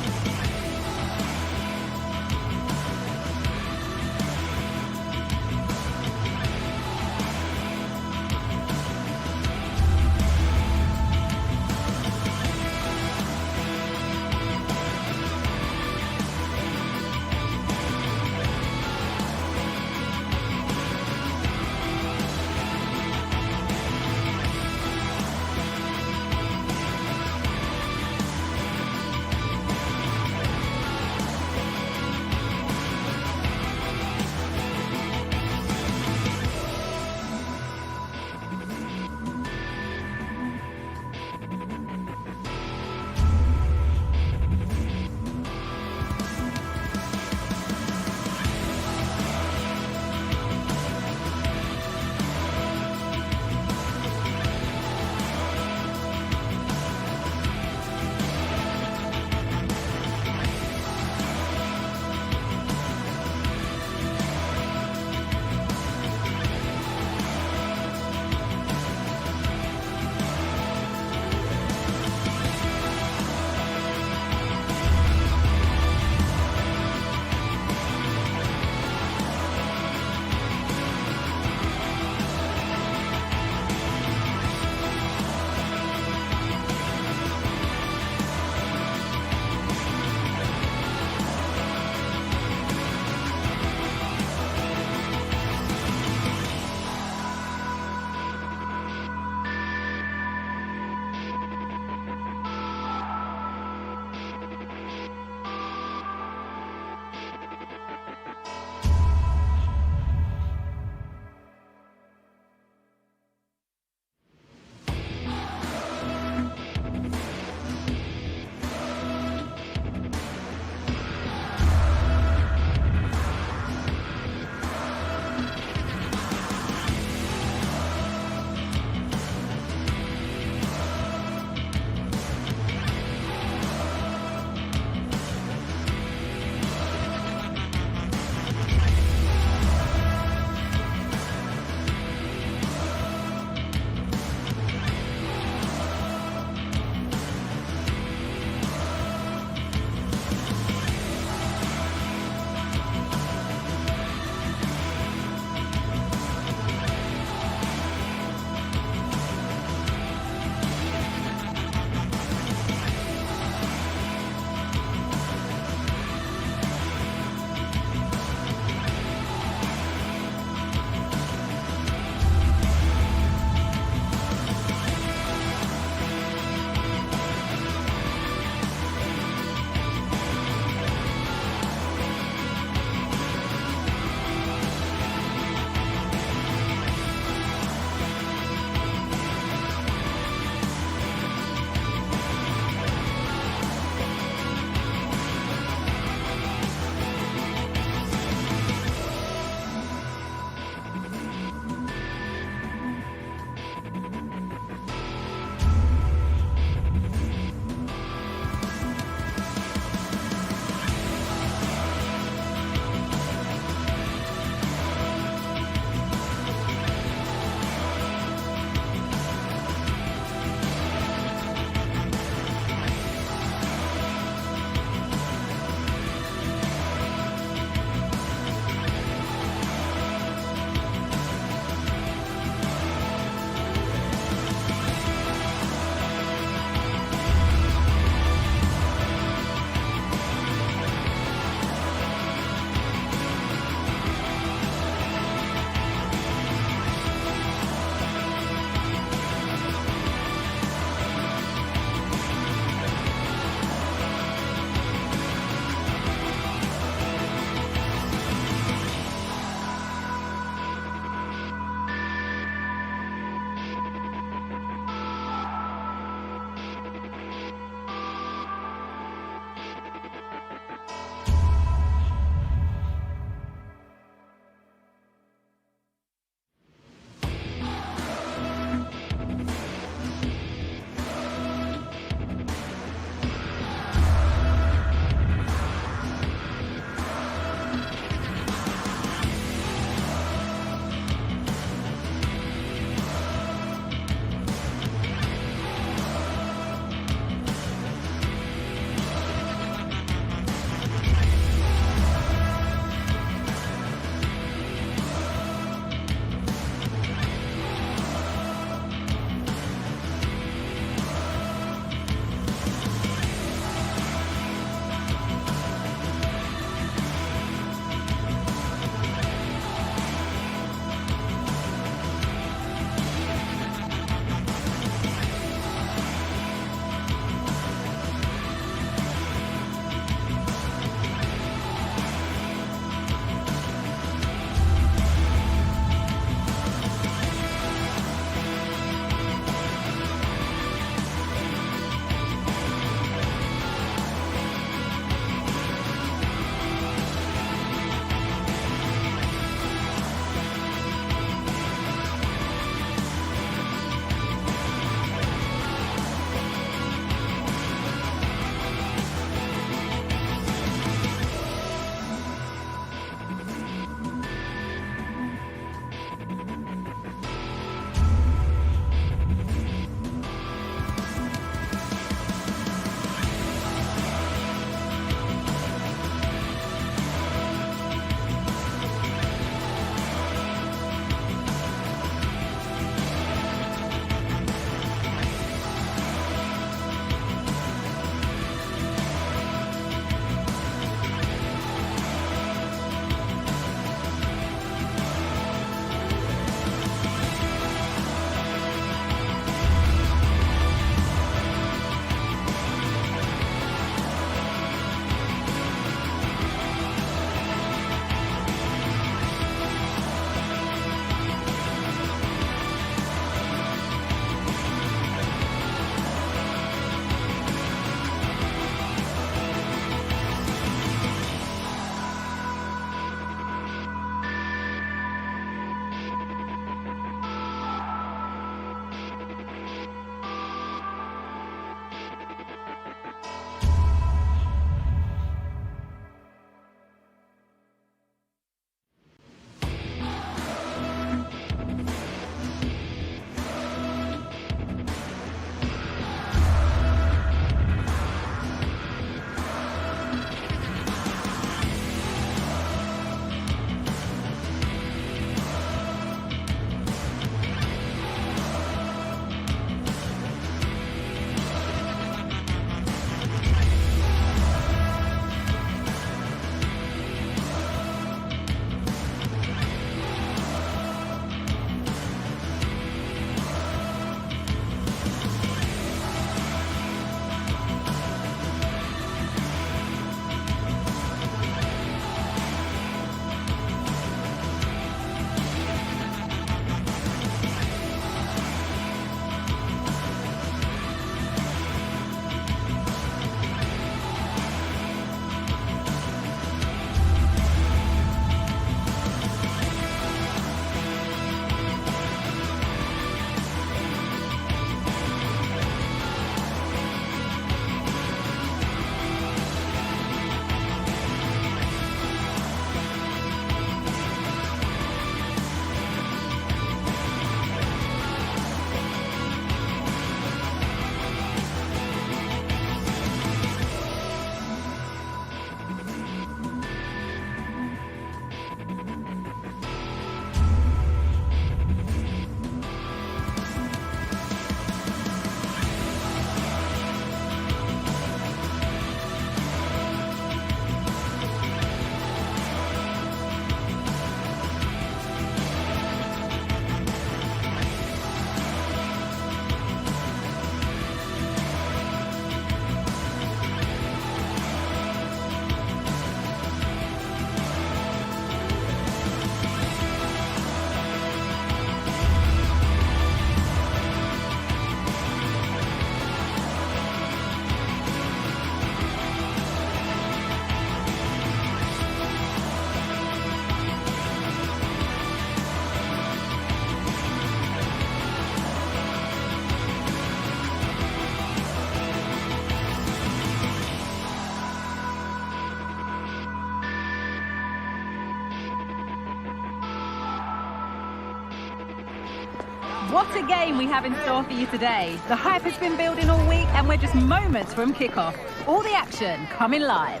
What a game we have in store for you today. The hype has been building all week and we're just moments from kickoff. All the action coming live.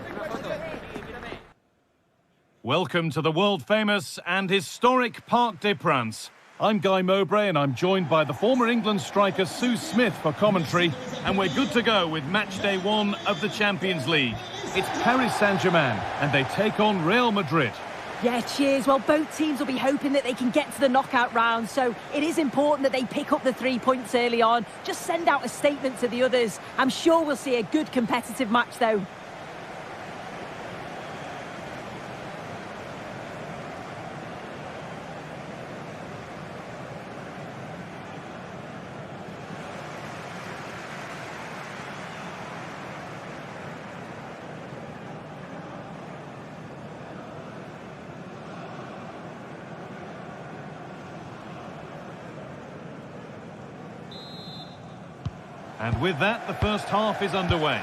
Welcome to the world-famous and historic Parc des Princes. I'm Guy Mowbray and I'm joined by the former England striker Sue Smith for commentary, and we're good to go with match day 1 of the Champions League. It's Paris Saint-Germain and they take on Real Madrid. Yeah, cheers. Well, both teams will be hoping that they can get to the knockout round, so it is important that they pick up the 3 points early on. Just send out a statement to the others. I'm sure we'll see a good competitive match, though. And with that, the first half is underway.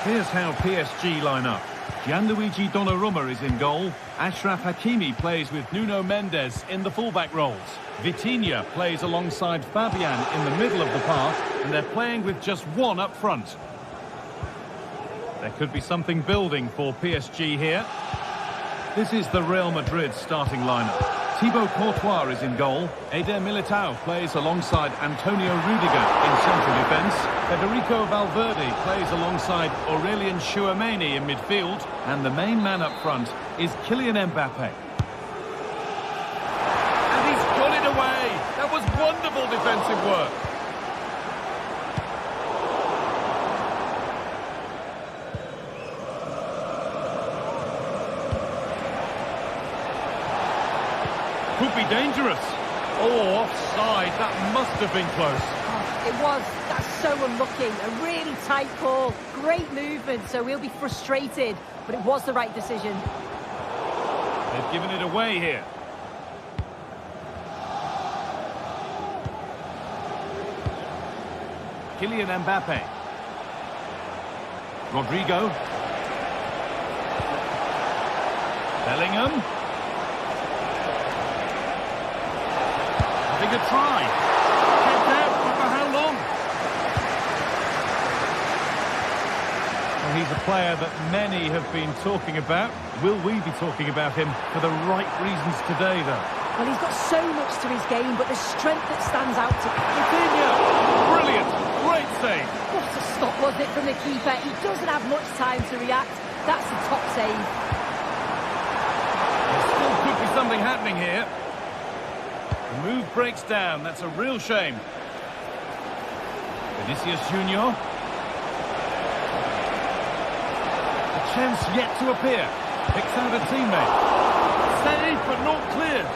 Here's how PSG line up. Gianluigi Donnarumma is in goal. Achraf Hakimi plays with Nuno Mendes in the fullback roles. Vitinha plays alongside Fabian in the middle of the park, and they're playing with just one up front. There could be something building for PSG here. This is the Real Madrid starting lineup. Thibaut Courtois is in goal. Eder Militao plays alongside Antonio Rudiger in central defence. Federico Valverde plays alongside Aurelien Tchouameni in midfield. And the main man up front is Kylian Mbappe. And he's got it away. That was wonderful defensive work. Could be dangerous. Oh, offside. That must have been close. Oh, it was. That's so unlucky. A really tight call. Great movement, so we'll be frustrated. But it was the right decision. They've given it away here. Kylian Mbappe. Rodrigo. Bellingham. Having a try. Kept out, but for how long? Well, he's a player that many have been talking about. Will we be talking about him for the right reasons today, though? Well, he's got so much to his game, but the strength that stands out to Vitinha! Brilliant! Great save! What a stop, wasn't it, from the keeper? He doesn't have much time to react. That's the top save. There still could be something happening here. The move breaks down. That's a real shame. Vinicius Junior. A chance yet to appear. Picks out a teammate. Saved but not cleared.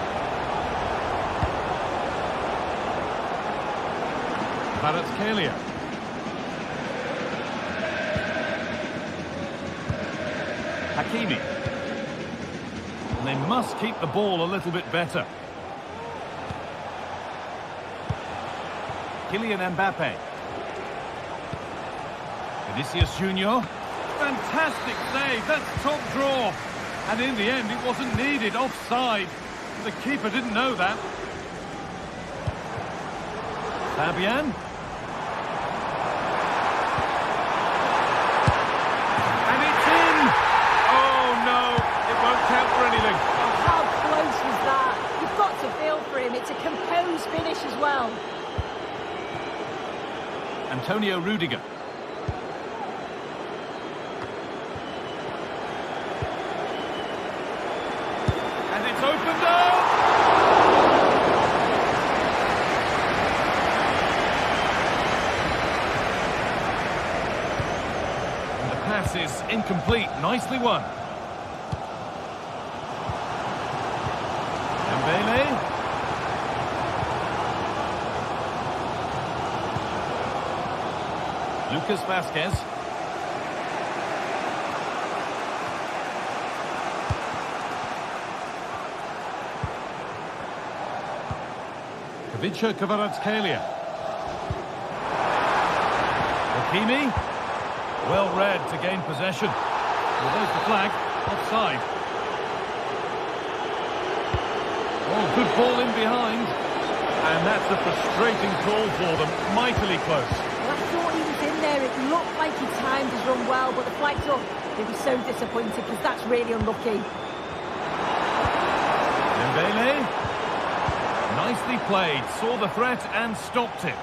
Kvaratskhelia. Hakimi. And they must keep the ball a little bit better. Kylian Mbappe. Vinicius Junior. Fantastic save. That's top draw. And in the end, it wasn't needed. Offside. The keeper didn't know that. Fabian. And it's in. Oh, no. It won't count for anything. How close was that? You've got to feel for him. It's a composed finish as well. Antonio Rudiger. And it's opened up! And the pass is incomplete. Nicely won. Dembele. Lucas Vazquez. Ivica Kvaratskhelia. Hakimi. Well read to gain possession. Well, there's the flag. Offside. Oh, good ball in behind. And that's a frustrating call for them. Mightily close. Well, I thought he was in there. It looked like he timed his run well, but the flag's up. He'll be so disappointed because that's really unlucky. Dembele. Nicely played. Saw the threat and stopped it.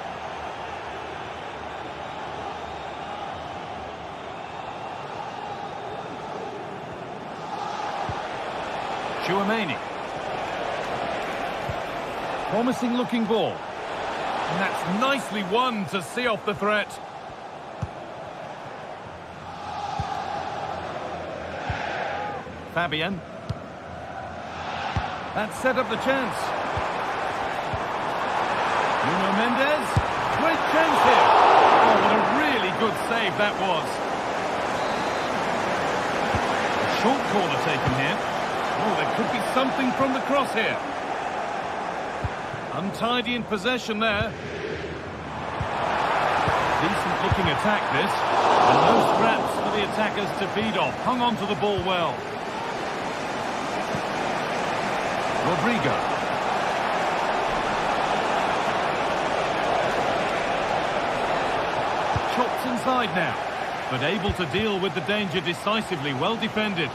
Chouameni. Promising looking ball. And that's nicely won to see off the threat. Fabian. That set up the chance. Nuno Mendes. Great chance here. Oh, what a really good save that was. Short corner taken here. Oh, there could be something from the cross here. Untidy in possession there. Decent looking attack this. And no scraps for the attackers to feed off. Hung on to the ball well. Rodrigo. Chops inside now. But able to deal with the danger decisively. Well defended.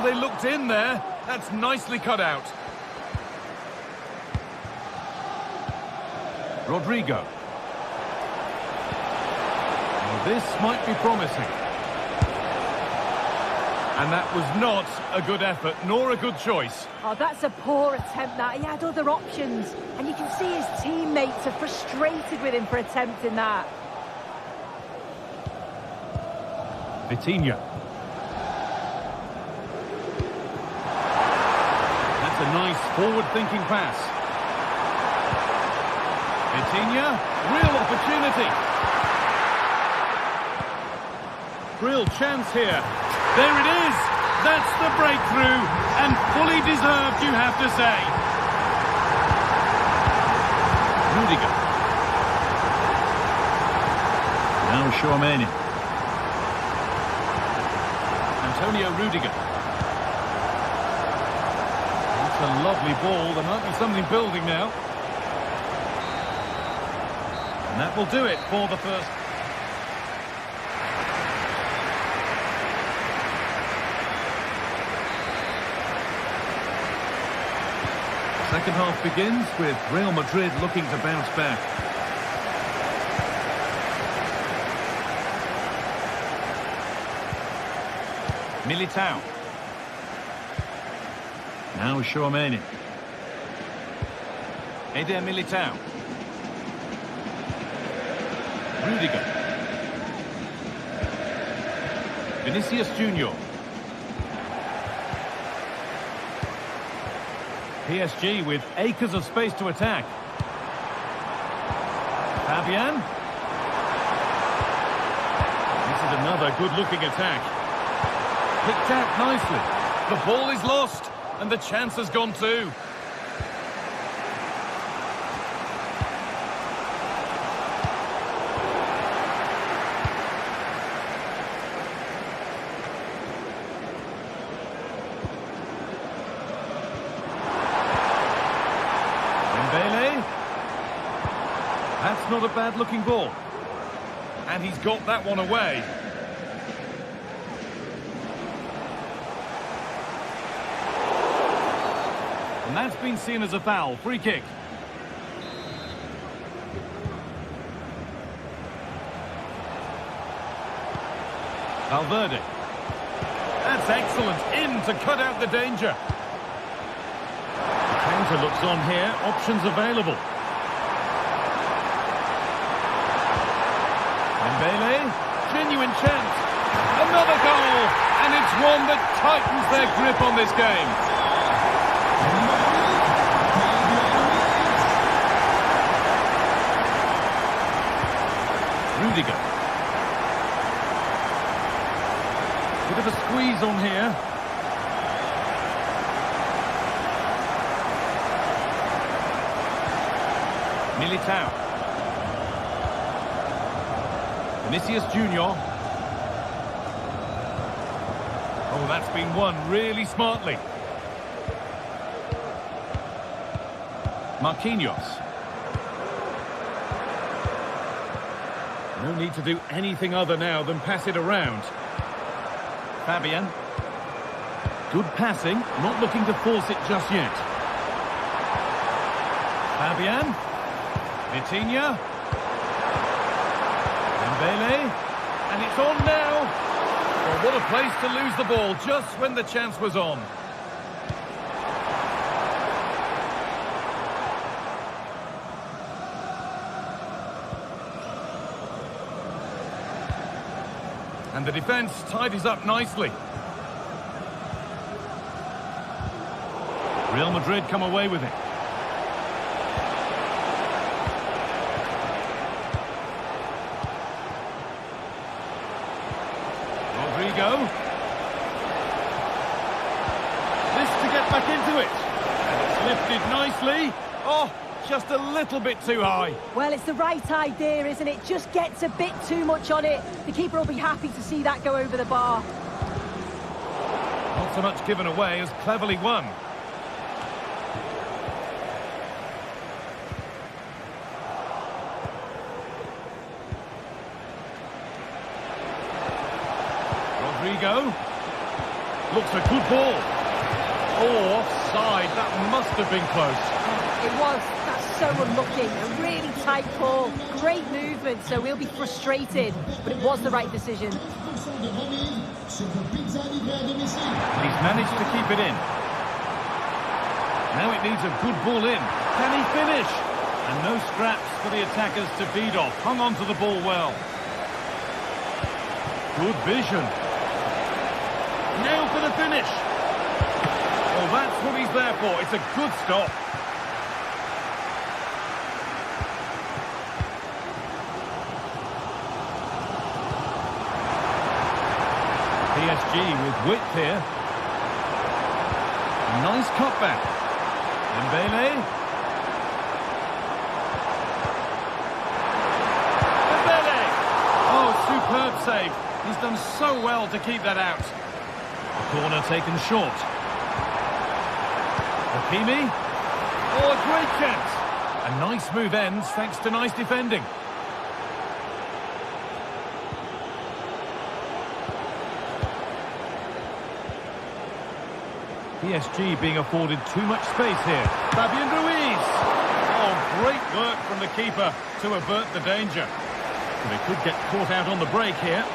They looked in there. That's nicely cut out. Rodrigo. Well, this might be promising. And that was not a good effort, nor a good choice. Oh, that's a poor attempt, that. He had other options. And you can see his teammates are frustrated with him for attempting that. Vitinha. A nice forward-thinking pass. Vitinha, real opportunity. Real chance here. There it is. That's the breakthrough, and fully deserved, you have to say. Rudiger. Now Chouameni. Antonio Rudiger. A lovely ball. There might be something building now. And that will do it for the first. The second half begins with Real Madrid looking to bounce back. Militao. Now Chouameni. Eder Militao. Rudiger. Vinicius Junior. PSG with acres of space to attack. Fabian. This is another good-looking attack. Picked out nicely. The ball is lost. And the chance has gone too. Dembele. That's not a bad looking ball. And he's got that one away. And that's been seen as a foul. Free kick. Valverde. That's excellent. In to cut out the danger. The counter looks on here. Options available. Dembele. Genuine chance. Another goal. And it's one that tightens their grip on this game. Rudiger. Bit of a squeeze on here. Militao. Vinicius Junior. Oh, that's been won really smartly. Marquinhos. No need to do anything other now than pass it around. Fabian. Good passing, not looking to force it just yet. Fabian. Vitinha. Dembele. And it's on now. Well, what a place to lose the ball just when the chance was on. And the defence tidies up nicely. Real Madrid come away with it. Rodrigo. This to get back into it. And it's lifted nicely. Oh, just a little bit too high. Well, it's the right idea, isn't it? Just gets a bit too much on it. The keeper will be happy to see that go over the bar. Not so much given away as cleverly won. Rodrigo. Looks a good ball. Oh, offside. That must have been close. It was. That's so unlucky. A really tight ball. Great movement, so we'll be frustrated. But it was the right decision. He's managed to keep it in. Now it needs a good ball in. Can he finish? And no scraps for the attackers to feed off. Hung on to the ball well. Good vision. Now for the finish. Oh, that's what he's there for. It's a good stop. PSG with width here. Nice cutback. Dembele. Dembele! Oh, superb save. He's done so well to keep that out. Corner taken short. Hakimi. Oh, a great chance. A nice move ends thanks to nice defending. PSG being afforded too much space here. Fabian Ruiz. Oh, great work from the keeper to avert the danger. They could get caught out on the break here.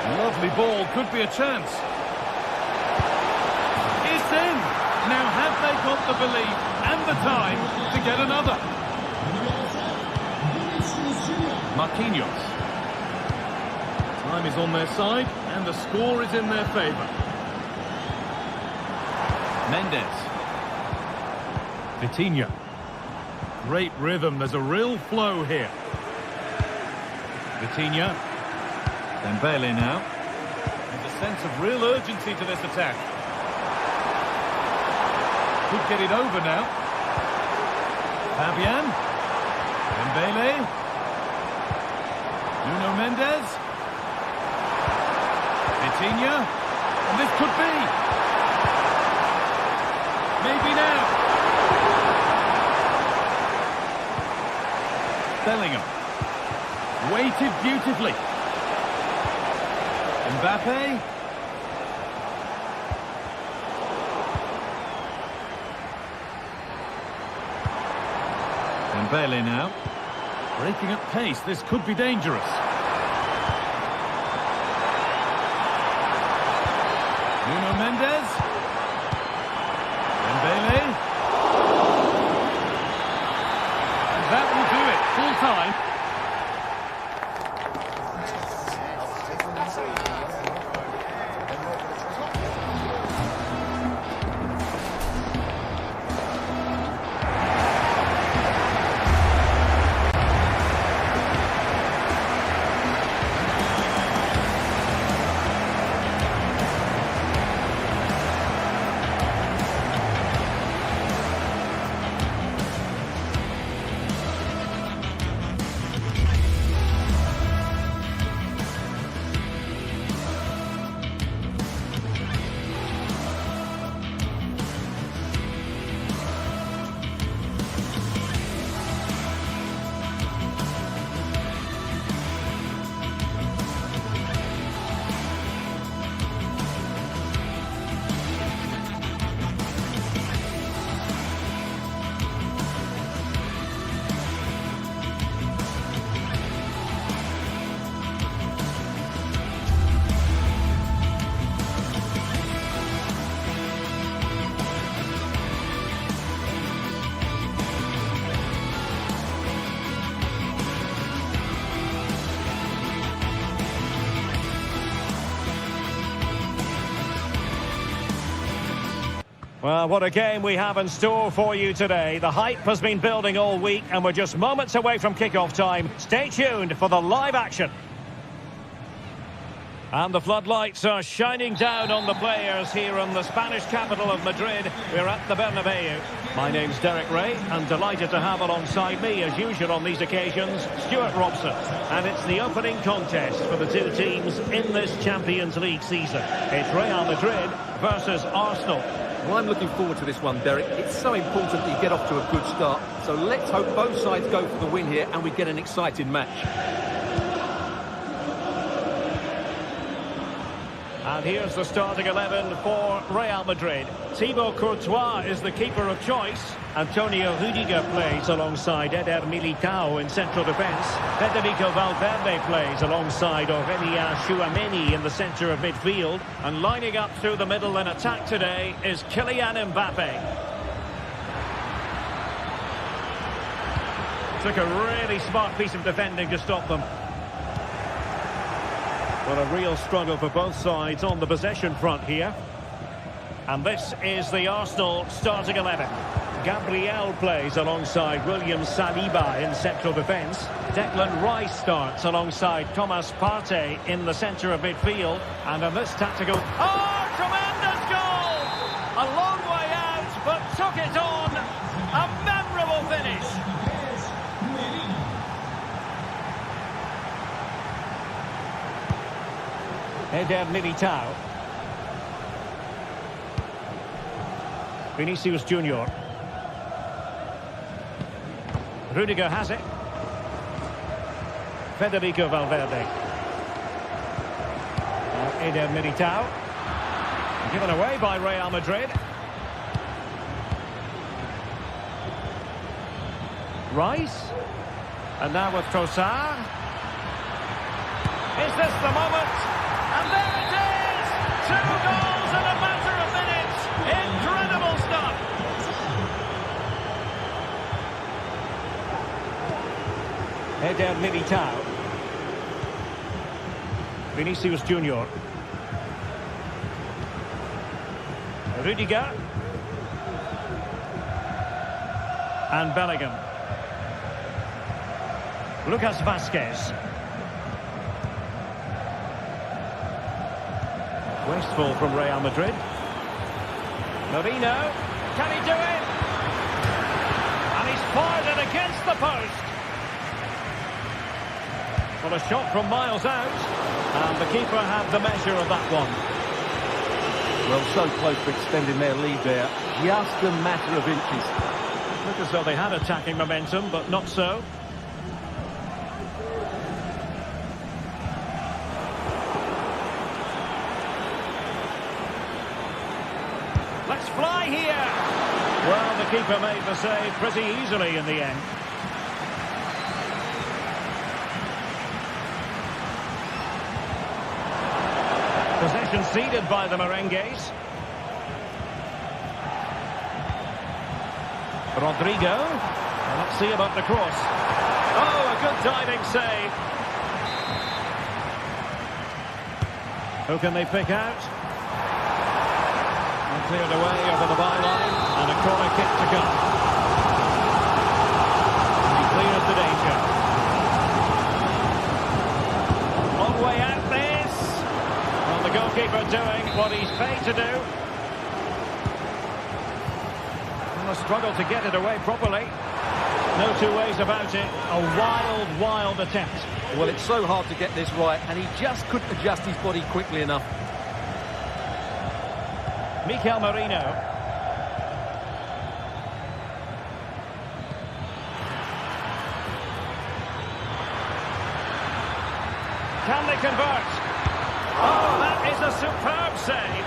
Lovely ball, could be a chance. It's in. Now have they got the belief and the time to get another? Marquinhos. Time is on their side and the score is in their favour. Mendes. Vitinha. Great rhythm, there's a real flow here. Vitinha. Dembele now. There's a sense of real urgency to this attack. Could get it over now. Fabian. Dembele. Nuno Mendes. Vitinha. And this could be. Maybe now. Bellingham. Weighted beautifully. Mbappe. Dembele now. Breaking at pace. This could be dangerous. Nuno Mendes. Dembele. And that will do it. Full time. Well, what a game we have in store for you today. The hype has been building all week and we're just moments away from kick-off time. Stay tuned for the live action. And the floodlights are shining down on the players here in the Spanish capital of Madrid. We're at the Bernabeu. My name's Derek Ray, and delighted to have alongside me, as usual on these occasions, Stuart Robson. And it's the opening contest for the two teams in this Champions League season. It's Real Madrid versus Arsenal. Well, I'm looking forward to this one, Derek. It's so important that you get off to a good start. So let's hope both sides go for the win here and we get an exciting match. And here's the starting 11 for Real Madrid. Thibaut Courtois is the keeper of choice. Antonio Rudiger plays alongside Eder Militao in central defence. Federico Valverde plays alongside Aurelien Tchouameni in the centre of midfield. And lining up through the middle in attack today is Kylian Mbappe. Took a really smart piece of defending to stop them. Well, a real struggle for both sides on the possession front here. And this is the Arsenal starting 11. Gabriel plays alongside William Saliba in central defence. Declan Rice starts alongside Thomas Partey in the centre of midfield. And in this tactical... Oh, tremendous goal! A long way out, but took it on. A memorable finish. Eder Militao. Vinicius Junior. Rudiger has it. Federico Valverde. Eder Militao. Given away by Real Madrid. Rice. And now with Trossard. Is this the moment? And there it is! 2 goals in a matter of minutes! Incredible stuff! Eder Militao. Vinicius Junior. Rudiger. And Bellingham. Lucas Vázquez. Wasteful from Real Madrid. Marino, can he do it? And he's fired it against the post. Well, a shot from miles out, and the keeper had the measure of that one. Well, so close to extending their lead there. Just a matter of inches. Looked as though they had attacking momentum, but not so. Let's fly here. Well, the keeper made the save pretty easily in the end. Possession ceded by the Merengues. Rodrigo. Well, let's see about the cross. Oh, a good diving save. Who can they pick out? Cleared away over the byline, and a corner kick to come. He clears the danger. Long way out this. Well, the goalkeeper doing what he's paid to do. And a struggle to get it away properly. No two ways about it. A wild, wild attempt. Well, it's so hard to get this right, and he just couldn't adjust his body quickly enough. Mikel Merino. Can they convert? Oh, that is a superb save.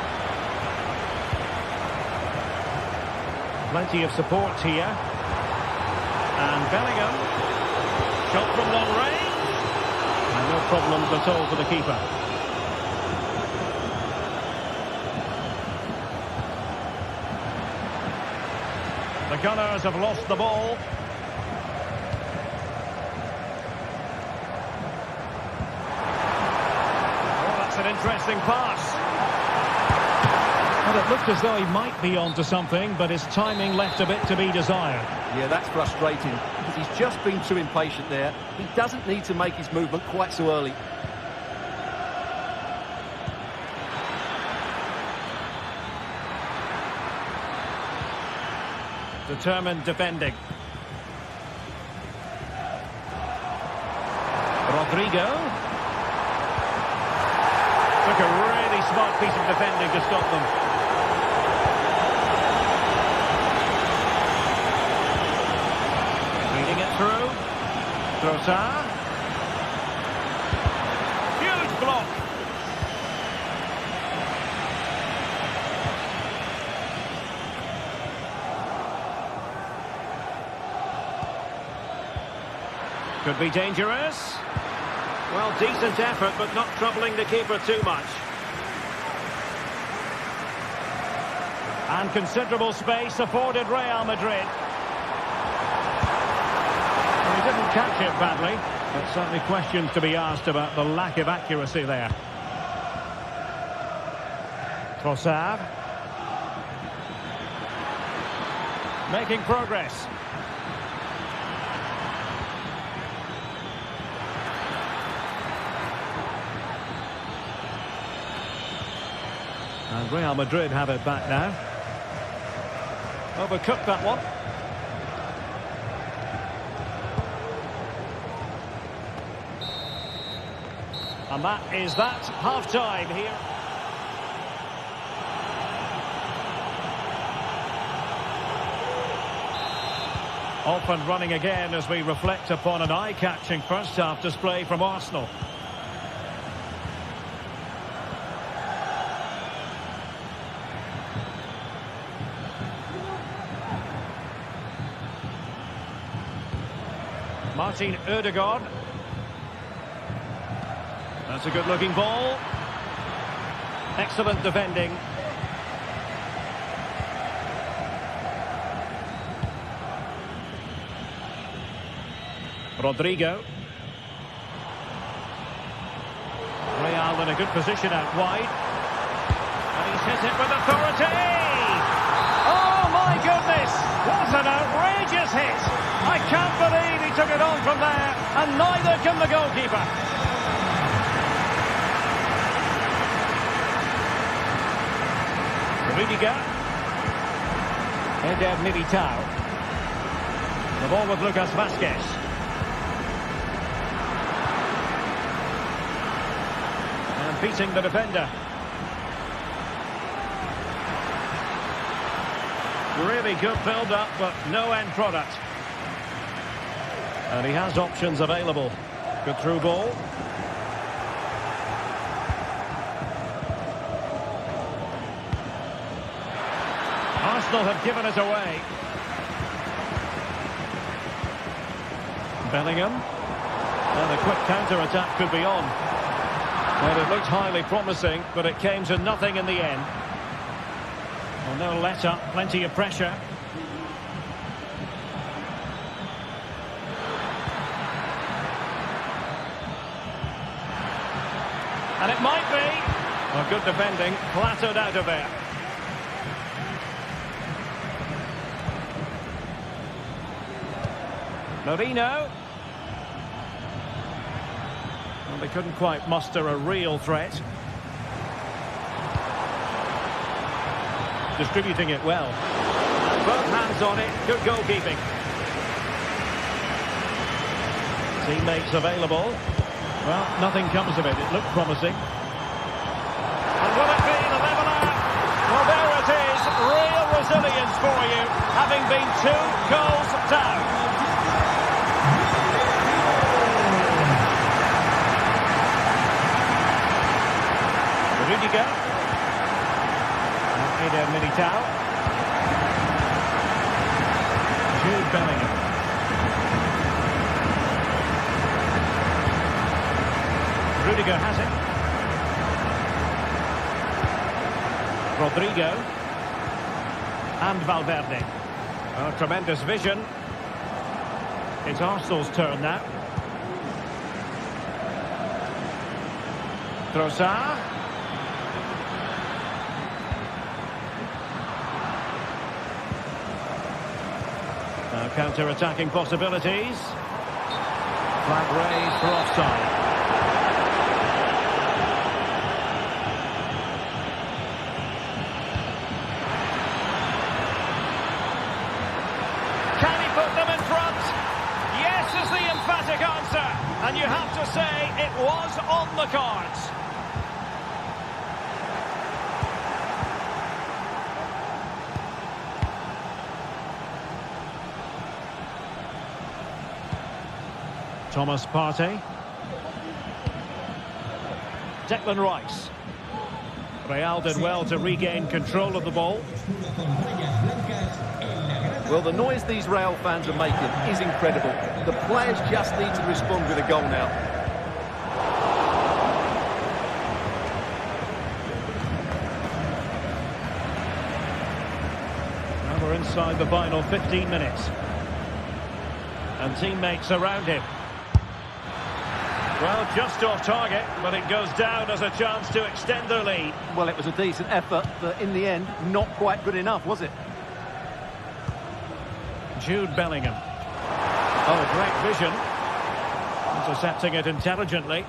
Plenty of support here. And Bellingham. Shot from long range. And no problems at all for the keeper. The Gunners have lost the ball. Oh, that's an interesting pass. Well, it looked as though he might be onto something, but his timing left a bit to be desired. Yeah, that's frustrating, because he's just been too impatient there. He doesn't need to make his movement quite so early. Determined defending. Rodrigo. Took a really smart piece of defending to stop them. Reading it through. Trossard. Huge block. Could be dangerous. Well, decent effort, but not troubling the keeper too much. And considerable space afforded Real Madrid. Well, he didn't catch it badly, but certainly questions to be asked about the lack of accuracy there. Trossard. Making progress. And Real Madrid have it back now. Overcooked that one. And that is that. Half-time here. Off and running again as we reflect upon an eye-catching first-half display from Arsenal. Martin Ødegaard. That's a good-looking ball. Excellent defending. Rodrigo. Real in a good position out wide. And he's hit it with authority. Oh, my goodness! What an outrageous hit! I can't believe he took it on from there, and neither can the goalkeeper. Rudiger. Eder Militao. The ball with Lucas Vázquez. And beating the defender. Really good build-up, but no end product. And he has options available. Good through ball. Arsenal have given it away. Bellingham. And a quick counter-attack could be on. Well, it looked highly promising, but it came to nothing in the end. Well, no let-up, plenty of pressure. And it might be. Well, good defending, flattered out of there. Merino. Well, they couldn't quite muster a real threat. Distributing it well. And both hands on it, good goalkeeping. Teammates available. Well, nothing comes of it. It looked promising. And will it be the leveller? Well, there it is. Real resilience for you, having been 2 goals down. Rudiger. Eder Militao. Jude Bellingham. Rudiger has it. Rodrigo. And Valverde. Oh, tremendous vision. It's Arsenal's turn now. Trossard. Counter-attacking possibilities. Flag raised for offside. Can he put them in front? Yes is the emphatic answer. And you have to say it was on the cards. Thomas Partey. Declan Rice. Real did well to regain control of the ball. Well, the noise these Real fans are making is incredible. The players just need to respond with a goal now. Now we're inside the final 15 minutes. And teammates around him. Well, just off target, but it goes down as a chance to extend their lead. Well, it was a decent effort, but in the end, not quite good enough, was it? Jude Bellingham. Oh, great vision. Intercepting it intelligently.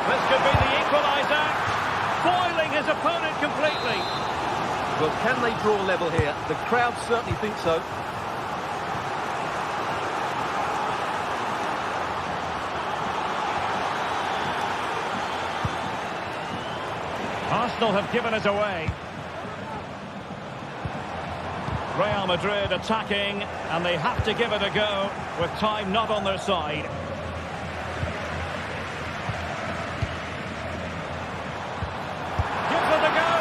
This could be the equaliser. Foiling his opponent completely. Well, can they draw level here? The crowd certainly think so. Arsenal have given it away. Real Madrid attacking, and they have to give it a go with time not on their side. Gives it a go.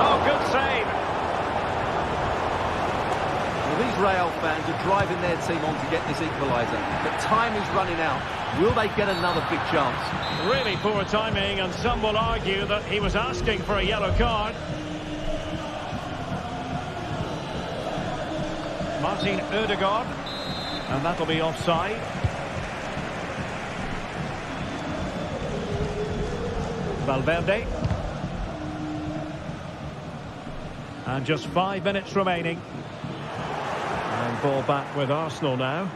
Oh, good save. Well, these Real fans are driving their team on to get this equaliser. But time is running out. Will they get another big chance? Really poor timing, and some will argue that he was asking for a yellow card. Martin Ødegaard, and that'll be offside. Valverde. And just 5 minutes remaining. And ball back with Arsenal now.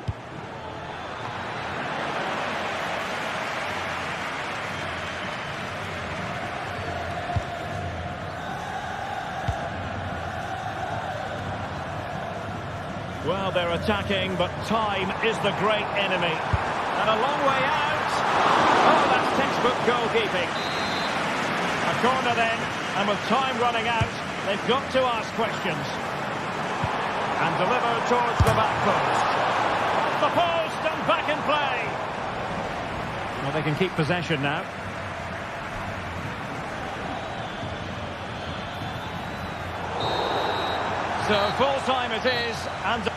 Well, they're attacking, but time is the great enemy. And a long way out. Oh, that's textbook goalkeeping. A corner then, and with time running out, they've got to ask questions. And deliver towards the back post. Off the post and back in play. Well, they can keep possession now. So full time it is, and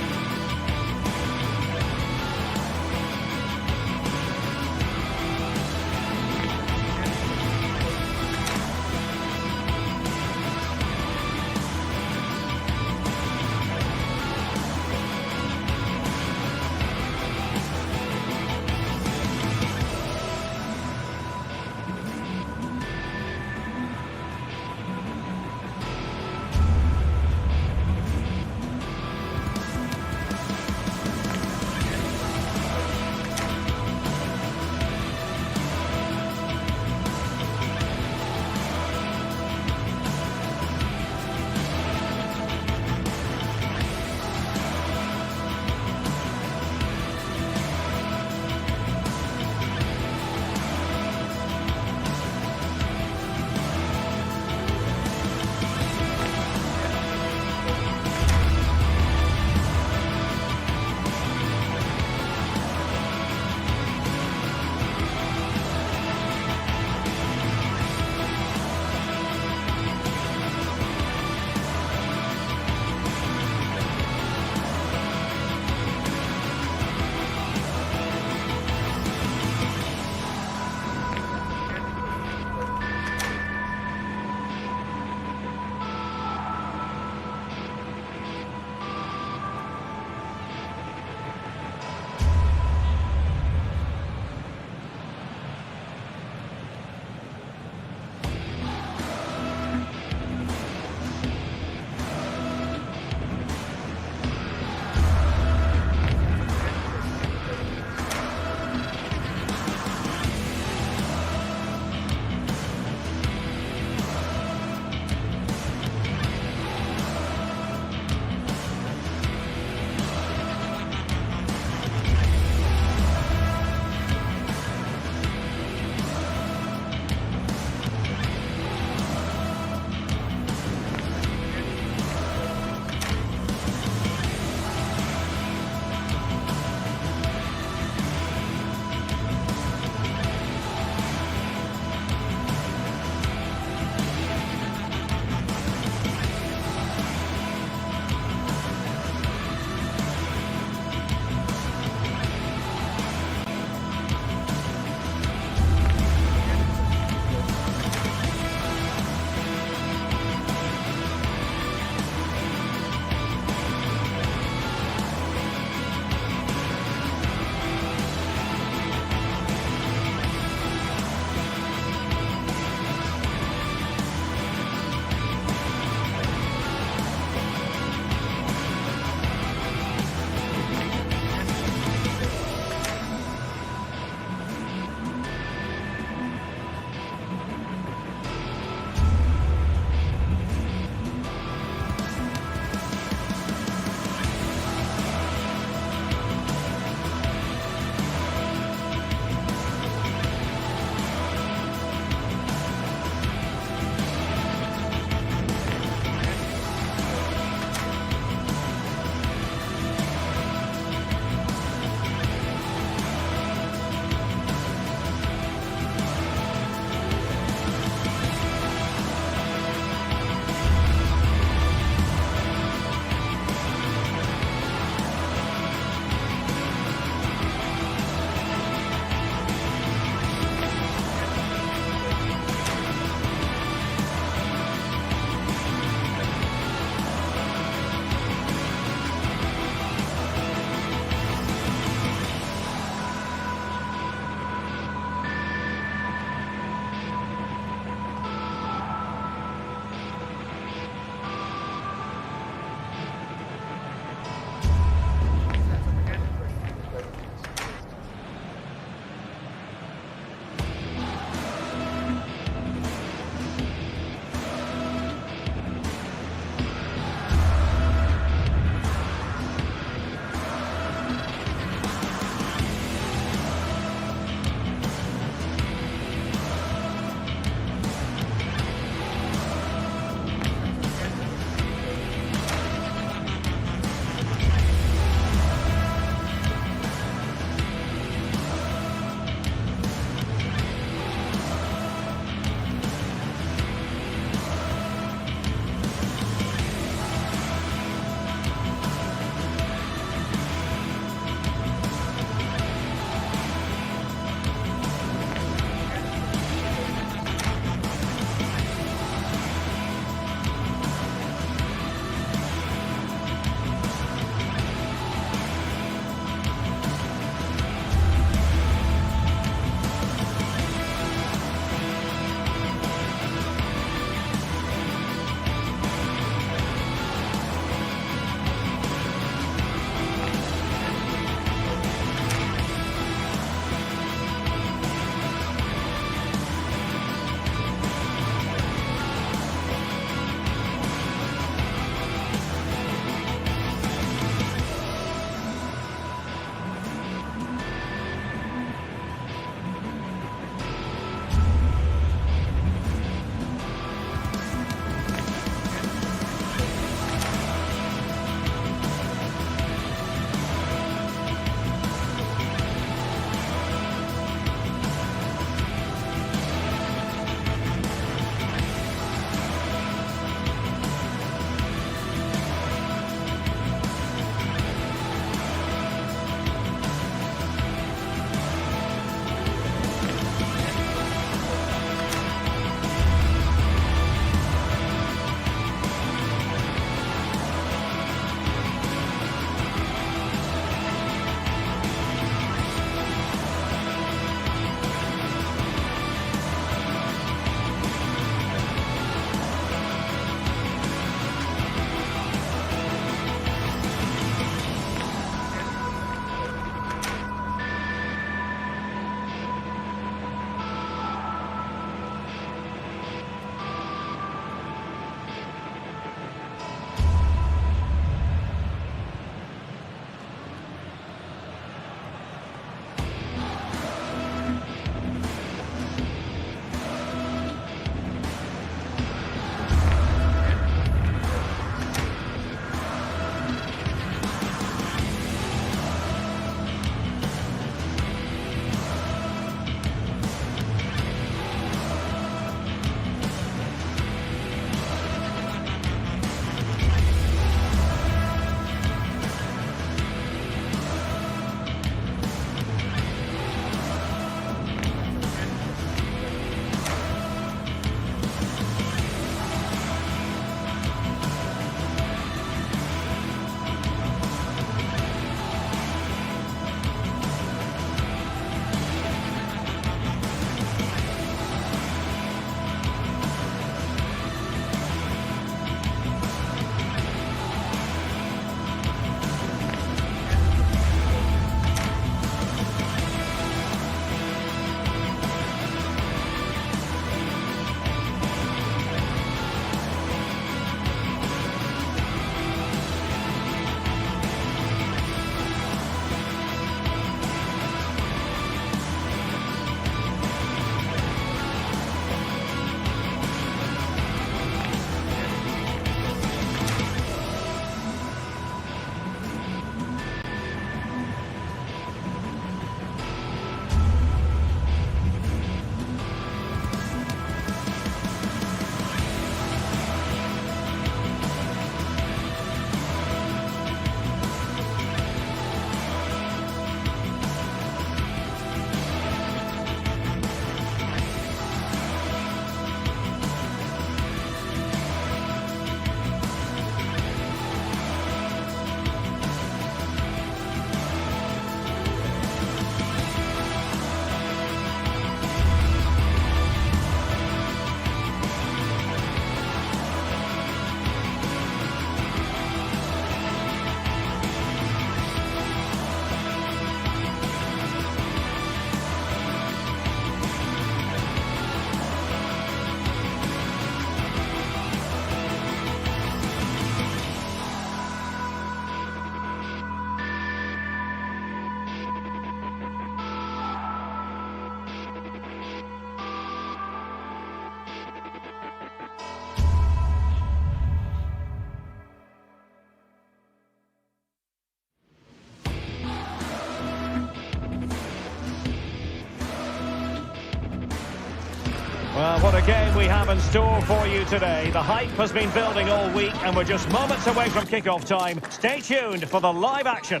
what a game we have in store for you today. The hype has been building all week and we're just moments away from kick-off time. Stay tuned for the live action.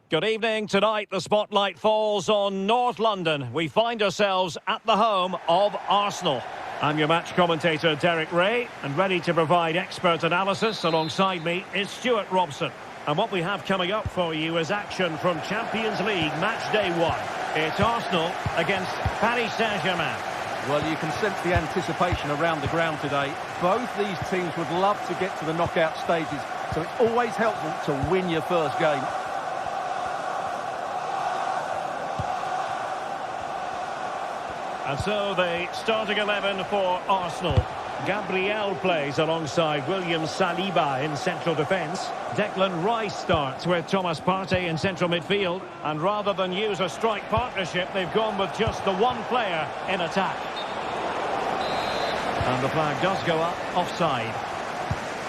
Good evening. Tonight the spotlight falls on North London. We find ourselves at the home of Arsenal. I'm your match commentator Derek Ray, and ready to provide expert analysis alongside me is Stuart Robson. And what we have coming up for you is action from Champions League match day 1. It's Arsenal against Paris Saint-Germain. Well, you can sense the anticipation around the ground today. Both these teams would love to get to the knockout stages, so it's always helpful to win your first game. And so the starting 11 for Arsenal. Gabriel plays alongside William Saliba in central defence. Declan Rice starts with Thomas Partey in central midfield. And rather than use a strike partnership, they've gone with just the one player in attack. And the flag does go up, offside.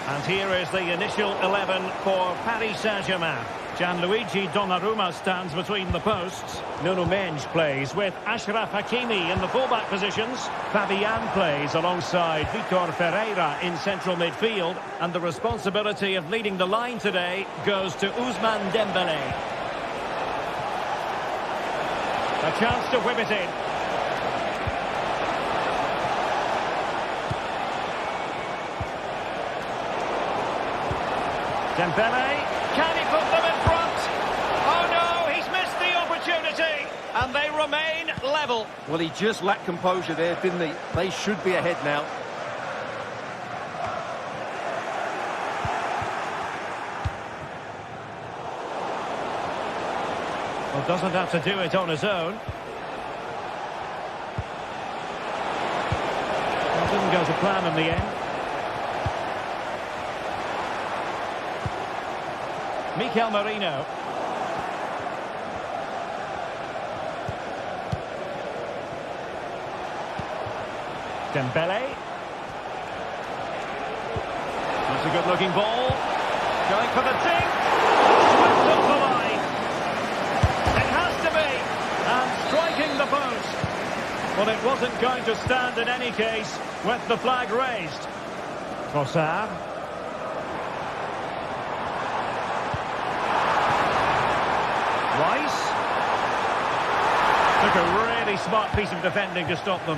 And here is the initial 11 for Paris Saint-Germain. Gianluigi Donnarumma stands between the posts. Nuno Mendes plays with Achraf Hakimi in the fullback positions. Fabian plays alongside Vitor Ferreira in central midfield. And the responsibility of leading the line today goes to Ousmane Dembélé. A chance to whip it in. Dembélé, can he put them in front? Oh no, he's missed the opportunity, and they remain level. Well, he just lacked composure there, didn't he? They should be ahead now. Well, doesn't have to do it on his own. Well, didn't go to plan in the end. Mikel Merino. Dembélé. That's a good-looking ball. Going for the dink. Swept off the line. It has to be. And striking the post. Well, it wasn't going to stand in any case with the flag raised. Trossard. Rice. Took a really smart piece of defending to stop them.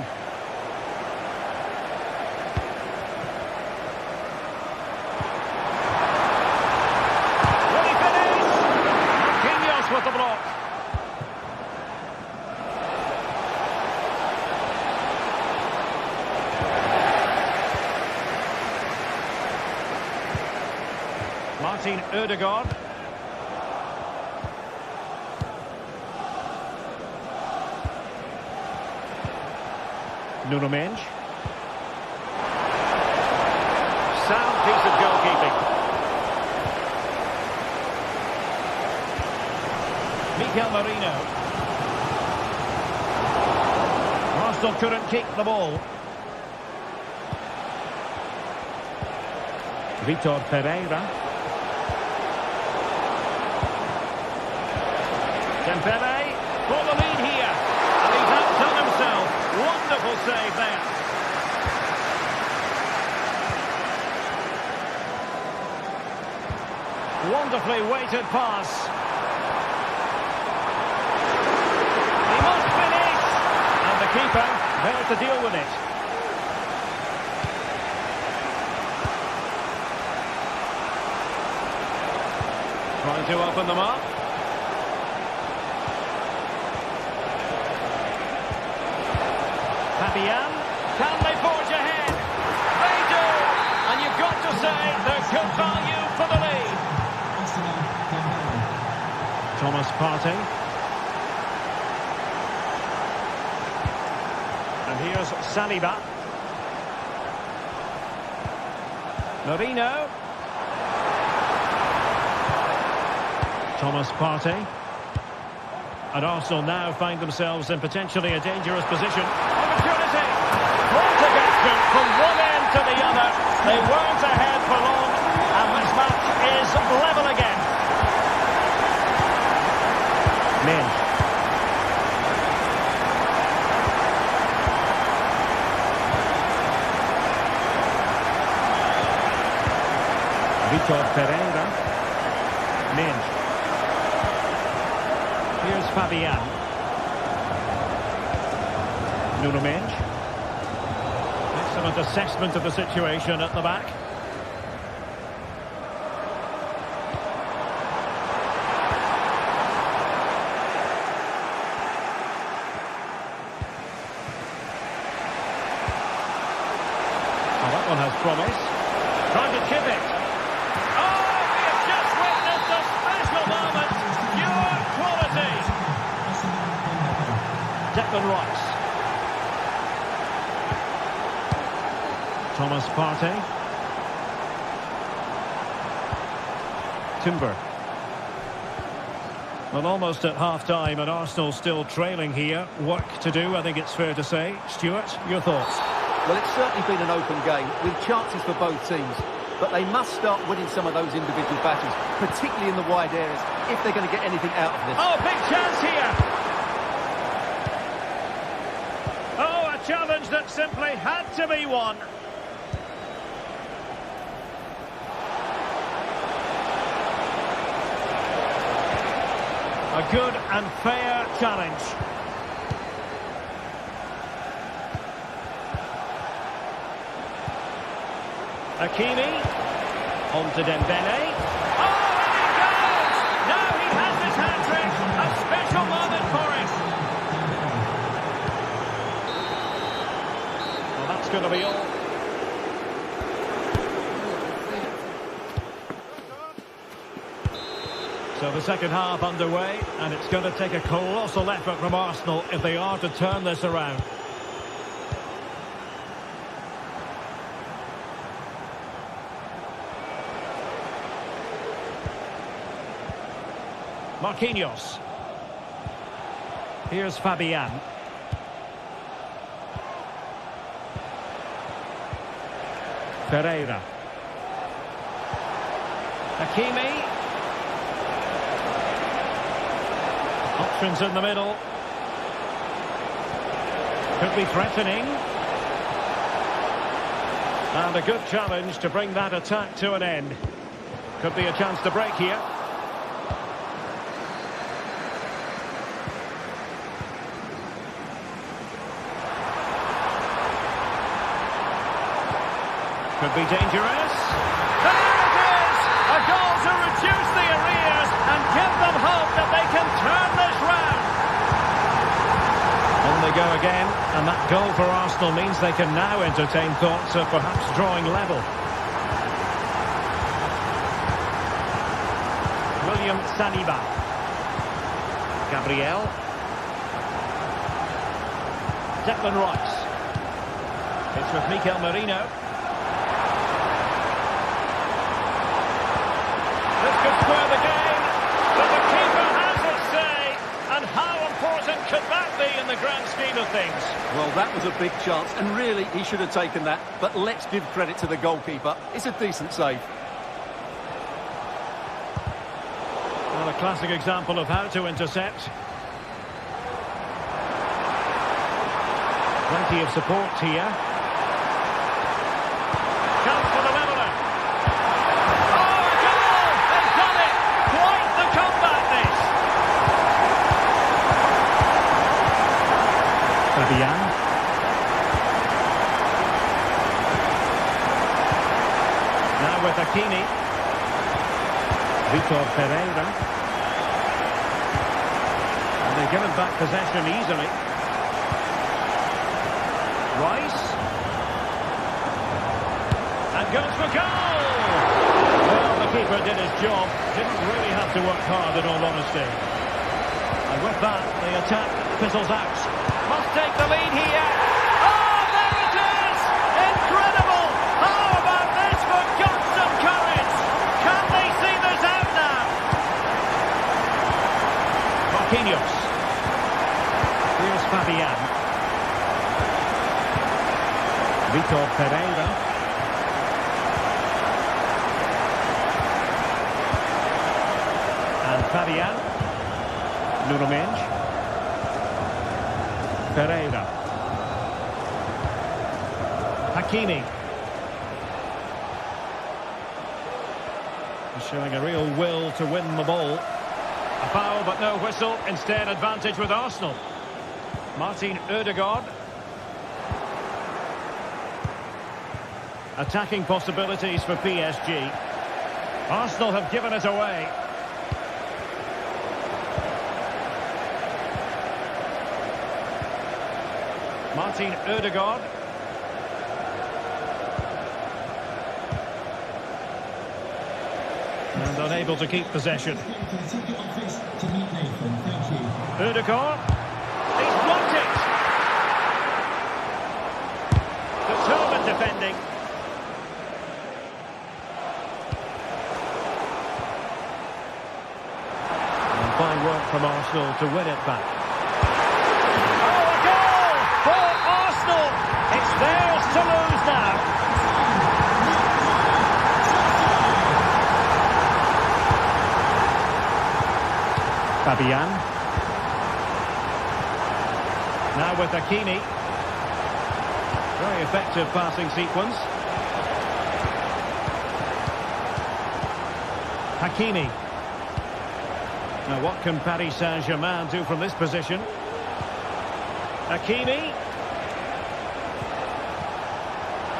Will he finish? Marquinhos with the block. Martin Ødegaard. Nuno Mendes. Sound piece of goalkeeping. Mikel Merino. Arsenal couldn't keep the ball. Vitor Ferreira. Dembélé for the lead here. And he's outdone himself. Wonderful save there. Wonderfully weighted pass. He must finish. And the keeper there to deal with it. Trying to open them up. Fabian, can they forge ahead? They do! And you've got to say they're good value for the lead. Thomas Partey. And here's Saliba. Merino. Thomas Partey. And Arsenal now find themselves in potentially a dangerous position. Opportunity! Brought against them from one end to the other. They weren't ahead for long, and this match is level again. Mendes. Vitor Pereira. Minge. Here's Fabian. Nuno Minge. Excellent assessment of the situation at the back. Well, that one has promise. Trying to chip it. Oh, we have just witnessed a special moment. Pure quality. Declan Rice. Thomas Partey. Timber. Well, almost at half-time, and Arsenal still trailing here. Work to do, I think it's fair to say. Stuart, your thoughts? Well, it's certainly been an open game, with chances for both teams. But they must start winning some of those individual battles, particularly in the wide areas, if they're going to get anything out of this. Oh, big chance here! Oh, a challenge that simply had to be won. A good and fair challenge. Hakimi. On to Dembele. Oh, and he goes! Now he has his hat-trick. A special moment for him. Well, that's going to be all. So the second half underway, and it's going to take a colossal effort from Arsenal if they are to turn this around. Marquinhos. Here's Fabian. Pereira. Hakimi. Options in the middle. Could be threatening. And a good challenge to bring that attack to an end. Could be a chance to break here. Could be dangerous. There it is! A goal to reduce the arrears and give them hope that they can turn this round. On they go again, and that goal for Arsenal means they can now entertain thoughts of perhaps drawing level. William Saliba. Gabriel. Declan Rice. It's with Mikel Merino. This could square the game, but the keeper has his say. And how important could that be in the grand scheme of things? Well, that was a big chance, and really, he should have taken that. But let's give credit to the goalkeeper. It's a decent save. Well, a classic example of how to intercept. Plenty of support here. Chance for the leveller. Oh, a goal! They've done it! Quite the comeback, this! Fabian. Now with Hakimi. Vitor Pereira. And they've given back possession easily. Rice. And goes for goal! Well, the keeper did his job. Didn't really have to work hard, in all honesty. And with that, the attack fizzles out. Must take the lead here. Oh, there it is! Incredible! How about this for guts and courage? Can they see this out now? Marquinhos. Here's Fabian. Vitor Pereira. And Fabian. Nuno Minge. Pereira. Hakimi. He's showing a real will to win the ball. A foul, but no whistle. Instead, advantage with Arsenal. Martin Ødegaard. Attacking possibilities for PSG. Arsenal have given it away. Martin Ødegaard. And unable to keep possession. Ødegaard. He's blocked it. Determined defending. And fine work from Arsenal to win it back. Oh, a goal for Arsenal. It's theirs to lose now. Fabian. Now with Hakimi. Very effective passing sequence. Hakimi. Now what can Paris Saint-Germain do from this position? Hakimi.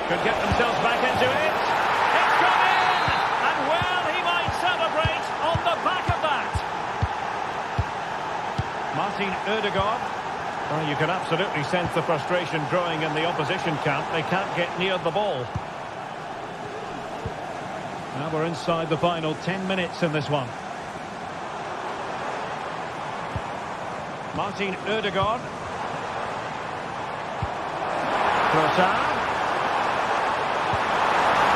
Could get themselves back into it. It's gone in! And well, he might celebrate on the back of that. Martin Ødegaard. Well, you can absolutely sense the frustration growing in the opposition camp. They can't get near the ball. Now we're inside the final 10 minutes in this one. Martin Ødegaard. Trossard.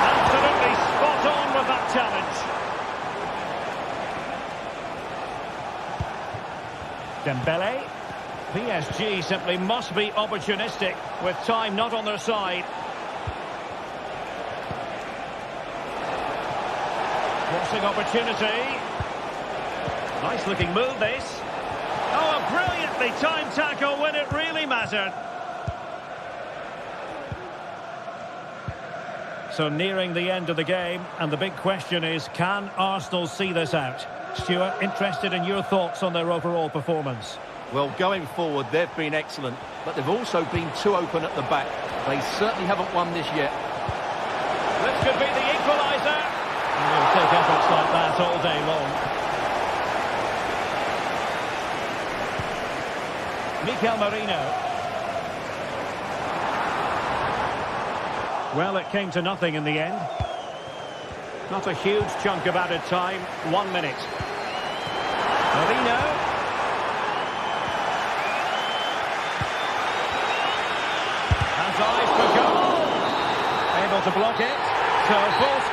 Absolutely spot on with that challenge. Dembele. PSG simply must be opportunistic with time not on their side. Crossing opportunity. Nice looking move this. Oh, a brilliantly timed tackle when it really mattered. So nearing the end of the game, and the big question is, can Arsenal see this out? Stuart, interested in your thoughts on their overall performance. Well, going forward, they've been excellent, but they've also been too open at the back. They certainly haven't won this yet. This could be the equaliser. And he'll take efforts like that all day long. Mikel Merino. Well, it came to nothing in the end. Not a huge chunk of added time. 1 minute. Merino. Has eyes for goal. Able to block it. So forth.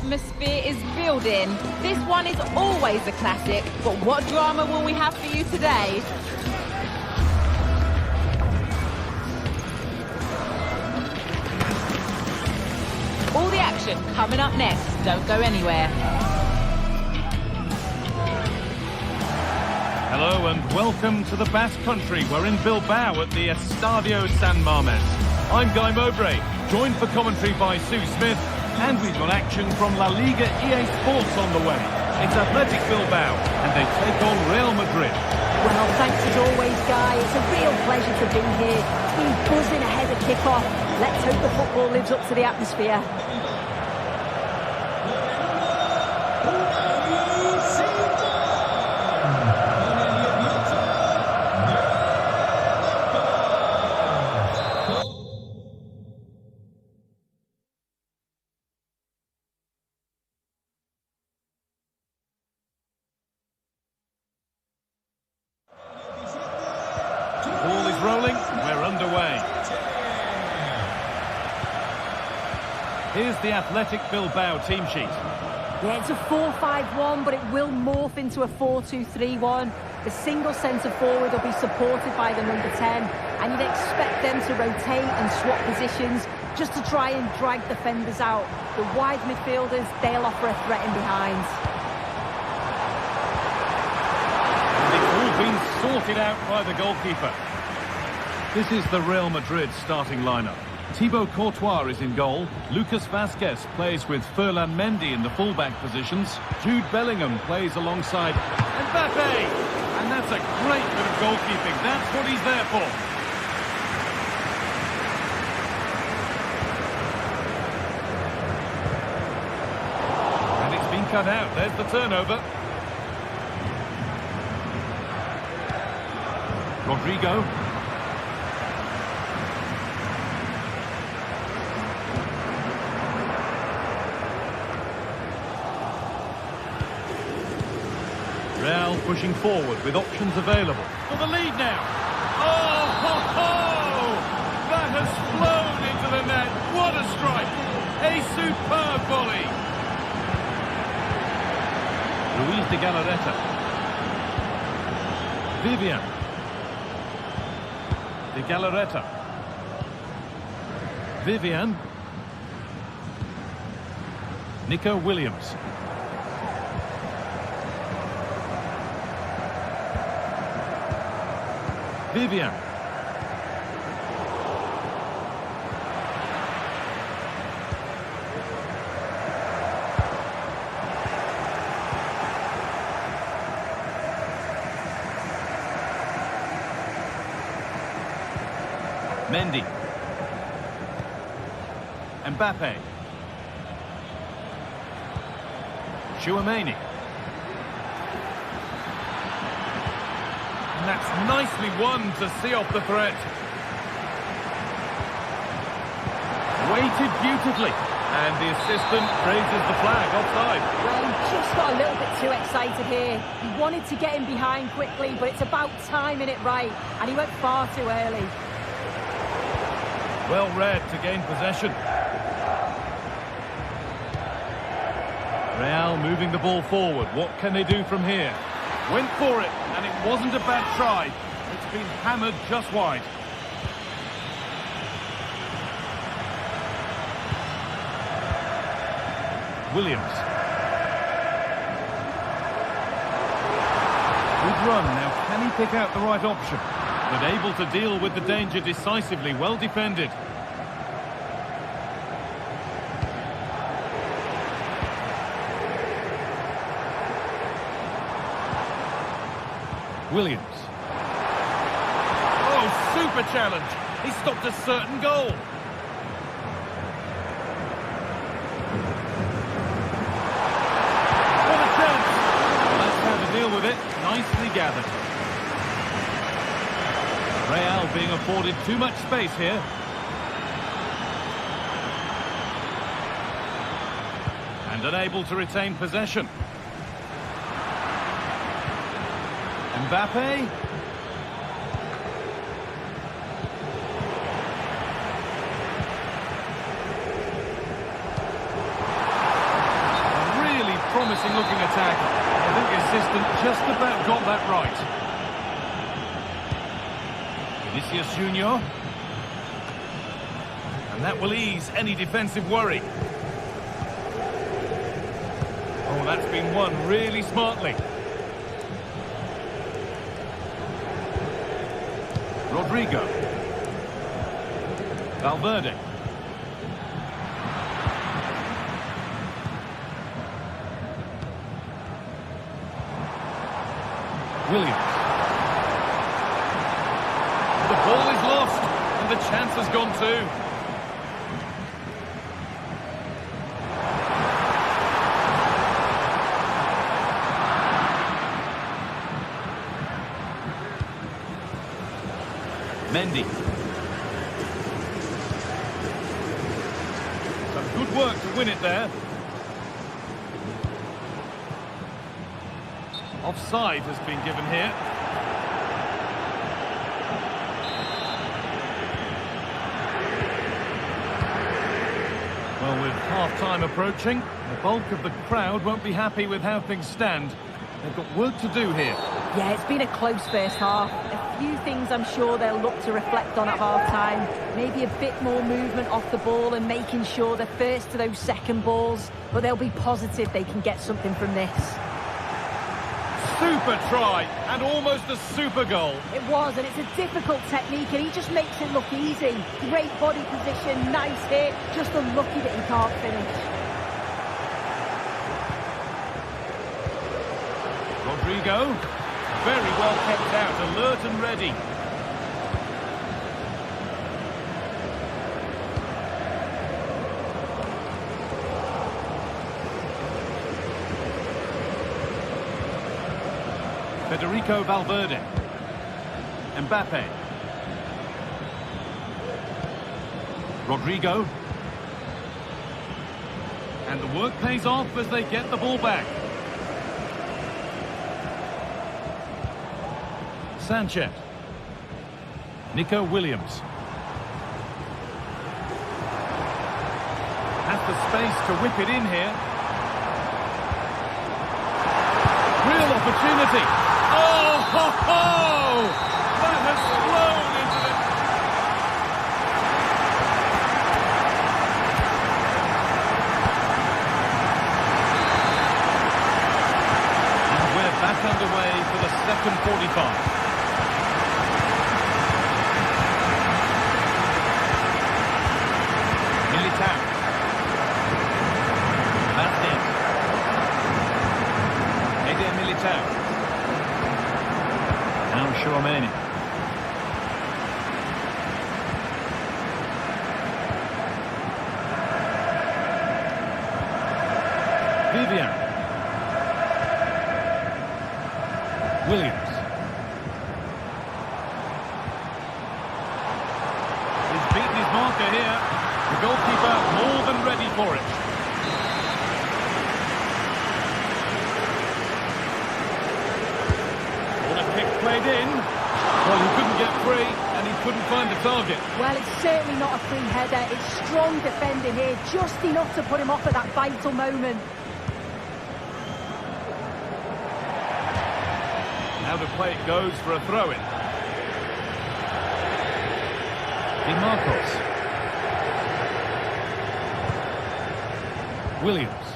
atmosphere is building. This one is always a classic, but what drama will we have for you today? All the action coming up next. Don't go anywhere. Hello and welcome to the Basque Country. We're in Bilbao at the Estadio San Mamés. I'm Guy Mowbray, joined for commentary by Sue Smith, and we've got action from La Liga EA Sports on the way. It's Athletic Bilbao, and they take on Real Madrid. Well, thanks as always, Guy. It's a real pleasure to be here. It's been buzzing ahead of kick-off. Let's hope the football lives up to the atmosphere. Ball is rolling, we're underway. Here's the Athletic Bilbao team sheet. Yeah, it's a 4-5-1, but it will morph into a 4-2-3-1. The single centre forward will be supported by the number 10, and you'd expect them to rotate and swap positions just to try and drag defenders out. The wide midfielders, they'll offer a threat in behind. It's all been sorted out by the goalkeeper. This is the Real Madrid starting lineup. Thibaut Courtois is in goal. Lucas Vazquez plays with Ferland Mendy in the fullback positions. Jude Bellingham plays alongside Mbappe. And that's a great bit of goalkeeping. That's what he's there for. And it's been cut out. There's the turnover. Rodrigo. Real pushing forward with options available. For the lead now. Oh, ho, ho! That has flown into the net. What a strike. A superb volley. Luis de Galarreta. Vivian. De Galarreta. Vivian. Nico Williams. Vivian. Mendy. Mbappe. Chouameni. And that's nicely won to see off the threat. Weighted beautifully. And the assistant raises the flag offside. Well, he just got a little bit too excited here. He wanted to get in behind quickly, but it's about timing it right. And he went far too early. Well read to gain possession. Real moving the ball forward. What can they do from here? Went for it, and it wasn't a bad try. It's been hammered just wide. Williams. Good run. Now, can he pick out the right option? But able to deal with the danger decisively. Well defended. Williams. Oh, super challenge. He stopped a certain goal. What a chance. That's how to deal with it. Nicely gathered. Real being afforded too much space here. And unable to retain possession. Mbappe. tackle. I think the assistant just about got that right. Vinicius Junior. And that will ease any defensive worry. Oh, that's been won really smartly. Rodrigo. Valverde. Williams. The ball is lost, and the chance has gone too. Mendy. Some good work to win it there. Offside has been given here. Well, with half-time approaching, the bulk of the crowd won't be happy with how things stand. They've got work to do here. Yeah, it's been a close first half. A few things I'm sure they'll look to reflect on at half-time. Maybe a bit more movement off the ball and making sure they're first to those second balls. But they'll be positive they can get something from this. Super try, and almost a super goal. It was, and it's a difficult technique, and he just makes it look easy. Great body position, nice hit, just unlucky that he can't finish. Rodrigo, very well kept out, alert and ready. Federico Valverde. Mbappe. Rodrigo. And the work pays off as they get the ball back. Sanchez. Nico Williams. Has the space to whip it in here. Real opportunity. Oh, ho, ho! That has flown into the... And we're back underway for the second 45. Militao. That's it. Eder Militao. Now Chouameni. Vivian. Williams. He's beaten his marker here. The goalkeeper more than ready for it. Played in. Well, he couldn't get free and he couldn't find the target. Well, it's certainly not a free header. It's strong defending here, just enough to put him off at that vital moment. Now the play goes for a throw-in. Marcos. Williams.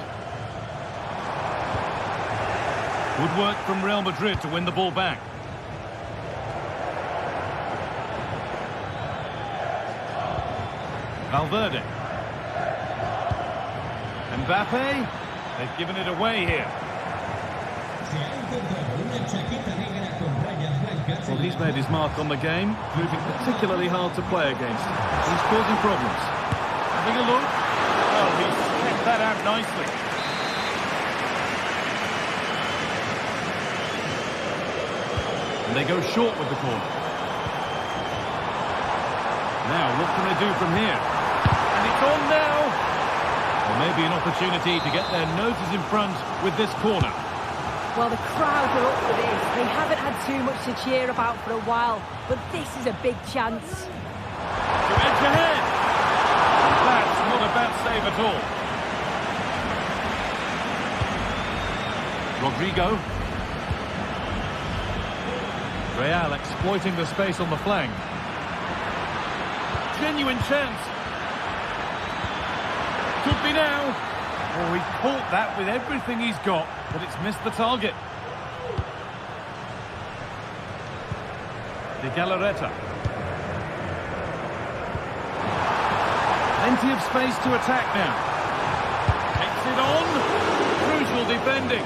Good work from Real Madrid to win the ball back. Valverde. Mbappe. They've given it away here. Well, he's made his mark on the game, proving particularly hard to play against. He's causing problems. Having a look. Well, he's kept that out nicely. And they go short with the corner. Now, what can they do from here? And it's on now. Well, maybe an opportunity to get their noses in front with this corner. Well, the crowd are up for this. They haven't had too much to cheer about for a while, but this is a big chance. To edge ahead. That's not a bad save at all. Rodrigo. Real exploiting the space on the flank. Genuine chance. Could be now. Oh, he caught that with everything he's got, but it's missed the target. De Galarreta. Plenty of space to attack now. Takes it on. Crucial defending.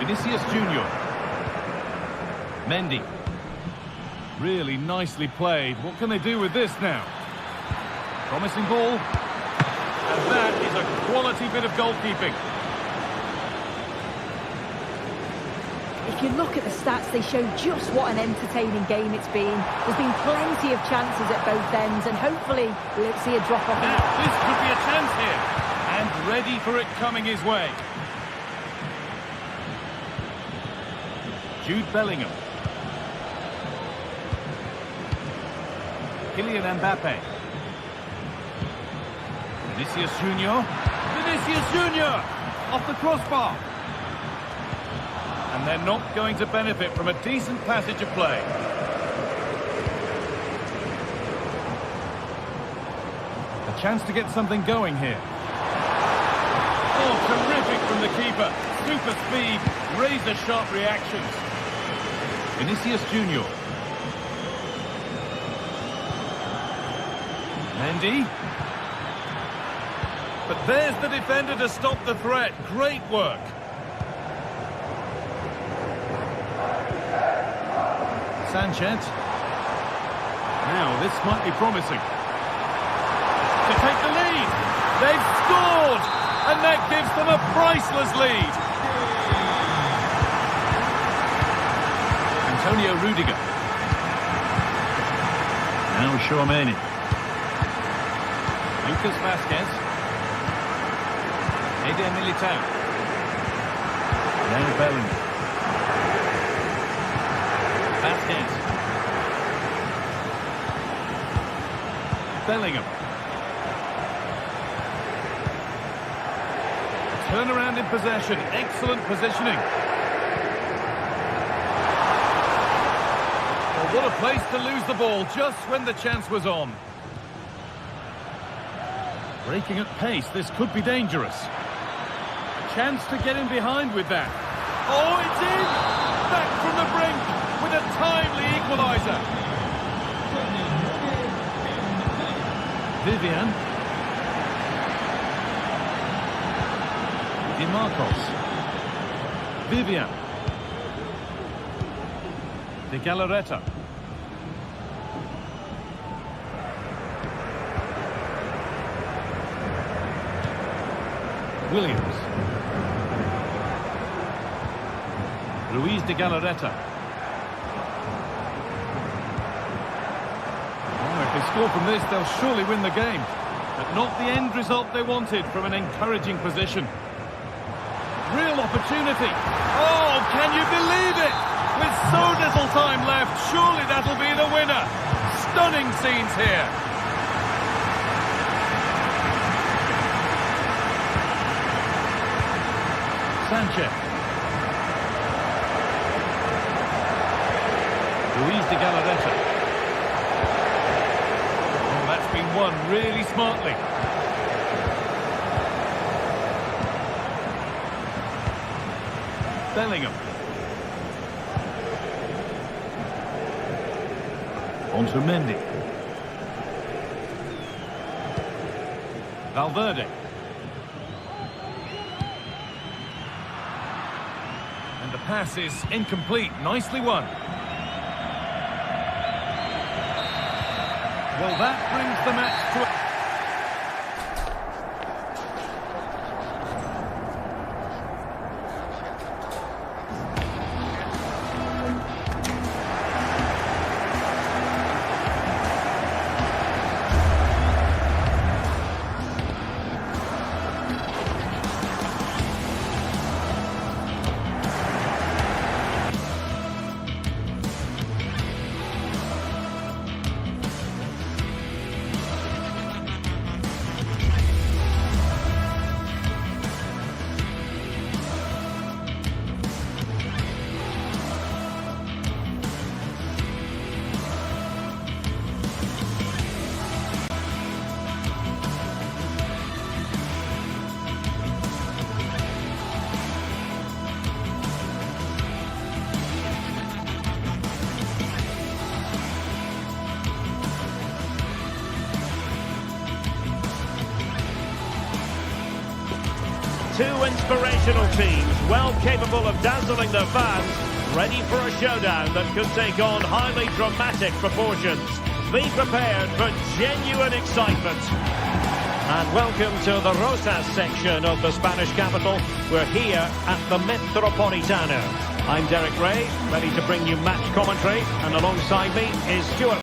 Vinicius Junior. Mendy. Really nicely played. What can they do with this now? Promising ball. And that is a quality bit of goalkeeping. If you look at the stats, they show just what an entertaining game it's been. There's been plenty of chances at both ends, and hopefully we'll see a drop-off. Now, this could be a chance here. And ready for it coming his way. Jude Bellingham. Kylian Mbappe. Vinicius Junior. Vinicius Junior! Off the crossbar. And they're not going to benefit from a decent passage of play. A chance to get something going here. Oh, terrific from the keeper. Super speed, razor-sharp reactions. Vinicius Junior. Mendy. But there's the defender to stop the threat. Great work. Sanchez. Now, this might be promising. To take the lead. They've scored! And that gives them a priceless lead. Antonio Rudiger. Now Tchouaméni. Lucas Vázquez. Eder Militao. Now Bellingham. Vázquez. Bellingham. Turnaround in possession. Excellent positioning. What a place to lose the ball just when the chance was on. Breaking at pace, this could be dangerous. Chance to get in behind with that. Oh, it's in! Back from the brink with a timely equaliser. Vivian. Di Marcos. Vivian. De Galarreta. Williams. Luis de Galarreta. Oh, if they score from this, they'll surely win the game. But not the end result they wanted from an encouraging position. Real opportunity. Oh, can you believe it? With so little time left, surely that'll be the winner. Stunning scenes here. Sanchez. Luis de Galarreta. Oh, that's been won really smartly. Bellingham. On to Mendy. Valverde. And the pass is incomplete. Nicely won. Well, that brings the match to inspirational teams, well capable of dazzling their fans, ready for a showdown that could take on highly dramatic proportions. Be prepared for genuine excitement. And welcome to the Rosas section of the Spanish capital. We're here at the Metropolitano. I'm Derek Ray, ready to bring you match commentary, and alongside me is Stuart